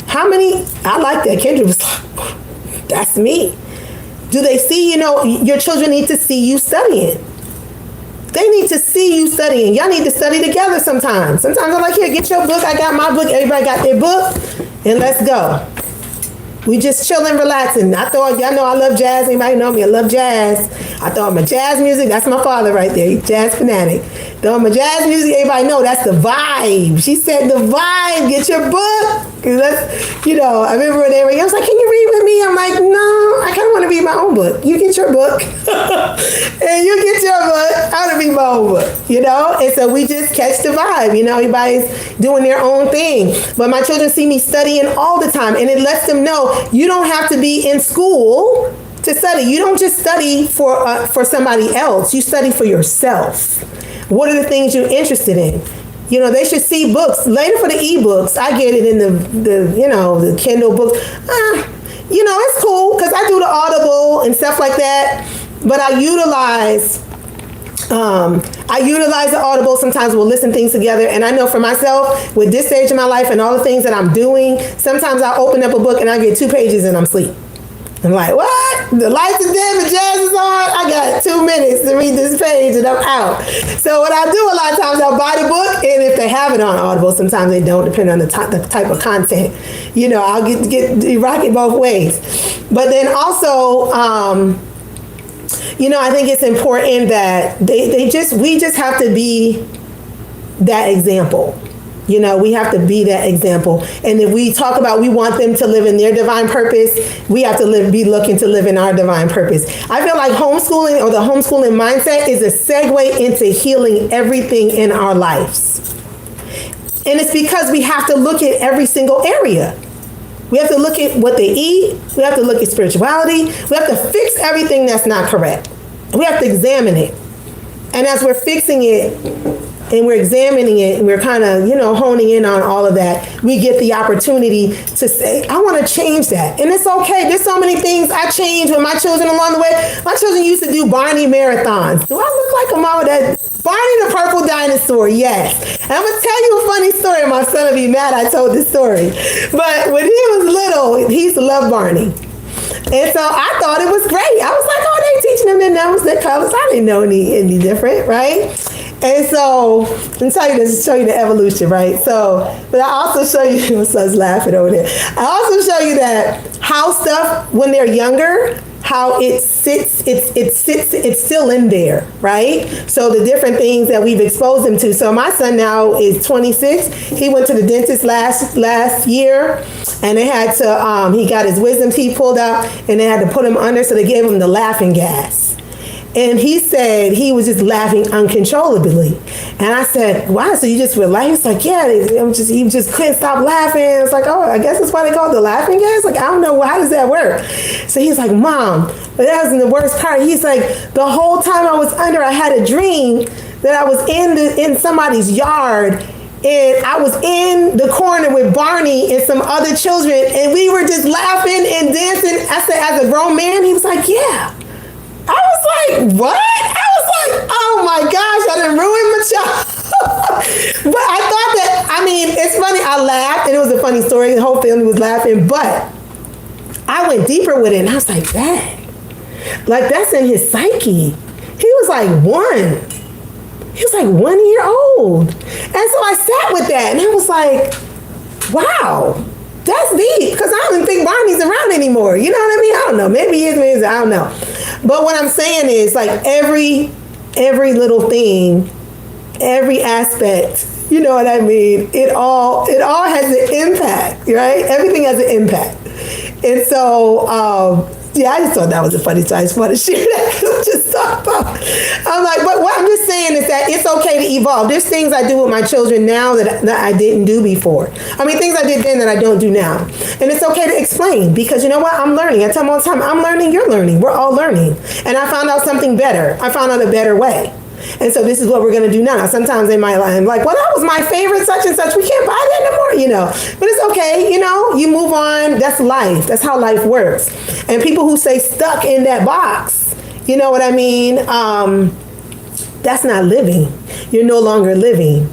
[SPEAKER 1] How many? I like that. Kendra was like, that's me. Do they see, your children need to see you studying. They need to see you studying. Y'all need to study together sometimes. Sometimes I'm like, here, get your book. I got my book. Everybody got their book. And let's go. We just chilling, relaxing. Y'all know I love jazz. Anybody know me? I love jazz. I throw on my jazz music. That's my father right there. He's jazz fanatic. Throw on my jazz music. Everybody know that's the vibe. She said the vibe. Get your book. I remember when they were, I was like, can you read with me? I'm like, no, I kind of want to read my own book. You get your book. And you get your book. I want to read my own book, And so we just catch the vibe. Everybody's doing their own thing. But my children see me studying all the time. And it lets them know you don't have to be in school to study. You don't just study for somebody else. You study for yourself. What are the things you're interested in? They should see books. Later for the ebooks, I get it in the Kindle books. It's cool because I do the Audible and stuff like that. But I utilize the Audible. Sometimes we'll listen things together. And I know for myself, with this stage of my life and all the things that I'm doing, sometimes I open up a book and I get 2 pages and I'm asleep. I'm like, what? The lights are dim, the jazz is on. I got 2 minutes to read this page and I'm out. So what I do a lot of times, I'll buy the book, and if they have it on Audible, sometimes they don't, depending on the type of content. I'll get rock it both ways. But then also, I think it's important that we just have to be that example. You know, we have to be that example. And if we talk about we want them to live in their divine purpose, we have to be looking to live in our divine purpose. I feel like homeschooling, or the homeschooling mindset, is a segue into healing everything in our lives. And it's because we have to look at every single area. We have to look at what they eat. We have to look at spirituality. We have to fix everything that's not correct. We have to examine it. And as we're fixing it and we're examining it and we're kind of, honing in on all of that, we get the opportunity to say, I want to change that. And it's okay. There's so many things I changed with my children along the way. My children used to do Barney marathons. Do I look like a mom with that? Barney the Purple Dinosaur, yes. And I'm going to tell you a funny story. My son will be mad I told this story. But when he was little, he used to love Barney. And so I thought it was great. I was like, oh, they teaching them their numbers, their colors. I didn't know any different, right? And so, I'll tell you this, show you the evolution, right? So, but I also show you, my son's laughing over there. I also show you that how stuff, when they're younger, how it sits, it's still in there, right? So the different things that we've exposed them to. So my son now is 26. He went to the dentist last year, and they had to, he got his wisdom teeth pulled out, and they had to put him under, so they gave him the laughing gas. And he said he was just laughing uncontrollably. And I said, wow, so you just relaxed? He was like, yeah, he just couldn't stop laughing. I was like, oh, I guess that's why they call it the laughing gas? Like, I don't know, how does that work? So he's like, Mom, but that wasn't the worst part. He's like, the whole time I was under, I had a dream that I was in somebody's yard, and I was in the corner with Barney and some other children, and we were just laughing and dancing. I said, as a grown man? He was like, yeah. I was like, what? I was like, oh my gosh, I done ruined my child. But I thought that, it's funny, I laughed, and it was a funny story, the whole family was laughing, but I went deeper with it, and I was like, that's in his psyche. He was like 1. He was like 1 year old. And so I sat with that, and I was like, wow. That's deep, because I don't think Barney's around anymore. You know what I mean? I don't know. Maybe he is, maybe I don't know. But what I'm saying is, like, every little thing, every aspect, you know what I mean? It all has an impact, right? Everything has an impact. And so, I just thought that was a funny story. I just want to share that. Just talk about. I'm like, but what I'm just saying is that it's okay to evolve. There's things I do with my children now that I didn't do before. Things I did then that I don't do now. And it's okay to explain, because you know what? I'm learning. I tell them all the time, I'm learning, you're learning. We're all learning. And I found out something better. I found out a better way. And so this is what we're going to do now. Sometimes they might like, well, that was my favorite such and such. We can't buy that anymore, But it's okay, you move on. That's life. That's how life works. And people who say stuck in that box, you know what I mean? That's not living. You're no longer living.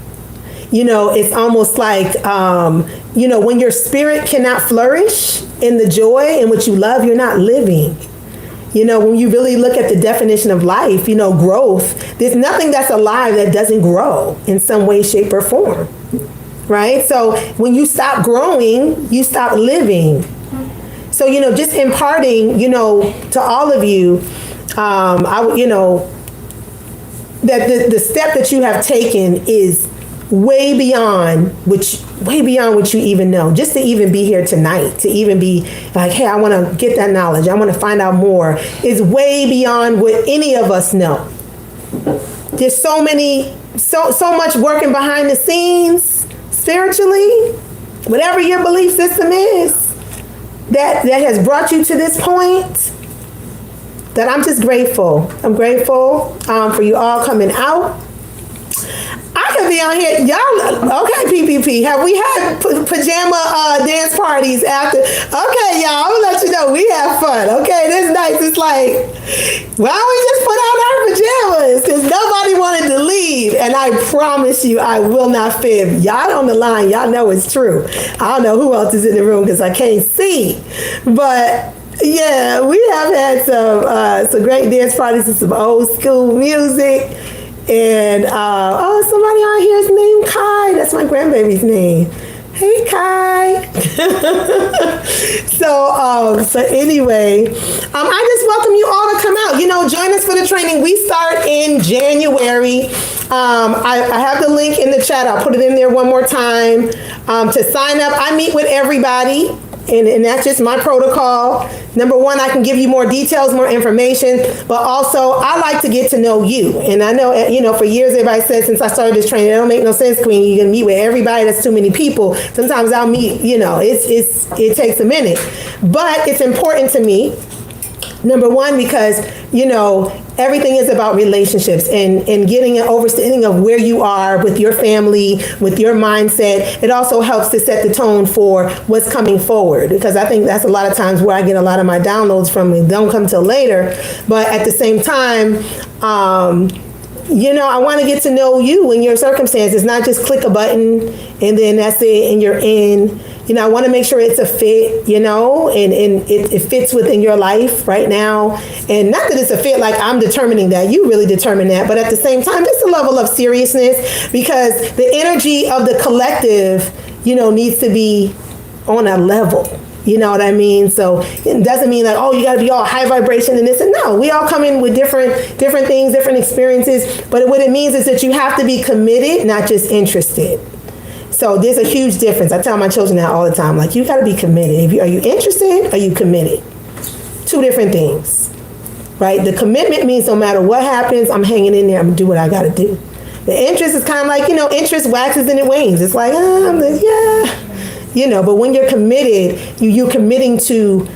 [SPEAKER 1] It's almost like, when your spirit cannot flourish in the joy in which you love, you're not living. When you really look at the definition of life, growth, there's nothing that's alive that doesn't grow in some way, shape, or form, right? So when you stop growing, you stop living. So, just imparting, to all of you, that the step that you have taken is way beyond what you even know. Just to even be here tonight, to even be like, hey, I want to get that knowledge, I want to find out more, is way beyond what any of us know. There's so much working behind the scenes spiritually, whatever your belief system is, that has brought you to this point, that I'm just grateful. I'm grateful for you all coming out. I could be on here, y'all. Okay, PPP. Have we had pajama dance parties after? Okay, y'all. I'm gonna let you know we have fun. Okay, this night it's like, why don't we just put on our pajamas? Because nobody wanted to leave, and I promise you, I will not fib. Y'all on the line, y'all know it's true. I don't know who else is in the room because I can't see, but. Yeah, we have had some great dance parties and some old school music. And, somebody on here is named Kai. That's my grandbaby's name. Hey, Kai. So anyway, I just welcome you all to come out. Join us for the training. We start in January. I have the link in the chat. I'll put it in there one more time. To sign up, I meet with everybody. And that's just my protocol. Number one, I can give you more details, more information, but also I like to get to know you. And I know, for years, everybody said since I started this training, it don't make no sense, Queen. You can meet with everybody. That's too many people. Sometimes I'll meet, it takes a minute, but it's important to me. Number one, because, everything is about relationships and getting an understanding of where you are with your family, with your mindset. It also helps to set the tone for what's coming forward, because I think that's a lot of times where I get a lot of my downloads from. It don't come till later. But at the same time, I want to get to know you and your circumstances, not just click a button and then that's it and you're in. I want to make sure it's a fit, and it fits within your life right now. And not that it's a fit like I'm determining that, you really determine that, but at the same time, it's a level of seriousness, because the energy of the collective, needs to be on a level. You know what I mean? So it doesn't mean like, you got to be all high vibration and this. And no, we all come in with different things, different experiences. But what it means is that you have to be committed, not just interested. So there's a huge difference. I tell my children that all the time. Like, you got to be committed. Are you interested? Are you committed? Two different things, right? The commitment means no matter what happens, I'm hanging in there. I'm going to do what I got to do. The interest is kind of like, interest waxes and it wanes. It's like, but when you're committed, you're committing to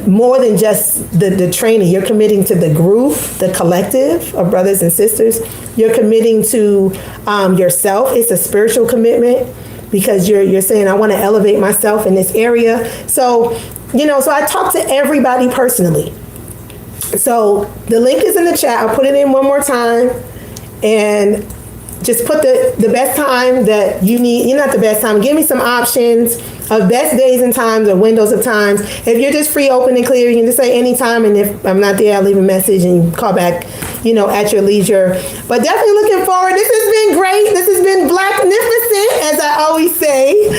[SPEAKER 1] more than just the training. You're committing to the group, the collective of brothers and sisters. You're committing to yourself. It's a spiritual commitment, because you're saying, I want to elevate myself in this area. So, so I talk to everybody personally. So the link is in the chat. I'll put it in one more time. And just put the best time that you need. Not the best time. Give me some options of best days and times or windows of times. If you're just free, open, and clear, you can just say anytime. And if I'm not there, I'll leave a message and call back, at your leisure. But definitely looking forward. This has been great. This has been Blacknificent, as I always say.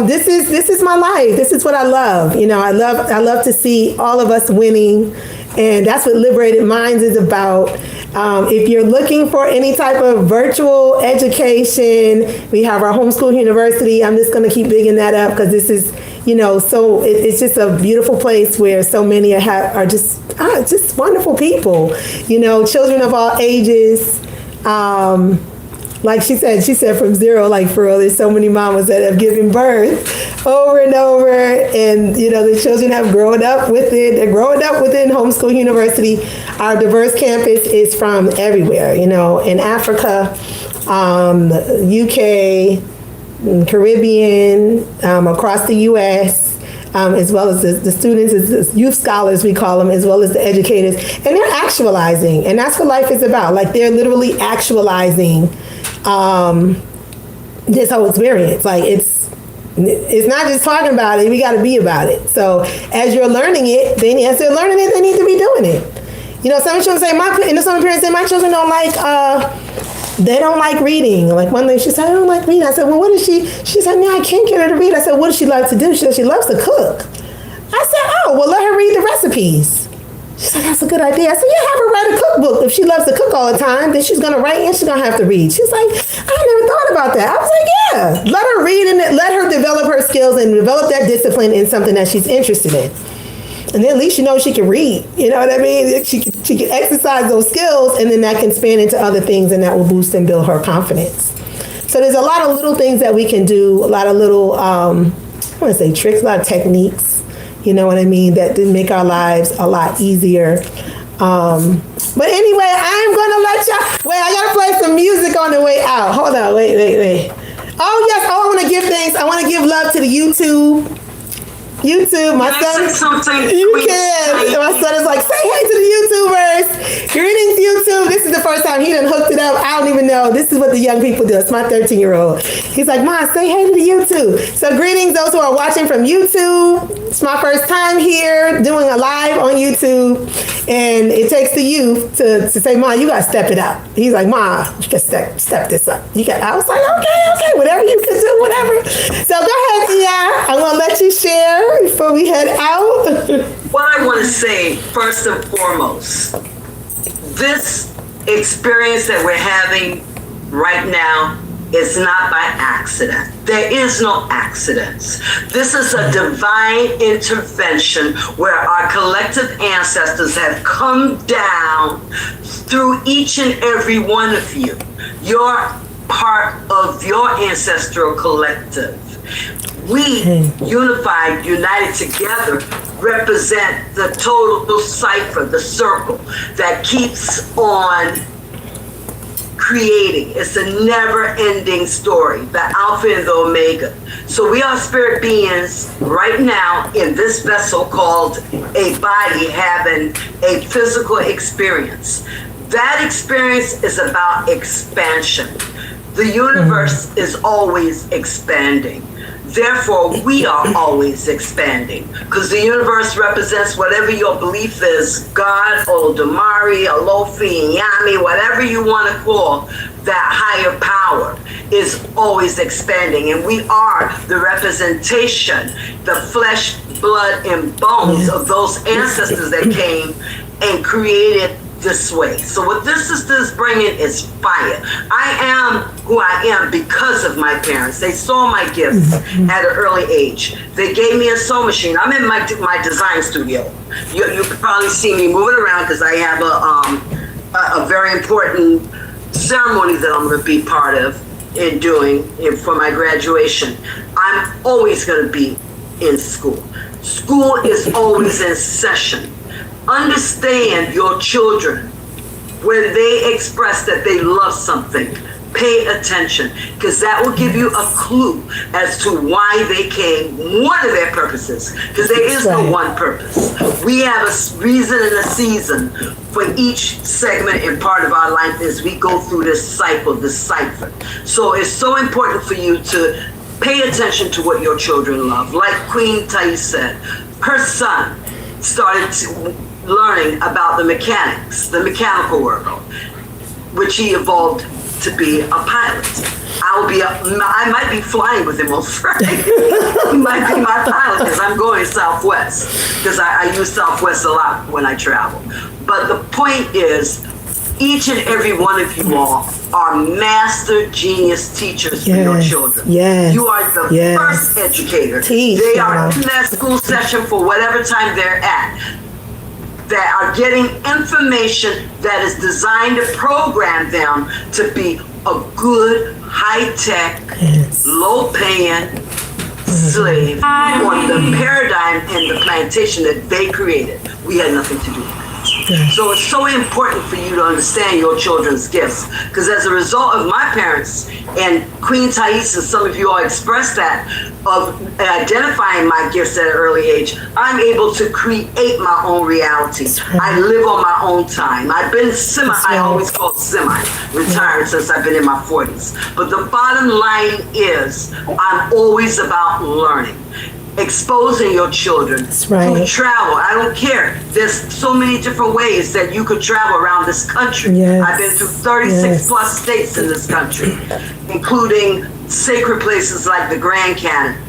[SPEAKER 1] This is my life. This is what I love. I love to see all of us winning. And that's what Liberated Minds is about. If you're looking for any type of virtual education, we have our Homeschool University. I'm just going to keep digging that up, because this is, so it's just a beautiful place where so many are just wonderful people, children of all ages. Like she said from zero, like for real, there's so many mamas that have given birth over and over, and the children have grown up with it. They're growing up within Homeschool University. Our diverse campus is from everywhere, in Africa, UK, Caribbean, across the U.S., as well as the students, the youth scholars, we call them, as well as the educators. And they're actualizing, and that's what life is about. Like, they're literally actualizing this whole experience. Like, it's not just talking about it, we got to be about it. So as you're learning it, as they're learning it, they need to be doing it. Some children say, some parents say, my children don't like reading. Like, one day she said, I don't like reading. I said, well, what is she? She said, no, I can't get her to read. I said, what does she like to do? She said, she loves to cook. I said, oh, well, let her read the recipes. She said, that's a good idea. I said, yeah, have her write a cookbook. If she loves to cook all the time, then she's going to write and she's going to have to read. She's like, I never thought about that. I was like, yeah, let her read and let her develop her skills and develop that discipline in something that she's interested in. And then at least she can read. You know what I mean? She can exercise those skills, and then that can span into other things, and that will boost and build her confidence. So there's a lot of little things that we can do, a lot of little, I want to say tricks, a lot of techniques, you know what I mean, that make our lives a lot easier. But anyway, I'm going to let y'all, wait, I got to play some music on the way out. Hold on, wait. Oh, yes, I want to give thanks. I want to give love to the YouTube, my son. You can. My son is like, say hey to the YouTubers. Greetings, YouTube. This is the first time he done hooked it up. I don't even know. This is what the young people do. It's my 13-year-old. He's like, Ma, say hey to the YouTube. So greetings, those who are watching from YouTube. It's my first time here doing a live on YouTube. And it takes the youth to say, Ma, you got to step it up. He's like, Ma, you got to step this up. I was like, okay, whatever you can do, whatever. So go ahead, Tia. I'm going to let you share before we head out.
[SPEAKER 6] what I want to say first and foremost, this experience that we're having right now is not by accident. There is no accidents. This is a divine intervention where our collective ancestors have come down through each and every one of you. You're part of your ancestral collective. We, unified, united together, represent the total cipher, the circle that keeps on creating. It's a never-ending story, the Alpha and the Omega. So we are spirit beings right now in this vessel called a body having a physical experience. That experience is about expansion. The universe is always expanding. Therefore, we are always expanding because the universe represents whatever your belief is, God, Oldamari, Alofi, Yami, whatever you want to call that higher power is always expanding. And we are the representation, the flesh, blood, and bones of those ancestors that came and created this way. So what this is bringing is fire. I am who I am because of my parents. They saw my gifts at an early age. They gave me a sewing machine. I'm in my design studio. You can probably see me moving around because I have a very important ceremony that I'm going to be part of in doing for my graduation. I'm always going to be in school. School is always in session. Understand your children when they express that they love something. Pay attention, because that will give you a clue as to why they came, one of their purposes, because there is no one purpose. We have a reason and a season for each segment and part of our life as we go through this cycle, this cipher. So it's so important for you to pay attention to what your children love. Like Queen Taese said, her son started learning about the mechanics, the mechanical world, which he evolved to be a pilot. I might be flying with him on Friday. He might be my pilot because I'm going Southwest, because I use Southwest a lot when I travel. But the point is, each and every one of you all are master genius teachers for your children. You are the first educator. They are in that school session for whatever time they're at, that are getting information that is designed to program them to be a good, high-tech, low-paying slave on the paradigm and the plantation that they created. We had nothing to do with it. So it's so important for you to understand your children's gifts, because as a result of my parents and Queen Taese, some of you all expressed that, of identifying my gifts at an early age, I'm able to create my own reality. I live on my own time. I've been I always call retired since I've been in my 40s. But the bottom line is, I'm always about learning. Exposing your children to travel. I don't care. There's so many different ways that you could travel around this country. I've been through 36 plus states in this country, including sacred places like the Grand Canyon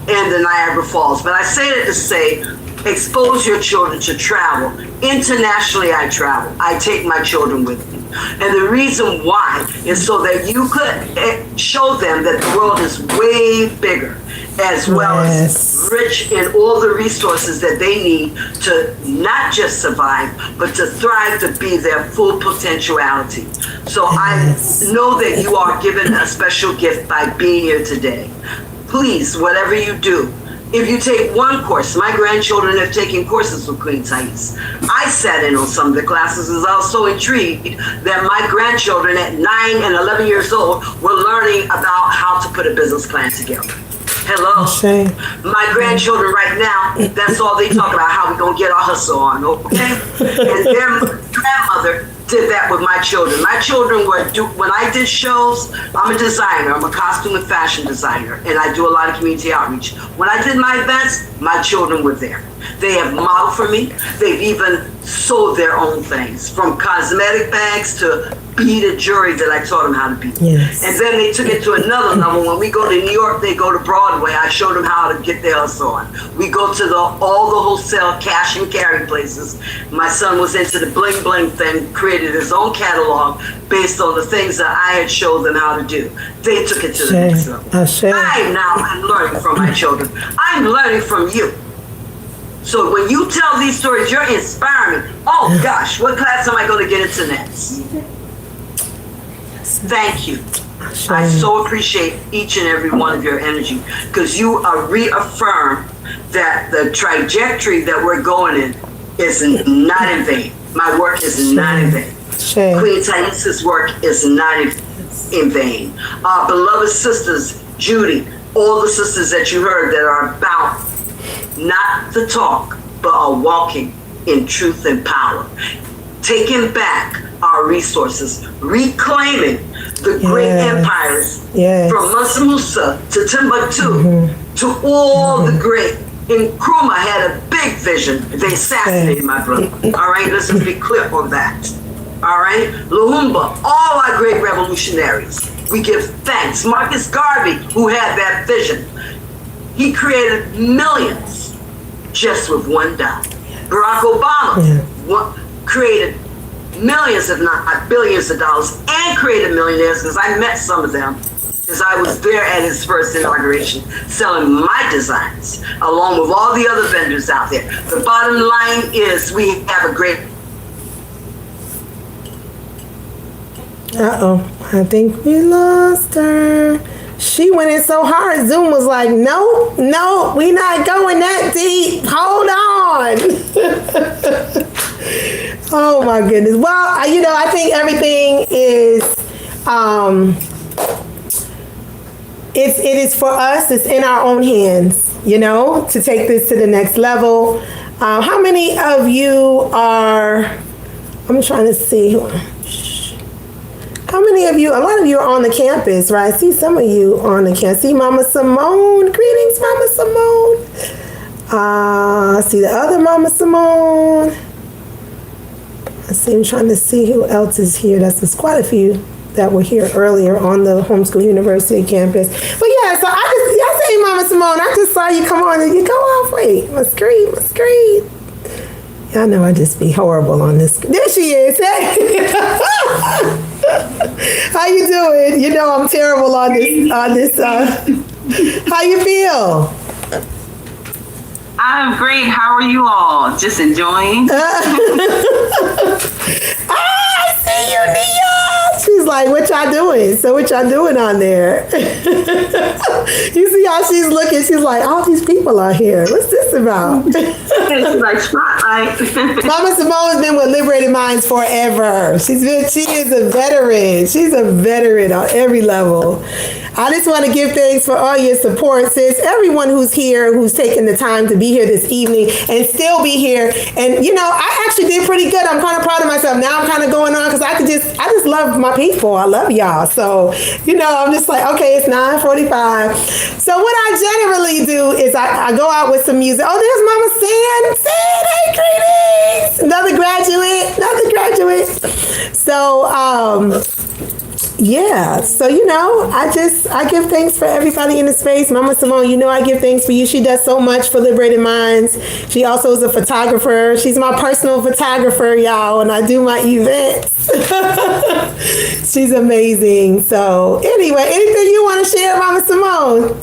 [SPEAKER 6] and the Niagara Falls. But I say that to say, expose your children to travel. Internationally, I travel. I take my children with me. And the reason why is so that you could show them that the world is way bigger, as well as rich in all the resources that they need to not just survive, but to thrive, to be their full potentiality. So I know that you are given a special gift by being here today. Please, whatever you do, if you take one course, my grandchildren have taken courses with Queen Taese. I sat in on some of the classes because I was so intrigued that my grandchildren at 9 and 11 years old were learning about how to put a business plan together. Hello. My grandchildren right now, that's all they talk about, how we gonna get our hustle on, okay? And their grandmother did that with my children. My children when I did shows, I'm a designer, I'm a costume and fashion designer, and I do a lot of community outreach. When I did my events, my children were there. They have modeled for me. They've even sold their own things, from cosmetic bags to beaded jewelry that I taught them how to beat.
[SPEAKER 1] Yes.
[SPEAKER 6] And then they took it to another level. When we go to New York, they go to Broadway. I showed them how to get their hustle on. We go to all the wholesale cash and carry places. My son was into the bling bling thing, created his own catalog based on the things that I had showed them how to do. They took it to the next level. I now am learning from my children. I'm learning from you. So when you tell these stories, you're inspiring me. Oh gosh, what class am I going to get into next? Thank you. I so appreciate each and every one of your energy, because you are reaffirm that the trajectory that we're going in is not in vain. My work is not in vain. Queen Taese's work is not in vain. Our beloved sisters, Judy, all the sisters that you heard that are about not the talk, but are walking in truth and power, taking back our resources, reclaiming the great empires from Mansa Musa to Timbuktu to all the great. And Nkrumah had a big vision. They assassinated my brother. All right, let's just be clear on that. All right, Lumumba, all our great revolutionaries, we give thanks. Marcus Garvey, who had that vision, he created millions just with $1. Barack Obama created millions, if not billions of dollars, and created millionaires, because I met some of them, because I was there at his first inauguration selling my designs along with all the other vendors out there. The bottom line is we have a great...
[SPEAKER 1] I think we lost her. She went in so hard, Zoom was like, no, we not going that deep. Hold on. Oh my goodness. Well, I think everything is, it is for us. It's in our own hands, to take this to the next level. How many of you are, I'm trying to see. How many of you, a lot of you are on the campus, right? I see some of you on the campus. See Mama Simone. Greetings, Mama Simone. I see the other Mama Simone. I'm trying to see who else is here. There's quite a few that were here earlier on the Homeschool University campus. But yeah, so I say Mama Simone, I just saw you come on and you go off. Wait, my screen. Y'all know I just be horrible on this. There she is. Hey. How you doing? I'm terrible on this. How you feel?
[SPEAKER 7] I'm great. How are you all? Just enjoying?
[SPEAKER 1] I see you, Nia. She's like, what y'all doing? So what y'all doing on there? You see how she's looking? She's like, all these people are here. What's this about?
[SPEAKER 7] She's like, spotlight.
[SPEAKER 1] Mama Simone's been with Liberated Minds forever. She is a veteran. She's a veteran on every level. I just want to give thanks for all your support, sis. Everyone who's here, who's taken the time to be here this evening and still be here. And I actually did pretty good. I'm kind of proud of myself. Now I'm kind of going on because I just love my people. I love y'all. So, I'm just like, okay, it's 9:45. So what I generally do is I go out with some music. Oh, there's Mama San. San, hey, greetings. Another graduate. So, yeah, so I give thanks for everybody in the space. Mama Simone, I give thanks for you. She does so much for Liberated Minds. She also is a photographer. She's my personal photographer, y'all, and I do my events. She's amazing. So anyway, anything you want to share, Mama Simone?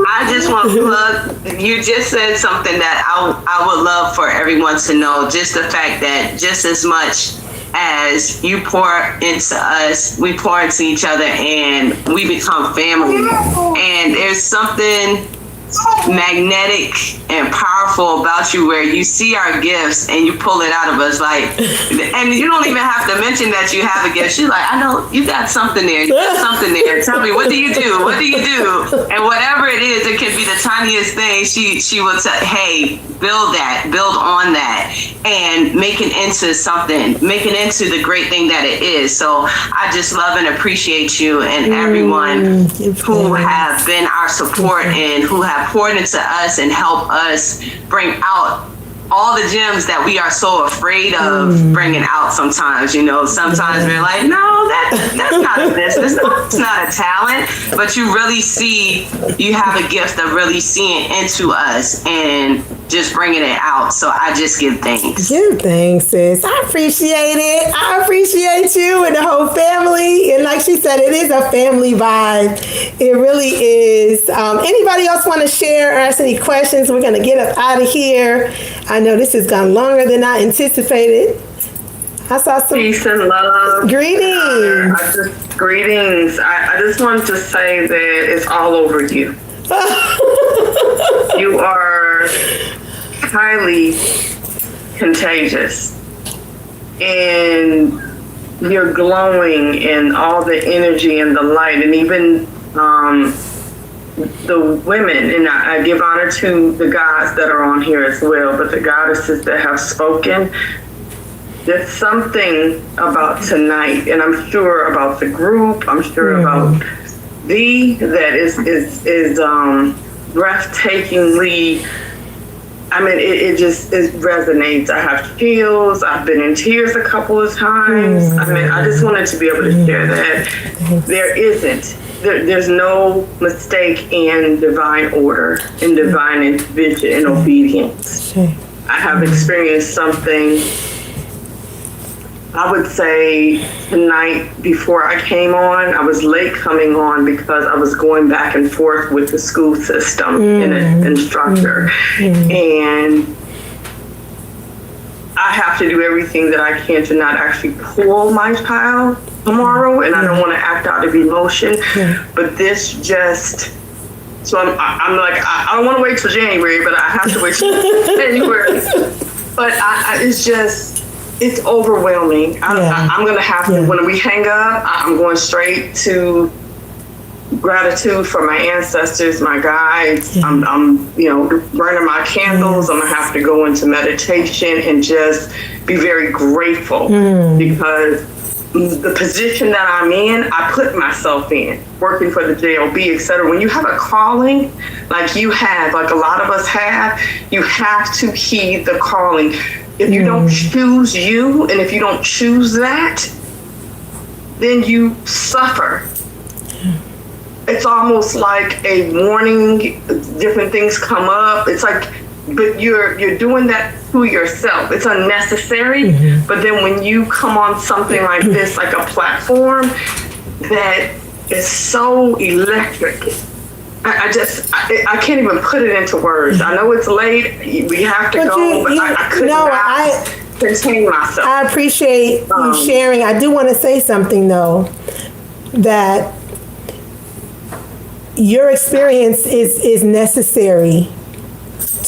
[SPEAKER 7] I just want to plug, you just said something that I would love for everyone to know, just the fact that just as much as you pour into us, we pour into each other and we become family. And there's something magnetic and powerful about you where you see our gifts and you pull it out of us, and you don't even have to mention that you have a gift. She's like, I know you got something there. Tell me, what do you do? And whatever it is, it can be the tiniest thing. She will say, hey, build on that and make it into something, make it into the great thing that it is. So I just love and appreciate you and everyone who have been our support and who have poured into us and help us bring out all the gems that we are so afraid of bringing out sometimes, sometimes we're like, no, that's not a business. That's not a talent. But you really you have a gift of really seeing into us and just bringing it out. So I just give thanks.
[SPEAKER 1] Give thanks, sis. I appreciate it. I appreciate you and the whole family. And like she said, it is a family vibe. It really is. Anybody else want to share or ask any questions? We're going to get up out of here. I know this has gone longer than I anticipated. I saw some
[SPEAKER 8] peace and love.
[SPEAKER 1] Greetings.
[SPEAKER 8] Greetings. I just wanted to say that it's all over you. You are highly contagious, and you're glowing in all the energy and the light, and even the women, and I give honor to the gods that are on here as well, but the goddesses that have spoken. There's something about tonight, and I'm sure about the group, I'm sure about that is breathtakingly, it resonates. I have chills. I've been in tears a couple of times. I just wanted to be able to share that. There's no mistake in divine order, in divine vision and obedience. I have experienced something, I would say tonight before I came on. I was late coming on because I was going back and forth with the school system and an instructor. And I have to do everything that I can to not actually pull my child tomorrow, and I don't want to act out of emotion. But this just, so I'm like, I don't want to wait till January, but I have to wait till January. But it's overwhelming. I'm going to have to, when we hang up, I'm going straight to gratitude for my ancestors, my guides. I'm burning my candles. I'm going to have to go into meditation and just be very grateful because the position that I'm in, I put myself in, working for the JOB, et cetera. When you have a calling, like you have, like a lot of us have, you have to heed the calling. If you don't choose you, and if you don't choose that, then you suffer. It's almost like a warning, different things come up. It's like, but you're doing that to yourself. It's unnecessary. But then when you come on something like this, like a platform that is so electric, I can't even put it into words. I know it's late. We have to go, but I could not contain myself.
[SPEAKER 1] I appreciate you sharing. I do want to say something, though, that your experience is necessary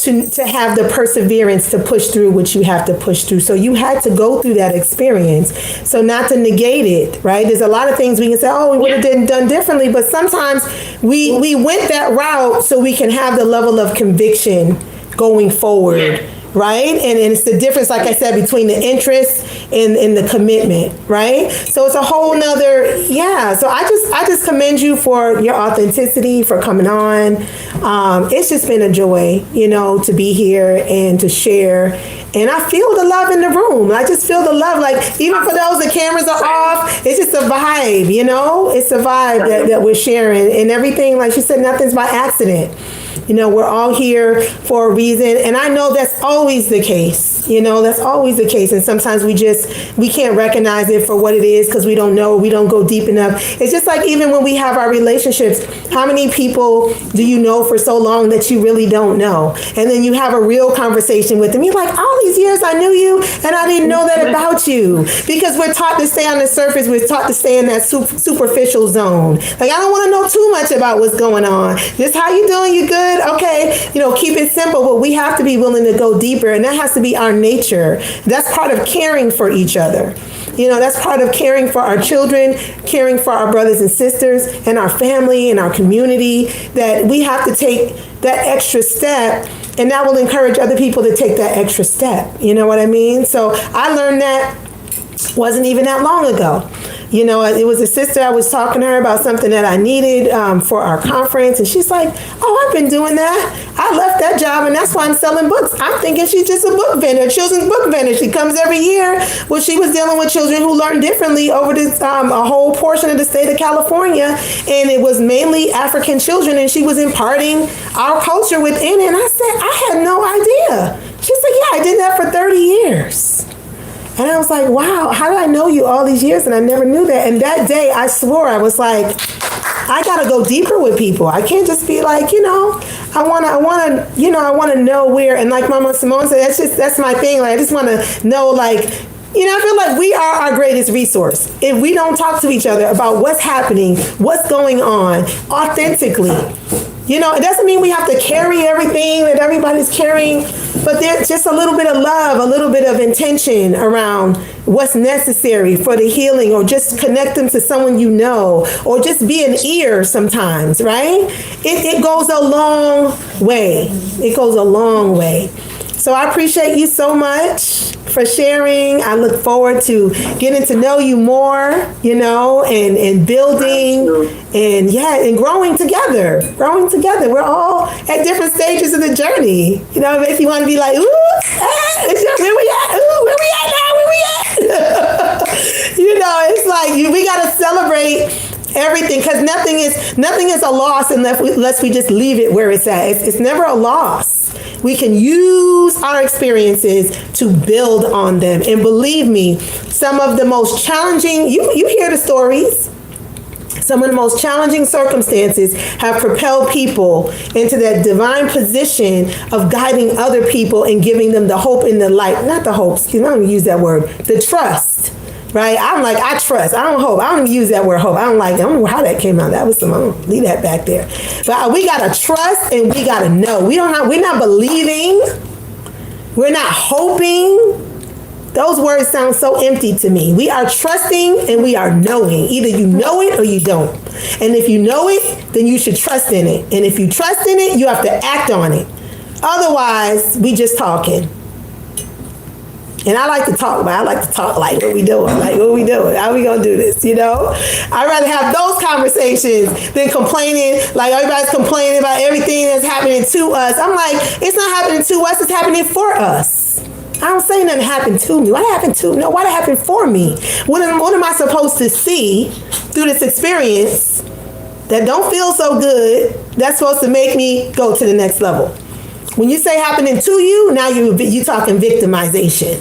[SPEAKER 1] to have the perseverance to push through what you have to push through. So you had to go through that experience. So not to negate it, right? There's a lot of things we can say, oh, we would have done differently, but sometimes we went that route so we can have the level of conviction going forward. Right? And it's the difference, like I said, between the interest and the commitment, right? So it's a whole nother, so I just commend you for your authenticity, for coming on. It's just been a joy, to be here and to share. And I feel the love in the room. I just feel the love, like even for those, the cameras are off, it's just a vibe, It's a vibe that we're sharing, and everything, like she said, nothing's by accident. We're all here for a reason. And I know that's always the case. That's always the case. And sometimes we can't recognize it for what it is because we don't know, we don't go deep enough. It's just like even when we have our relationships, how many people do you know for so long that you really don't know? And then you have a real conversation with them. You're like, all these years I knew you and I didn't know that about you. Because we're taught to stay on the surface. We're taught to stay in that superficial zone. Like, I don't want to know too much about what's going on. Just how you doing? You good? Okay. Keep it simple, but we have to be willing to go deeper. And that has to be our nature. That's part of caring for each other. That's part of caring for our children, caring for our brothers and sisters and our family and our community, that we have to take that extra step, and that will encourage other people to take that extra step. You know what I mean? So I learned that wasn't even that long ago. You know, it was a sister, I was talking to her about something that I needed for our conference, and she's like, oh, I've been doing that. I left that job, and that's why I'm selling books. I'm thinking she's just a book vendor, children's book vendor. She comes every year. Well, she was dealing with children who learn differently over this a whole portion of the state of California, and it was mainly African children, and she was imparting our culture within it. And I said, I had no idea. She said, yeah, I did that for 30 years. And I was like, wow, how did I know you all these years? And I never knew that. And that day I swore, I was like, I got to go deeper with people. I can't just be like, I want to know where, and like Mama Simone said, that's my thing. Like, I just want to know, like, I feel like we are our greatest resource. If we don't talk to each other about what's happening, what's going on authentically, it doesn't mean we have to carry everything that everybody's carrying, but there's just a little bit of love, a little bit of intention around what's necessary for the healing, or just connect them to someone or just be an ear sometimes, right? It goes a long way. It goes a long way. So I appreciate you so much for sharing. I look forward to getting to know you more, and building and growing together. We're all at different stages of the journey. It makes you want to be like, ooh, where we at? Ooh, where we at now? Where we at? It's like we got to celebrate everything, because nothing is a loss unless we just leave it where it's at. It's never a loss. We can use our experiences to build on them. And believe me, some of the most challenging, you hear the stories, some of the most challenging circumstances have propelled people into that divine position of guiding other people and giving them the hope and the light. Not the hope, I don't use that word, the trust. Right? I'm like, I trust. I don't hope. I don't even use that word hope. I don't know how that came out. That was leave that back there. But we got to trust and we got to know. We're not believing. We're not hoping. Those words sound so empty to me. We are trusting and we are knowing. Either you know it or you don't. And if you know it, then you should trust in it. And if you trust in it, you have to act on it. Otherwise, we just talking. And I like to talk, but I like to talk like, what we doing? Like, what we doing? How we gonna do this? I'd rather have those conversations than complaining, like everybody's complaining about everything that's happening to us. I'm like, it's not happening to us, it's happening for us. I don't say nothing happened to me. What happened to me? No, what happened for me? What am I supposed to see through this experience that don't feel so good, that's supposed to make me go to the next level? When you say happening to you, now you talking victimization.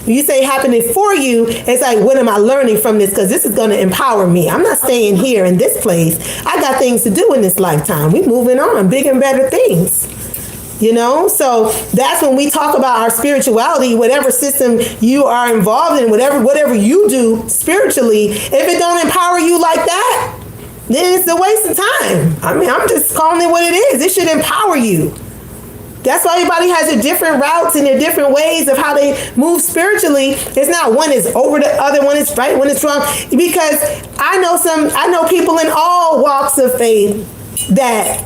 [SPEAKER 1] When you say happening for you, it's like, what am I learning from this? Because this is going to empower me. I'm not staying here in this place. I got things to do in this lifetime. We moving on, bigger and better things. So that's when we talk about our spirituality, whatever system you are involved in, whatever you do spiritually, if it don't empower you like that, then it's a waste of time. I mean, I'm just calling it what it is. It should empower you. That's why everybody has their different routes and their different ways of how they move spiritually. It's not one is over the other, one is right, one is wrong. Because I know people in all walks of faith that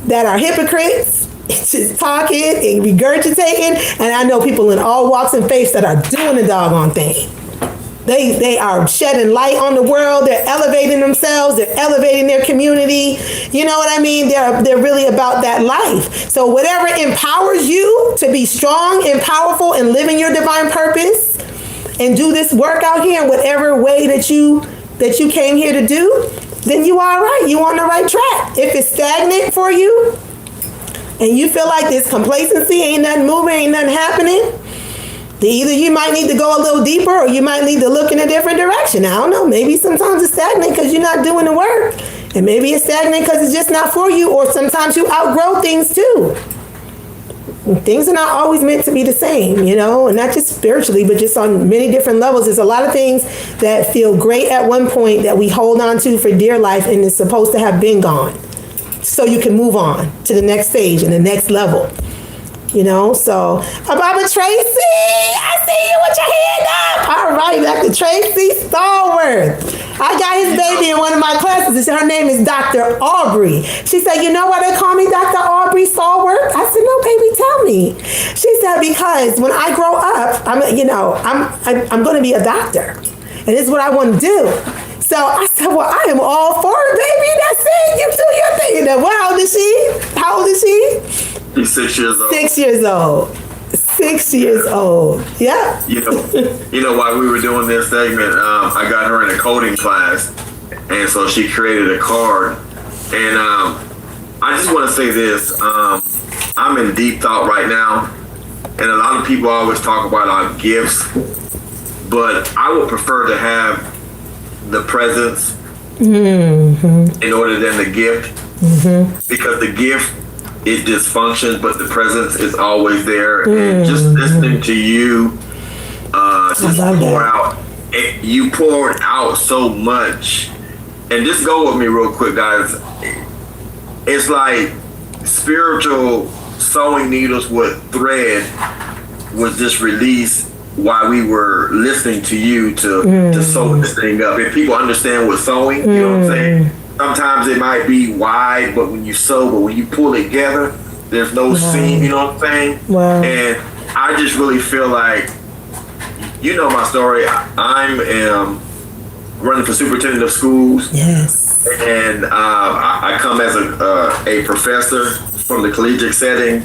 [SPEAKER 1] are hypocrites, just talking and regurgitating, and I know people in all walks of faith that are doing the doggone thing. They are shedding light on the world. They're elevating themselves. They're elevating their community. You know what I mean? They're really about that life. So whatever empowers you to be strong and powerful and live in your divine purpose and do this work out here in whatever way that you came here to do, then you are right. You on the right track. If it's stagnant for you and you feel like this complacency, ain't nothing moving, ain't nothing happening, either you might need to go a little deeper or you might need to look in a different direction. I don't know. Maybe sometimes it's stagnant because you're not doing the work. And maybe it's stagnant because it's just not for you, or sometimes you outgrow things too. And things are not always meant to be the same, and not just spiritually, but just on many different levels. There's a lot of things that feel great at one point that we hold on to for dear life and it's supposed to have been gone. So you can move on to the next stage and the next level. So Baba Tracy, I see you with your hand up. All right, Dr. Tracy Stallworth. I got his baby in one of my classes. Her name is Dr. Aubrey. She said, you know why they call me Dr. Aubrey Stallworth? I said, no, baby, tell me. She said, because when I grow up, I'm going to be a doctor. and this is what I want to do. So I said, well, I am all for it, baby. That's it. You do your thing. And then, how old is she? How old is she?
[SPEAKER 9] She's 6 years old.
[SPEAKER 1] 6 years old. 6 years old. Yeah.
[SPEAKER 9] You know, while we were doing this segment, I got her in a coding class, and so she created a card. And I just want to say this. I'm in deep thought right now, and a lot of people always talk about our gifts, but I would prefer to have the presence in order than the gift, because the gift it just functions, but the presence is always there. And just listening to you just pour out, you poured out so much. And just go with me real quick, guys. It's like spiritual sewing needles with thread was just released while we were listening to you to sew this thing up. If people understand what sewing, you know what I'm saying? Sometimes it might be wide, but when you sew, but when you pull it together, there's no seam, you know what I'm saying?
[SPEAKER 1] Wow.
[SPEAKER 9] And I just really feel like, you know my story, I'm running for superintendent of schools.
[SPEAKER 1] Yes.
[SPEAKER 9] And I come as a professor from the collegiate setting,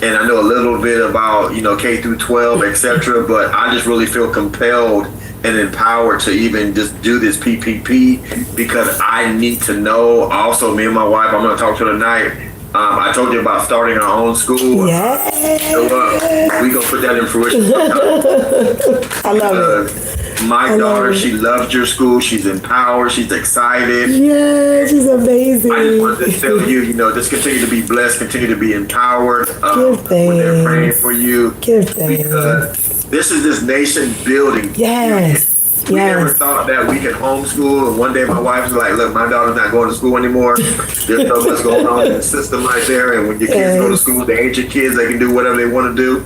[SPEAKER 9] and I know a little bit about, you know, K through 12, etc. But I just really feel compelled and empowered to even just do this PPP because I need to know. Also, me and my wife, I'm going to talk to her tonight. I told you about starting our own school.
[SPEAKER 1] Yeah.
[SPEAKER 9] So we're going to put that in fruition.
[SPEAKER 1] I love it.
[SPEAKER 9] My daughter, she loves your school. She's empowered. She's excited.
[SPEAKER 1] Yeah, she's amazing.
[SPEAKER 9] I just wanted to tell you, you know, just continue to be blessed, continue to be empowered.
[SPEAKER 1] Give
[SPEAKER 9] when they're praying
[SPEAKER 1] thanks.
[SPEAKER 9] for you.
[SPEAKER 1] Give thanks.
[SPEAKER 9] Because this is this nation building.
[SPEAKER 1] Yes.
[SPEAKER 9] We never thought that we could homeschool, and one day my wife was like, look, my daughter's not going to school anymore. There's so much going on in the system right there, and when your kids go to school, the ancient kids, they can do whatever they want to do.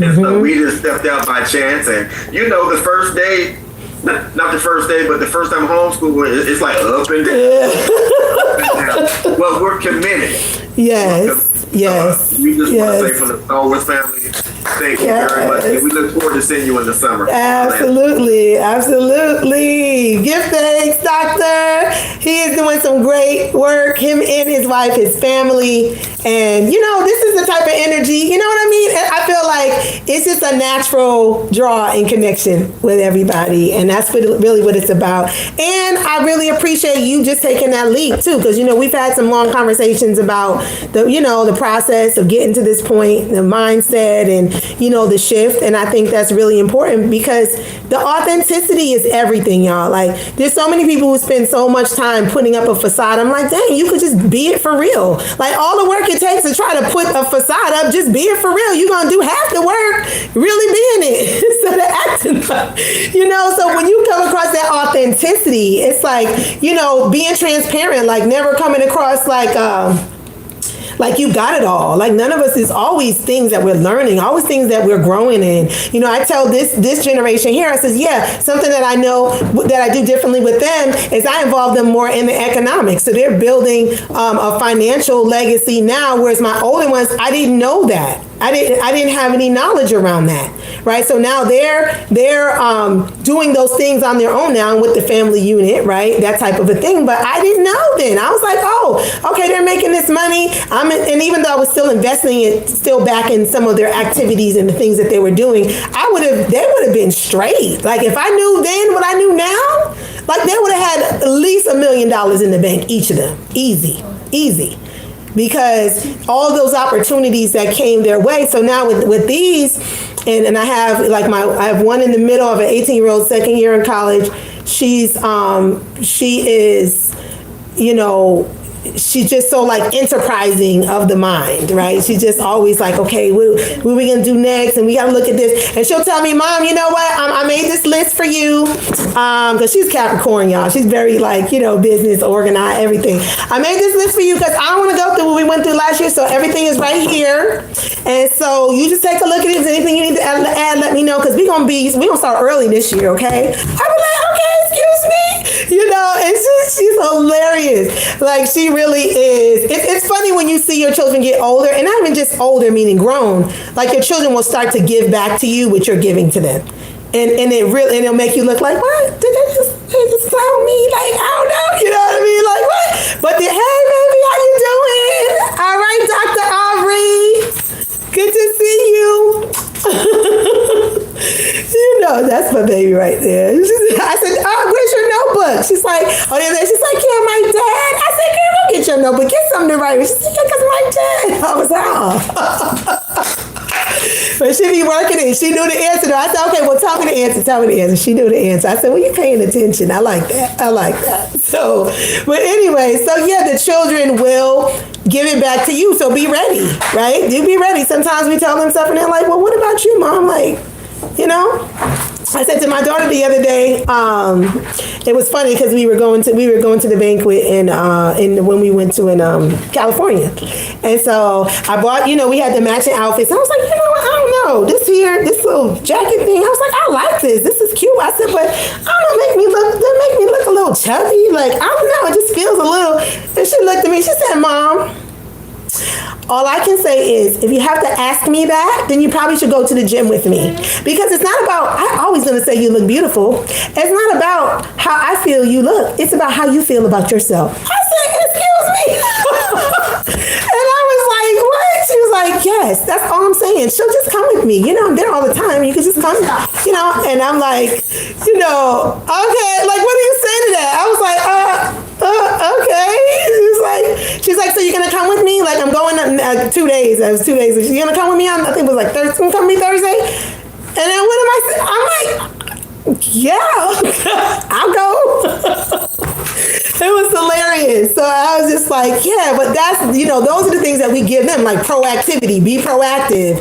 [SPEAKER 9] And so we just stepped out by chance, and you know, the first day, not the first day, but the first time homeschool, it's like up and down. Up and down. Well, we're committed.
[SPEAKER 1] Yes. Yes.
[SPEAKER 9] We just want to say from the Owens family, thank you very much. And we look forward to seeing you in the summer.
[SPEAKER 1] Absolutely. Absolutely. Give thanks, Doctor. He is doing some great work. Him and his wife, his family. And, you know, this is the type of energy, you know what I mean? I feel like it's just a natural draw and connection with everybody. And that's really what it's about. And I really appreciate you just taking that leap, too. Because, you know, we've had some long conversations about the, you know, the process of getting to this point, the mindset and, you know, the shift. And I think that's really important because the authenticity is everything, y'all. Like, there's so many people who spend so much time putting up a facade. I'm like, dang, you could just be it for real. Like, all the work it takes to try to put a facade up, just be it for real. You're going to do half the work really being it instead of acting like, you know. So when you come across that authenticity, it's like, you know, being transparent, like never coming across like you got it all. Like none of us is always things that we're learning, always things that we're growing in. You know, I tell this generation here, I says, yeah, something that I know that I do differently with them is I involve them more in the economics. So they're building a financial legacy now, whereas my older ones, I didn't know that. I didn't have any knowledge around that, right? So now they're doing those things on their own now with the family unit, right? That type of a thing. But I didn't know then. I was like, oh, okay, they're making this money. And even though I was still investing it, still back in some of their activities and the things that they were doing, they would have been straight. Like if I knew then what I knew now, like they would have had at least $1 million in the bank, each of them, easy. Because all those opportunities that came their way. So now with these, and I have I have one in the middle of an 18-year-old, second year in college. She is, you know, she's just so like enterprising of the mind, right? She's just always like, okay, what are we gonna do next? And we gotta look at this. And she'll tell me, Mom, you know what? I made this list for you. Because she's Capricorn, y'all. She's very like, you know, business, organized, everything. I made this list for you because I don't want to go through what we went through last year. So everything is right here. And so you just take a look at it. If there's anything you need to add, let me know. Because we're gonna start early this year, okay? I was like, okay, excuse me. You know, and she's hilarious. Like she really is. It's funny when you see your children get older, and not even just older, meaning grown. Like your children will start to give back to you what you're giving to them. and it'll make you look like, what? Did they just clown me? Like, I don't know. You know what I mean? Like, what? But hey, baby, how you doing? All right, Dr. Aubrey. Good to see you. You know, that's my baby right there. I said, oh, where's your notebook? She's like, oh, yeah. She's like, yeah, my dad. I said, girl, go get your notebook. Get something to write with. She said, yeah, because my dad. I was like, oh. But she be working it. She knew the answer. I said, okay, well, tell me the answer. She knew the answer. I said, well, you're paying attention. I like that. So, but anyway, so yeah, the children will give it back to you. So be ready, right? You be ready. Sometimes we tell them stuff and they're like, well, what about you, Mom? Like, you know? I said to my daughter the other day, it was funny because we were going to the banquet in when we went to in California, and so I bought, we had the matching outfits. I was like, I don't know, this little jacket thing. I was like, I like this. This is cute. I said, but I don't know, make me look a little chubby. Like, I don't know, it just feels a little. And she looked at me. She said, Mom, all I can say is, if you have to ask me that, then you probably should go to the gym with me. Because it's not about, I'm always going to say you look beautiful. It's not about how I feel you look. It's about how you feel about yourself. I said, excuse me. And I was like, what? She was like, yes, that's all I'm saying. She'll just come with me. I'm there all the time. You can just come, And I'm like, okay, like, what do you say to that? I was like, okay. She's like, so you're going to come with me? Like, I'm going 2 days. It was 2 days. You're going to come with me on, I think it was like Thursday. Come with me Thursday? And then what am I saying? I'm like, yeah, I'll go. It was hilarious. So I was just like, yeah, but that's, those are the things that we give them, like proactivity, be proactive,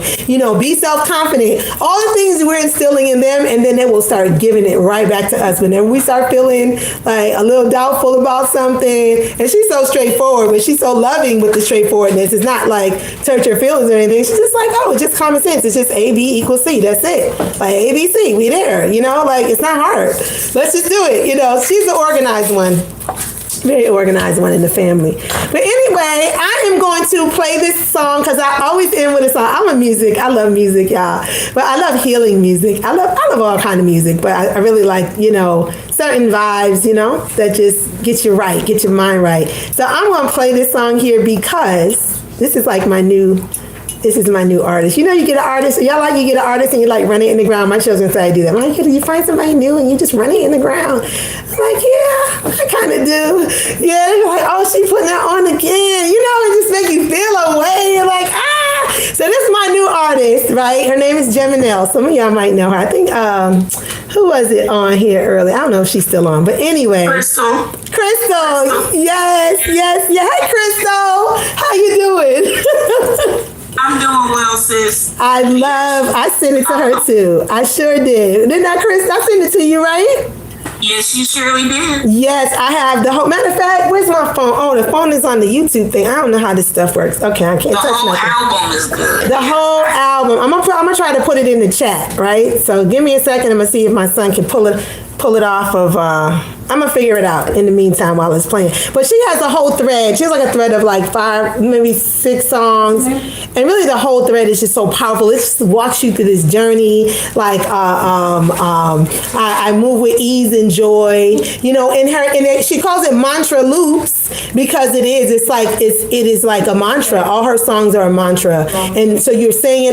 [SPEAKER 1] be self-confident, all the things we're instilling in them, and then they will start giving it right back to us. Whenever we start feeling like a little doubtful about something, and she's so straightforward, but she's so loving with the straightforwardness. It's not like touch her feelings or anything. She's just like, oh, it's just common sense. It's just A, B equals C. That's it. Like A, B, C, we there, like it's not hard. Let's just do it. She's the organized one. Very organized one in the family. But anyway, I am going to play this song because I always end with a song. I love music, y'all. But I love healing music. I love all kind of music, but I really like, certain vibes, that just get you right, get your mind right. So I'm going to play this song here because this is like my new artist. You get an artist, y'all like you get an artist and you like run it in the ground. My children say I do that. I'm like, you find somebody new and you just run it in the ground. I'm like, yeah, I kind of do. Yeah, they're like, oh, she putting that on again. It just make you feel a way. You're like, ah. So this is my new artist, right? Her name is Geminelle. Some of y'all might know her. I think, who was it on here earlier? I don't know if she's still on, but anyway.
[SPEAKER 3] Crystal.
[SPEAKER 1] Yes. Hey, Crystal. How you doing?
[SPEAKER 2] I'm doing well, sis.
[SPEAKER 1] I sent it to her too. I sure did. Didn't I, Chris? I sent it to you, right?
[SPEAKER 2] Yes, you surely did.
[SPEAKER 1] Yes, I have. Matter of fact, where's my phone? Oh, the phone is on the YouTube thing. I don't know how this stuff works. Okay, I can't touch nothing.
[SPEAKER 2] The whole album is good.
[SPEAKER 1] The whole album. I'm gonna try to put it in the chat, right? So give me a second. I'm gonna see if my son can pull it off of. I'm gonna figure it out in the meantime while it's playing. But she has a whole thread. She has like a thread of like 5, maybe 6 songs, and really the whole thread is just so powerful. It just walks you through this journey. Like I move with ease and joy. She calls it mantra loops because it is. It is like a mantra. All her songs are a mantra, and so you're saying it